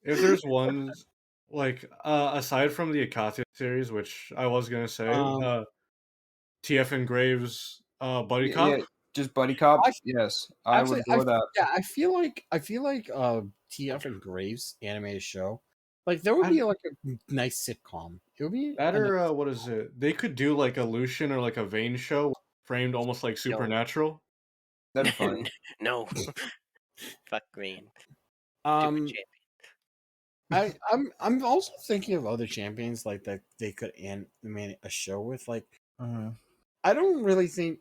S2: If there's ones like aside from the Ikathia series, which I was gonna say, TF and Graves buddy cop.
S1: Yeah, just buddy cop.
S4: Yes,
S1: I would adore that.
S4: Yeah, I feel like TF and Graves animated show, like there would be like a nice sitcom. It would be
S2: Better. What is it? They could do like a Lucian or like a Vayne show, framed almost like Supernatural.
S1: That'd be fun.
S3: No. Fuck green.
S4: I'm also thinking of other champions like that they could animate a show with. Like, I don't really think.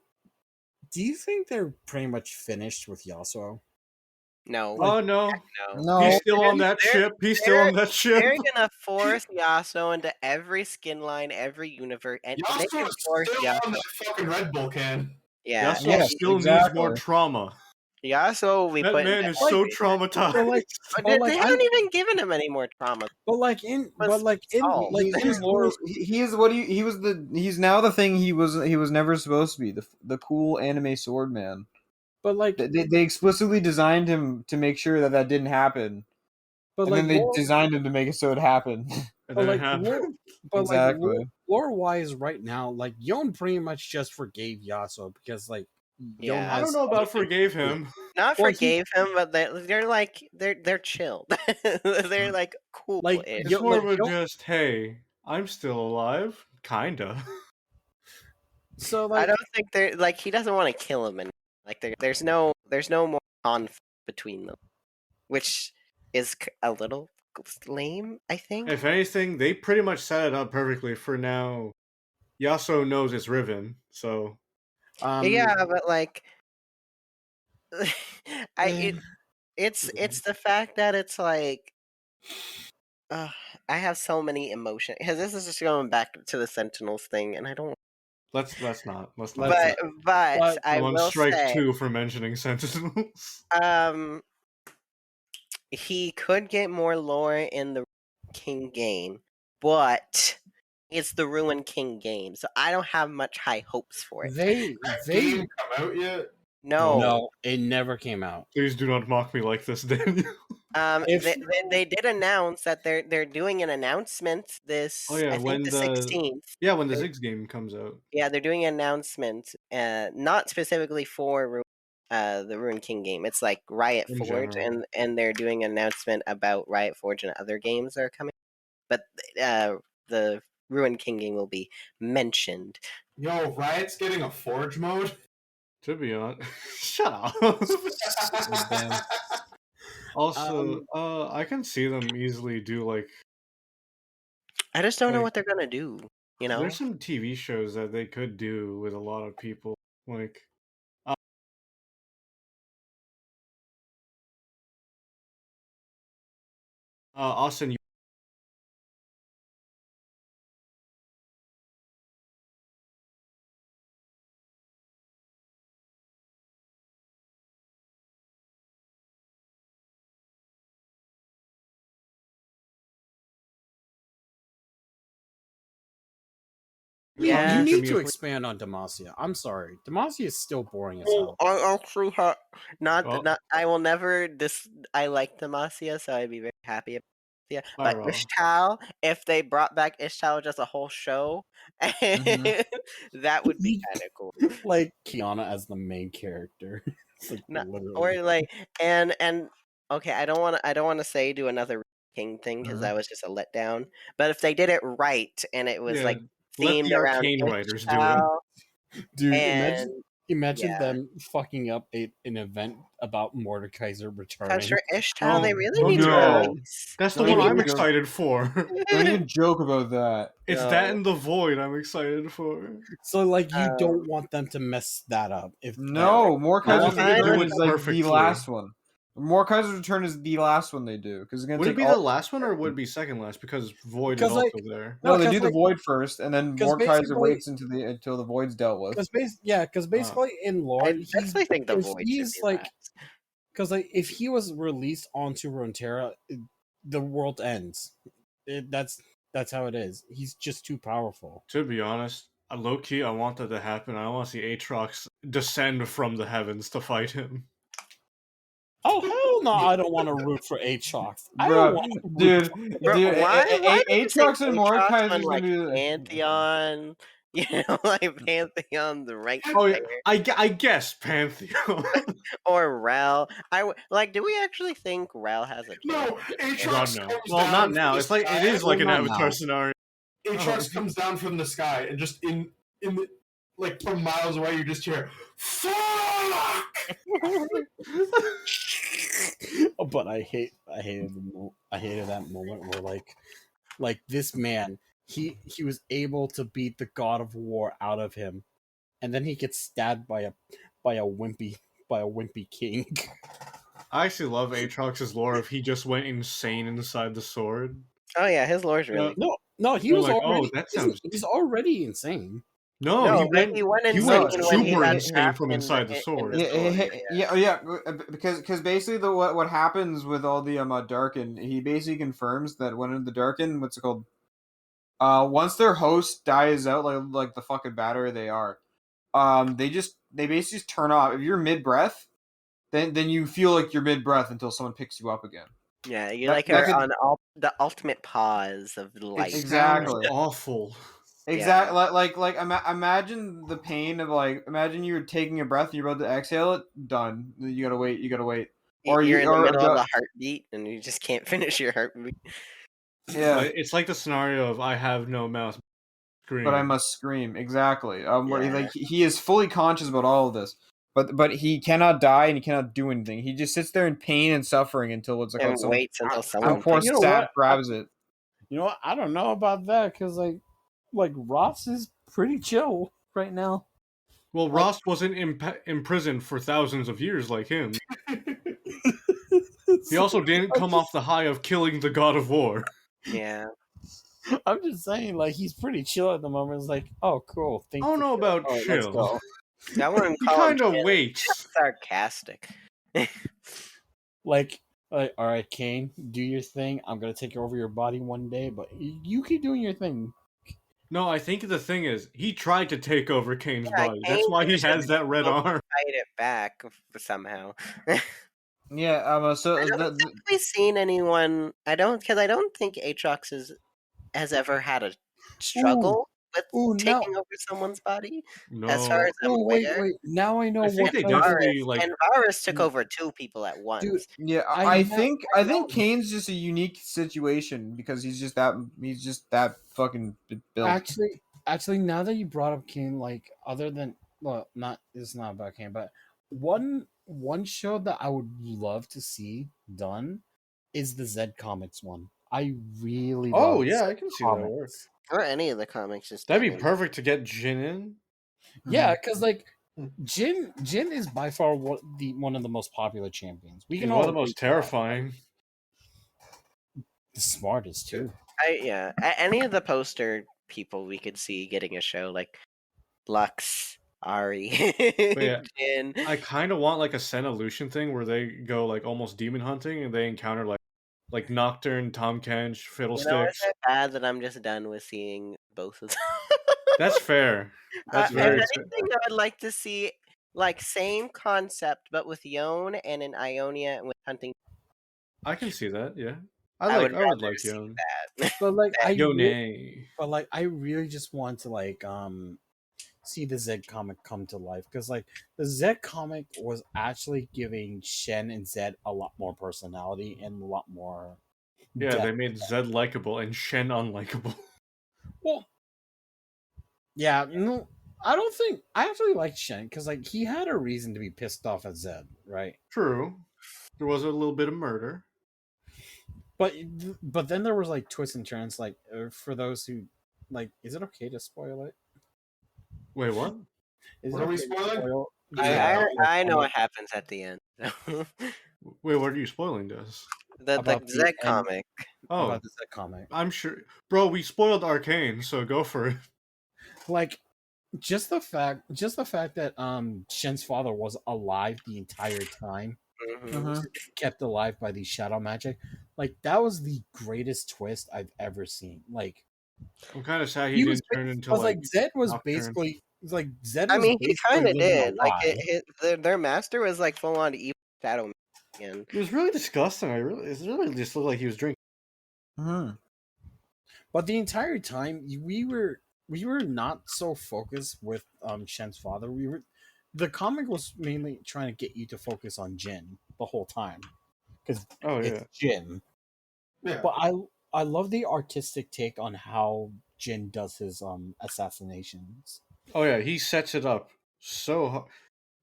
S4: Do you think they're pretty much finished with Yasuo?
S3: No.
S2: Oh no.
S3: No.
S2: He's still on that ship. He's still on that ship.
S3: They're gonna force Yasuo into every skin line, every universe, and they can
S5: Yasuo's
S3: force
S5: still
S3: Yasuo.
S5: on that fucking Red Bull can.
S3: Yeah.
S2: Yasuo still needs more trauma.
S3: Yasuo will be
S2: That
S3: put
S2: man
S3: in
S2: is so traumatized.
S3: they haven't even given him any more trauma.
S1: He's now the thing he was never supposed to be, the cool anime sword man.
S4: But like
S1: they explicitly designed him to make sure that didn't happen. But then they designed him to make it so it happened.
S4: Exactly. Lore wise, right now, like Yon pretty much just forgave Yasuo because like
S3: Yeah,
S2: I don't know about forgave him.
S3: Not forgave him, but they're chill. They're like cool.
S4: Like
S2: it's more of a just hey, I'm still alive, kinda.
S4: So like,
S3: I don't think they're like he doesn't want to kill him, and like there's no more conflict between them, which is a little lame. I think.
S2: If anything, they pretty much set it up perfectly for now. Yasuo knows it's Riven, so.
S3: Yeah, but like, it's the fact that it's like, I have so many emotions because this is just going back to the Sentinels thing, and I don't.
S2: Let's not.
S3: But I will
S2: strike
S3: say,
S2: 2 for mentioning Sentinels.
S3: He could get more lore in the King game, but it's the Ruined King game, so I don't have much high hopes for it.
S5: They game come out yet?
S3: No,
S4: it never came out.
S2: Please do not mock me like this, Daniel.
S3: They did announce that they're doing an announcement this.
S2: Oh yeah,
S3: when the 16th.
S2: Yeah, when the Ziggs game comes out.
S3: Yeah, they're doing an announcement, not specifically for the Ruined King game. It's like Riot Forge, and they're doing an announcement about Riot Forge and other games that are coming. But the Ruined King game will be mentioned
S5: Yo, Riot's getting a Forge mode.
S2: To be honest, shut up.
S4: Damn.
S2: Also, I can see them easily do like.
S3: I just don't know
S2: Like,
S3: what they're gonna do. You know,
S2: there's some TV shows that they could do with a lot of people. Like, Austin,
S3: Yeah.
S4: You need
S2: Jimmy,
S4: to
S2: if we-
S4: expand on Demacia. I'm sorry. Demacia is still boring as
S3: Oh,
S4: hell.
S3: I actually not
S2: Well-
S3: not. I will never. I like Demacia, so I'd be very happy. Yeah, but
S2: Alright.
S3: Ishtal, if they brought back Ishtal just a whole show, that would be kind of cool.
S4: Like Kiana as the main character. It's like
S3: Not,
S4: literally.
S3: or like and okay, I don't want to say do another King thing because that was just a letdown. But if they did it right and it was
S2: Yeah,
S3: like
S2: let
S3: themed
S2: the
S3: around
S2: Arcane writers do it.
S3: Ishtal,
S4: Dude,
S3: and
S4: imagine
S3: yeah.
S4: them fucking up an event about Mordekaiser returning.
S3: Because for Ishtal, they
S2: Oh,
S3: really
S2: no,
S3: need to
S1: no.
S3: release.
S2: That's the
S1: Don't
S2: one
S1: even
S2: I'm
S1: go-
S2: excited for.
S1: Don't even joke about that.
S2: It's
S3: No.
S2: that and the Void I'm excited for.
S4: So like you don't want them to mess that up. If
S1: No, Mordekaiser's
S3: fine
S1: Return
S2: with
S1: is
S2: it
S1: like
S2: perfectly.
S1: the last one. Mordekaiser's Return is the last one they do because it's gonna
S2: Would it
S1: take
S2: be
S1: all.
S2: the last one or would it be second last? Because Void is
S4: 'Cause,
S2: also
S4: like-
S2: there.
S1: No, they
S4: 'cause,
S1: do the
S4: like-
S1: Void first, and then
S4: 'cause
S1: Mordekaiser
S4: basically-
S1: waits until the Void's dealt with.
S4: because basically in lore,
S3: I
S4: he's
S3: definitely think the
S4: if
S3: Void
S4: he's
S3: should be
S4: like
S3: last.
S4: because like if he was released onto Runeterra, the world ends. That's how it is. He's just too powerful.
S2: To be honest, low key, I want that to happen. I want to see Aatrox descend from the heavens to fight him.
S4: Oh hell no! I don't want to root for Aatrox. I
S1: Bro,
S4: don't want to root
S1: dude,
S4: for-
S3: Bro,
S1: dude,
S3: why did you say
S1: Aatrox and
S3: Aatrox
S1: Mordekaiser's
S3: when,
S1: gonna
S3: like
S1: be the-
S3: Pantheon? You know, like Pantheon, the right
S2: Oh, yeah,
S3: there,
S2: I guess Pantheon.
S3: or Rel. Like, do we actually think Rel has a chance?
S5: No, Aatrox
S2: God no.
S5: comes
S2: Well,
S5: down
S2: not
S5: from
S2: now.
S5: the
S2: It's like it
S5: sky.
S2: is like an
S4: Well, not
S2: Avatar
S4: now.
S2: scenario.
S5: Aatrox comes down from the sky and just in the, like from miles away you just hear fuck.
S4: But I hated that moment where like this man he was able to beat the god of war out of him, and then he gets stabbed by a wimpy king.
S2: I actually love Aatrox's lore if he just went insane inside the sword.
S3: Oh yeah, his lore's really.
S4: No, he
S2: You're
S4: was
S2: like,
S4: already.
S2: oh, that sounds-
S4: He's already insane.
S2: No,
S3: No,
S2: he
S3: like,
S2: went.
S3: he went
S2: He
S3: insane
S2: went
S3: when he
S2: super
S3: got
S2: insane
S3: trapped
S2: from
S3: in
S2: inside the
S3: in
S2: sword.
S3: sword,
S1: yeah, because basically what happens with all the Darkin, he basically confirms that when the Darkin, what's it called? Once their host dies out, like the fucking battery they are, they basically just turn off. If you're mid breath, then you feel like you're mid breath until someone picks you up again.
S3: Yeah, you
S1: That-
S3: like
S1: that
S3: are
S1: could-
S3: on the ultimate pause of life.
S1: Exactly.
S2: Awful.
S1: Exactly. Imagine the pain of imagine you're taking a breath and you're about to exhale it. Done. You gotta wait. Or
S3: You're in the
S1: or
S3: middle of a heartbeat and you just can't finish your heartbeat.
S1: yeah.
S2: It's like the scenario of I have no mouth. Scream.
S1: But I must scream. Exactly. Where
S3: Yeah.
S1: he is fully conscious about all of this, but he cannot die and he cannot do anything. He just sits there in pain and suffering until it's
S3: And
S1: someone,
S3: waits until
S1: and
S3: someone.
S1: poor
S3: picks
S4: You know
S1: sap
S4: what?
S1: grabs it.
S4: You know what? I don't know about that because like Ross is pretty chill right now.
S2: Well, Ross wasn't imprisoned for thousands of years like him. He also didn't come off the high of killing the god of war.
S3: Yeah.
S4: I'm just saying, like he's pretty chill at the moment. It's like, oh, cool.
S2: I don't know about
S4: Let's
S2: chill.
S4: go.
S3: I wouldn't
S2: He
S3: call him
S2: kind of
S3: chill.
S2: waits.
S3: Sarcastic.
S4: Like, all right, Kane, do your thing. I'm gonna take over your body one day, but you keep doing your thing.
S2: No, I think the thing is, he tried to take over Kane's
S3: Yeah,
S2: body. That's
S3: Kane
S2: why he
S3: just
S2: has that red arm.
S3: Fight it back somehow.
S1: Yeah. So
S3: I don't think we've seen anyone. I don't think Aatrox has ever had a struggle with taking over someone's body.
S2: No.
S3: As far as I'm aware.
S4: Wait. Now I know
S2: I think
S4: what.
S2: they
S4: kind of-
S2: definitely like.
S3: And Varus took over 2 people at once.
S4: Dude,
S1: yeah,
S4: I
S1: I
S4: know-
S1: think
S4: I know.
S1: Kane's just a unique situation because he's just that fucking built.
S4: Actually, Actually, now that you brought up King, like other than well, not it's not about King, but one show that I would love to see done is the Z Comics one. I really
S2: Oh
S4: love
S2: yeah,
S4: Z
S2: I can see that work.
S4: Comics.
S3: Or any of the comics, just
S2: That'd be
S3: any.
S2: perfect to get Jin in.
S4: Yeah, because like
S5: Hmm.
S4: Jin is by far one of the most popular champions. We
S2: He's
S4: can
S2: one
S4: all
S2: of the most
S4: agree to that.
S2: terrifying.
S4: The smartest too.
S3: Any of the poster people we could see getting a show like Lux, Ari,
S2: yeah,
S3: Jin.
S2: I kind of want like a Sen Illusion thing where they go like almost demon hunting and they encounter like Nocturne, Tom Kench,
S3: You know, is
S2: Fiddlesticks.
S3: it bad that I'm just done with seeing both of them?
S2: That's fair. That's
S3: If
S2: very
S3: anything, I would like to see like same concept, but with Yon and an Ionia and with hunting.
S2: I can see that. Yeah,
S3: I would
S2: I
S3: rather
S2: would like
S3: see
S2: Yon.
S3: that.
S4: But like
S2: Yone.
S4: I really just want to like see the Z comic come to life because like the Z comic was actually giving Shen and Zed a lot more personality and a lot more
S2: Yeah,
S4: depth.
S2: they made Zed likable and Shen unlikable.
S4: Well, yeah, no, I don't think I actually like Shen because like he had a reason to be pissed off at Zed, right?
S2: True. There was a little bit of murder.
S4: But then there was like twists and turns. Like for those who like, is it okay to spoil it?
S2: Wait, what?
S4: Is
S5: What
S4: it
S5: are we
S4: okay to
S5: spoiling?
S4: spoil?
S3: I know what happens at the end.
S2: Wait, what are you spoiling, Des?
S3: the
S4: About the
S3: Z
S4: end.
S3: comic.
S2: Oh,
S4: About the Z comic.
S2: I'm sure, bro. We spoiled Arcane, so go for it.
S4: Like just the fact that Shen's father was alive the entire time,
S3: Mhm.
S4: kept alive by the shadow magic, like that was the greatest twist I've ever seen. Like
S2: I'm kind of sad he
S4: was
S2: didn't turn into
S4: like Zed was
S2: Nocturne.
S4: basically like Zed
S3: I
S4: was
S3: mean, he
S4: basically
S3: kind of
S4: living a
S3: did. Like
S4: lie.
S3: their master was like full on evil shadow. And
S2: It was really disgusting. It really just looked like he was drinking.
S4: But the entire time we were not so focused with Shen's father. The comic was mainly trying to get you to focus on Jin the whole time because
S2: Oh yeah,
S4: it's Jin.
S5: Yeah.
S4: But I love the artistic take on how Jin does his assassinations.
S2: oh yeah. He sets it up so hard.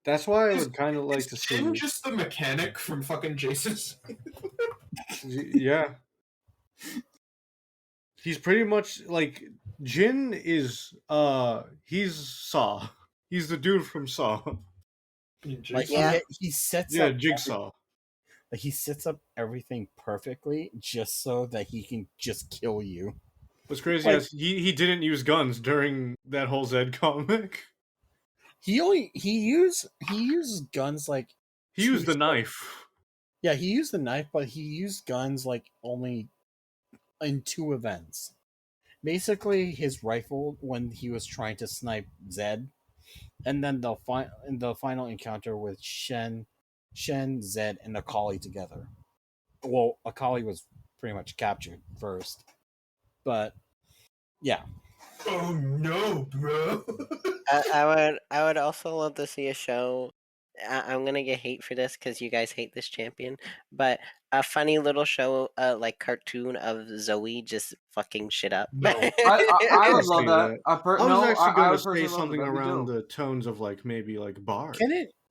S2: That's why I would kind of like to
S5: Is Jin
S2: see.
S5: just the mechanic from fucking Jason's?
S2: Yeah, he's pretty much like Jin is. He's Saw. He's the dude from Saw.
S4: Like
S3: Yeah.
S4: he sets
S2: Yeah,
S4: up
S2: Jigsaw.
S4: like he sets up everything perfectly just so that he can just kill you.
S2: What's crazy
S4: Like-
S2: is he didn't use guns during that whole Zed comic.
S4: He uses guns like
S2: He used the knife.
S4: yeah, he used the knife, but he used guns like only in 2 events. Basically, his rifle when he was trying to snipe Zed, and then the final encounter with Shen, Zed, and Akali together. Well, Akali was pretty much captured first, but yeah,
S5: Oh no, bro.
S3: I would also love to see a show. I'm gonna get hate for this because you guys hate this champion, but a funny little show, like cartoon of Zoe just fucking shit up.
S5: No.
S1: I would love
S2: see
S1: that.
S2: I was
S1: No,
S2: actually
S1: I
S2: going
S1: would
S2: to
S1: personally
S2: say
S1: love
S2: something
S1: that. That'd be
S2: around
S1: dope.
S2: the tones of like maybe like Bard.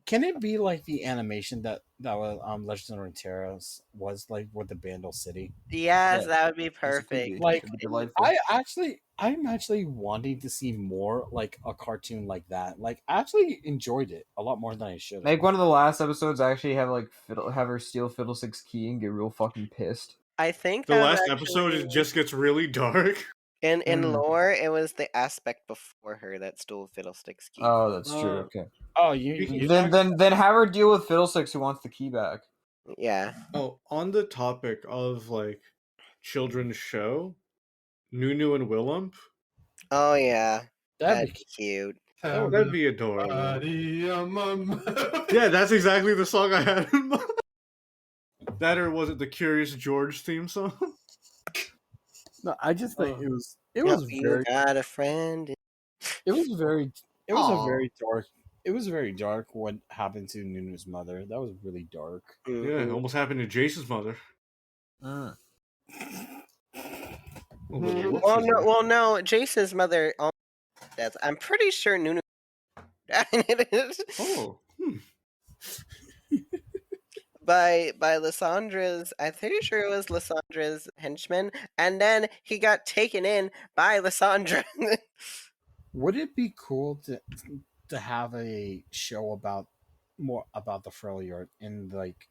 S4: can it be like the animation that was Legends of Runeterra was like with the Bandle City?
S3: Yes,
S1: Yeah.
S3: that would be
S1: Yes, it could
S3: perfect.
S1: be.
S4: Like,
S1: It'd be delightful.
S4: I'm actually wanting to see more like a cartoon like that. Like, I actually enjoyed it a lot more than I should.
S1: Make one of the last episodes actually have like have her steal Fiddlesticks' key and get real fucking pissed.
S3: I think
S2: The
S3: that
S2: last
S3: was
S2: episode
S3: actually-
S2: it just gets really dark.
S3: in
S1: Mm.
S3: lore. It was the aspect before her that stole Fiddlestick's key.
S1: Oh, that's true. Okay.
S4: Oh,
S1: Then have her deal with Fiddlesticks who wants the key back.
S3: Yeah.
S2: Oh, on the topic of like children's show, Nunu and Willump,
S3: Oh yeah, that'd
S4: that'd
S3: be cute.
S2: that'd be adorable.
S5: Body,
S2: Yeah, that's exactly the song I had in mind. That or was it the Curious George theme song?
S4: no, I just think
S2: Oh.
S4: it was
S3: You
S4: very
S3: got a friend.
S4: it was very
S2: Aw.
S4: a very dark. It was very dark what happened to Nunu's mother. That was really dark.
S2: Yeah,
S3: Mhm.
S2: it almost happened to Jace's mother.
S1: Mm.
S2: A little
S3: Well,
S2: whoopsies there.
S3: no. Jason's mother That's. I'm pretty sure Nunu.
S2: Oh.
S3: by Lyssandra's. I'm pretty sure it was Lyssandra's henchman, and then he got taken in by Lysandra.
S4: Would it be cool to have a show about more about the Freljord in like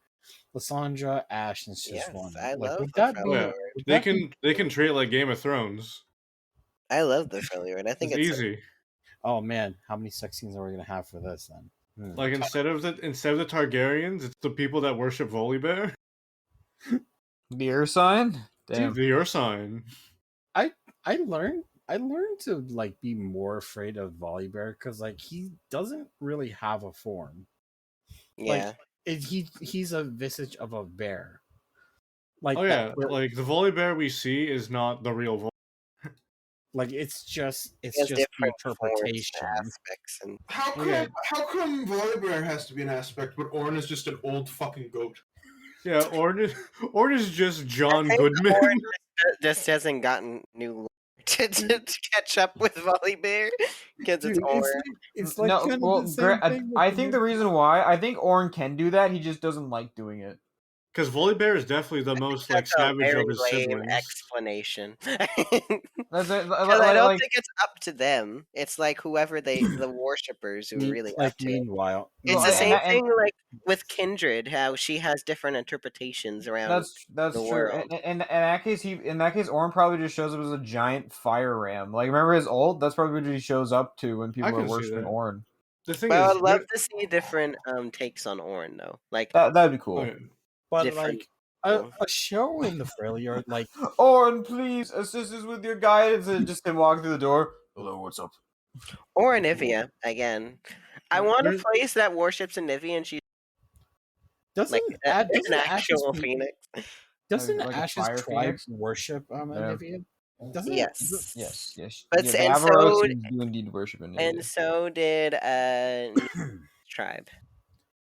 S4: Lysandra, Ash, and
S3: Yes,
S4: Shiswan?
S3: I
S4: Like,
S3: love
S4: would
S3: the
S4: that
S2: Oh
S4: be?
S2: yeah.
S3: Freljord.
S4: Would
S2: They
S4: that
S2: can
S4: be?
S2: they can treat it like Game of Thrones.
S3: I love the Freljord. I think
S2: It's
S3: it's
S2: easy.
S4: Oh man, how many sex scenes are we gonna have for this then?
S2: Like instead of the Targaryens, it's the people that worship Volibear.
S1: The air sign. Damn.
S2: The Ursine.
S4: I learned to like be more afraid of Volibear because like he doesn't really have a form.
S3: yeah.
S4: He's a visage of a bear. Like
S2: Oh
S4: that,
S2: yeah, like the Volibear we see is not the real
S4: like it's
S3: He
S4: just
S3: has
S4: the
S3: different forms
S4: interpretation.
S3: and aspects, and
S2: Okay.
S5: How come Volibear has to be an aspect, but Ornn is just an old fucking goat?
S2: Yeah, Ornn is just John
S3: think
S2: Goodman.
S3: just hasn't gotten new to catch up with Volibear because it's
S4: Dude,
S3: Orange.
S4: it's like
S1: No,
S4: kind of
S1: well,
S4: the same thing.
S1: I think the reason why I think Orn can do that, he just doesn't like doing it.
S2: Because Volibear is definitely the most like
S3: That's a
S2: savage
S3: very
S2: of his
S3: lame
S2: siblings.
S3: explanation.
S1: That's it.
S3: Because I don't think it's up to them. It's like whoever the worshippers who are really
S4: like
S3: up to it.
S4: meanwhile,
S3: It's
S1: No,
S3: the
S1: and
S3: same thing like with Kindred, how she has different interpretations around
S1: that's
S3: the
S1: true.
S3: world.
S1: And in that case, Orn probably just shows up as a giant fire ram. Like remember his ult? That's probably what he shows up to when
S2: I
S1: people are
S2: can see
S1: worshiping
S2: that.
S1: Orn.
S2: The thing
S3: But
S2: is,
S3: I'd love to see different takes on Orin though. Like
S1: That'd be cool.
S2: okay.
S4: but
S3: different
S4: like
S3: people.
S4: a show in the Freljord, like
S1: Orn, please assist us with your guidance. And just him walking through the door. Hello, what's up?
S3: Or Anivia, again. I want a
S2: There's-
S3: place that worships Anivia and she's
S4: doesn't
S3: like
S4: doesn't
S3: an
S4: Ash's
S3: actual phoenix.
S4: doesn't
S1: Like a
S4: Ash's
S1: fire
S4: tribe
S1: phoenix?
S4: worship
S1: Yeah.
S4: Anivia? Doesn't
S3: Yes.
S1: Yes.
S3: But
S1: Yeah,
S3: so-
S1: the
S3: and so-
S1: Avaroxians do indeed worship in
S3: And so did tribe.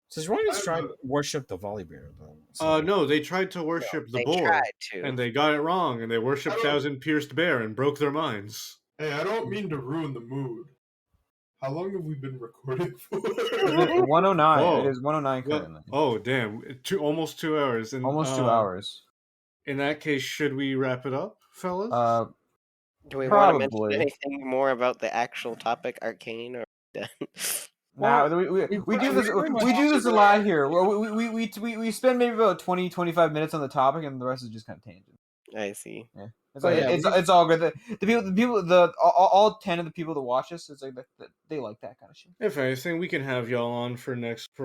S4: So Ronnie's tribe worship the Volibear though.
S2: No, they tried to worship the
S3: They
S2: boar,
S3: tried to.
S2: and they got it wrong, and they worshipped
S5: I don't-
S2: Thousand Pierced Bear and broke their minds.
S5: Hey, I don't mean to ruin the mood. How long have we been recording for?
S1: 109.
S2: Whoa.
S1: It is 109
S2: Well,
S1: currently.
S2: oh damn, almost 2 hours. And,
S1: Almost 2 hours.
S2: In that case, should we wrap it up, fellas?
S3: Do we want to mention
S1: Probably.
S3: anything more about the actual topic, Arcane, or
S1: Now
S4: Well,
S1: we do this a lot here. Well, we spend maybe about 20-25 minutes on the topic, and the rest is just kind of tangent.
S3: I see.
S1: Yeah, it's
S4: But
S1: like
S4: yeah,
S1: it's all good. All 10 of the people that watch this, it's like they like that kind of shit.
S2: If anything, we can have y'all on for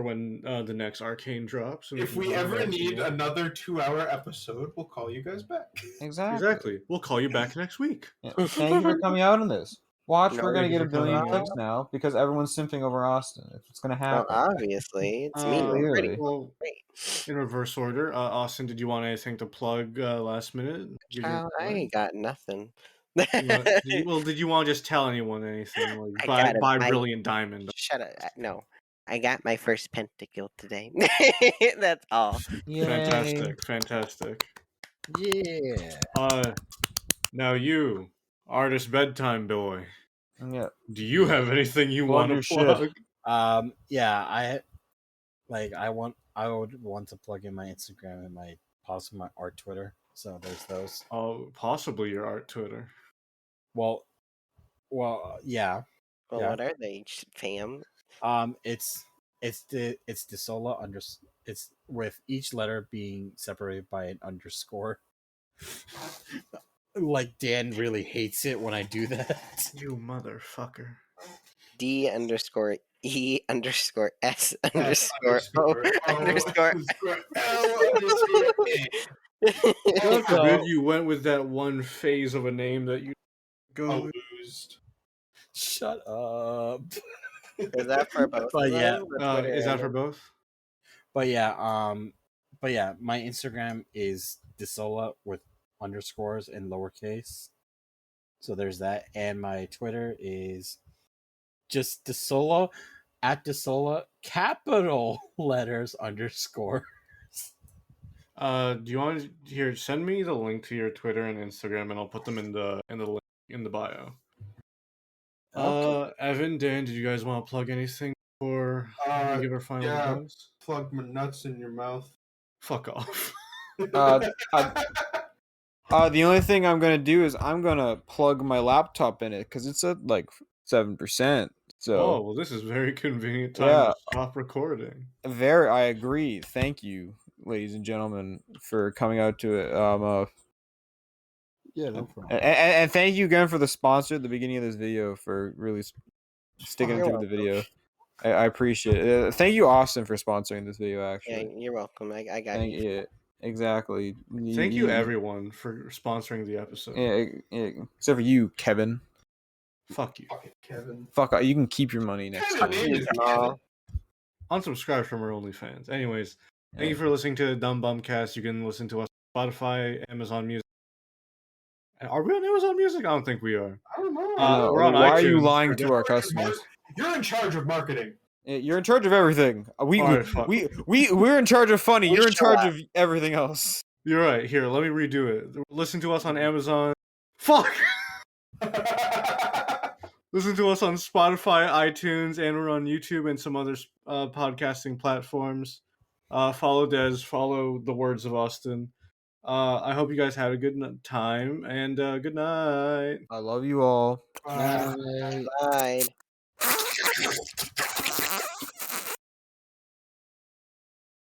S2: when the next Arcane drops. and
S5: If
S2: can
S5: we
S2: talk
S5: ever
S2: about
S5: need
S2: some more.
S5: another 2-hour episode, we'll call you guys back.
S2: Exactly, we'll call you back next week.
S1: Yeah. Thank you for coming out on this. Watch,
S3: No,
S1: we're gonna
S2: thank you
S1: get a
S2: for coming
S1: billion
S2: out.
S1: clicks now because everyone's simping over Austin. It's gonna
S3: Well,
S1: happen.
S3: obviously, it's me.
S1: Clearly.
S2: Well,
S3: Great.
S2: in reverse order, Austin, did you want anything to plug last minute? Give your
S3: Child, I
S2: plug?
S3: ain't got nothing.
S2: Did you want to just tell anyone anything? Like,
S3: I
S2: buy
S3: got it.
S2: Brilliant Diamond.
S3: Shut up. No. I got my first pentakill today. That's all.
S1: Yay.
S2: Fantastic.
S4: yeah.
S2: Now you, artist bedtime boy,
S1: Yeah.
S2: do you have anything you
S1: Plug
S2: want to
S1: your shit.
S2: plug?
S4: Yeah, I would want to plug in my Instagram and possibly my art Twitter. So there's those.
S2: Oh, possibly your art Twitter.
S4: Well, yeah.
S3: Well,
S4: Yeah.
S3: what are they, fam?
S4: It's Desola it's with each letter being separated by an underscore. Like Dan really hates it when I do that.
S2: You motherfucker.
S3: D underscore E underscore S
S5: S
S3: underscore O underscore.
S5: L underscore A.
S2: God forbid you went with that one phase of a name that you go with.
S5: Abused.
S4: Shut up.
S3: Is that for both?
S4: But
S3: of
S4: yeah,
S3: them? The Twitter
S2: Is that
S3: and
S2: for both?
S4: But yeah, my Instagram is Desola with underscores in lowercase. So there's that, and my Twitter is just Desola at Desola capital letters underscore.
S2: Do you want to send me the link to your Twitter and Instagram, and I'll put them in the link in the bio. Evan, Dan, did you guys want to plug anything before we give our final
S5: yeah.
S2: goodbyes?
S5: Plug my nuts in your mouth.
S2: Fuck off.
S1: The only thing I'm gonna do is I'm gonna plug my laptop in it because it's at like 7%. So
S2: Oh, well, this is very convenient time
S1: Yeah.
S2: to stop recording.
S1: I agree. Thank you, ladies and gentlemen, for coming out to it.
S4: Yeah, no problem.
S1: And thank you again for the sponsor at the beginning of this video for really sticking through the video. I appreciate it. Thank you, Austin, for sponsoring this video.
S3: Yeah,
S1: Actually,
S3: you're welcome. I got
S1: thank
S3: you.
S1: you. Exactly.
S2: Thank you, everyone, for sponsoring the episode.
S1: Yeah, except for you, Kevin.
S2: Fuck you.
S5: Fucking Kevin.
S1: Fuck, you can keep your money next
S5: Kevin
S1: time.
S5: name is Kevin.
S2: Unsubscribe from our OnlyFans. Anyways, thank you for listening to the Dumbumcast. You can listen to us on Spotify, Amazon Music. Are we on Amazon Music? I don't think we are.
S5: I don't know.
S2: We're on
S1: Why are you
S2: iTunes.
S1: lying to our customers?
S5: You're in charge of marketing.
S1: You're in charge of everything.
S2: Alright, fuck.
S1: We're in charge of funny.
S3: We
S1: You're in
S3: show
S1: charge
S3: up.
S1: of everything else.
S2: You're right. Here, let me redo it. Listen to us on Amazon. Fuck! Listen to us on Spotify, iTunes, and we're on YouTube and some other podcasting platforms. Follow Des. Follow the words of Austin. I hope you guys had a good time, and good night.
S1: I love you all.
S3: Bye.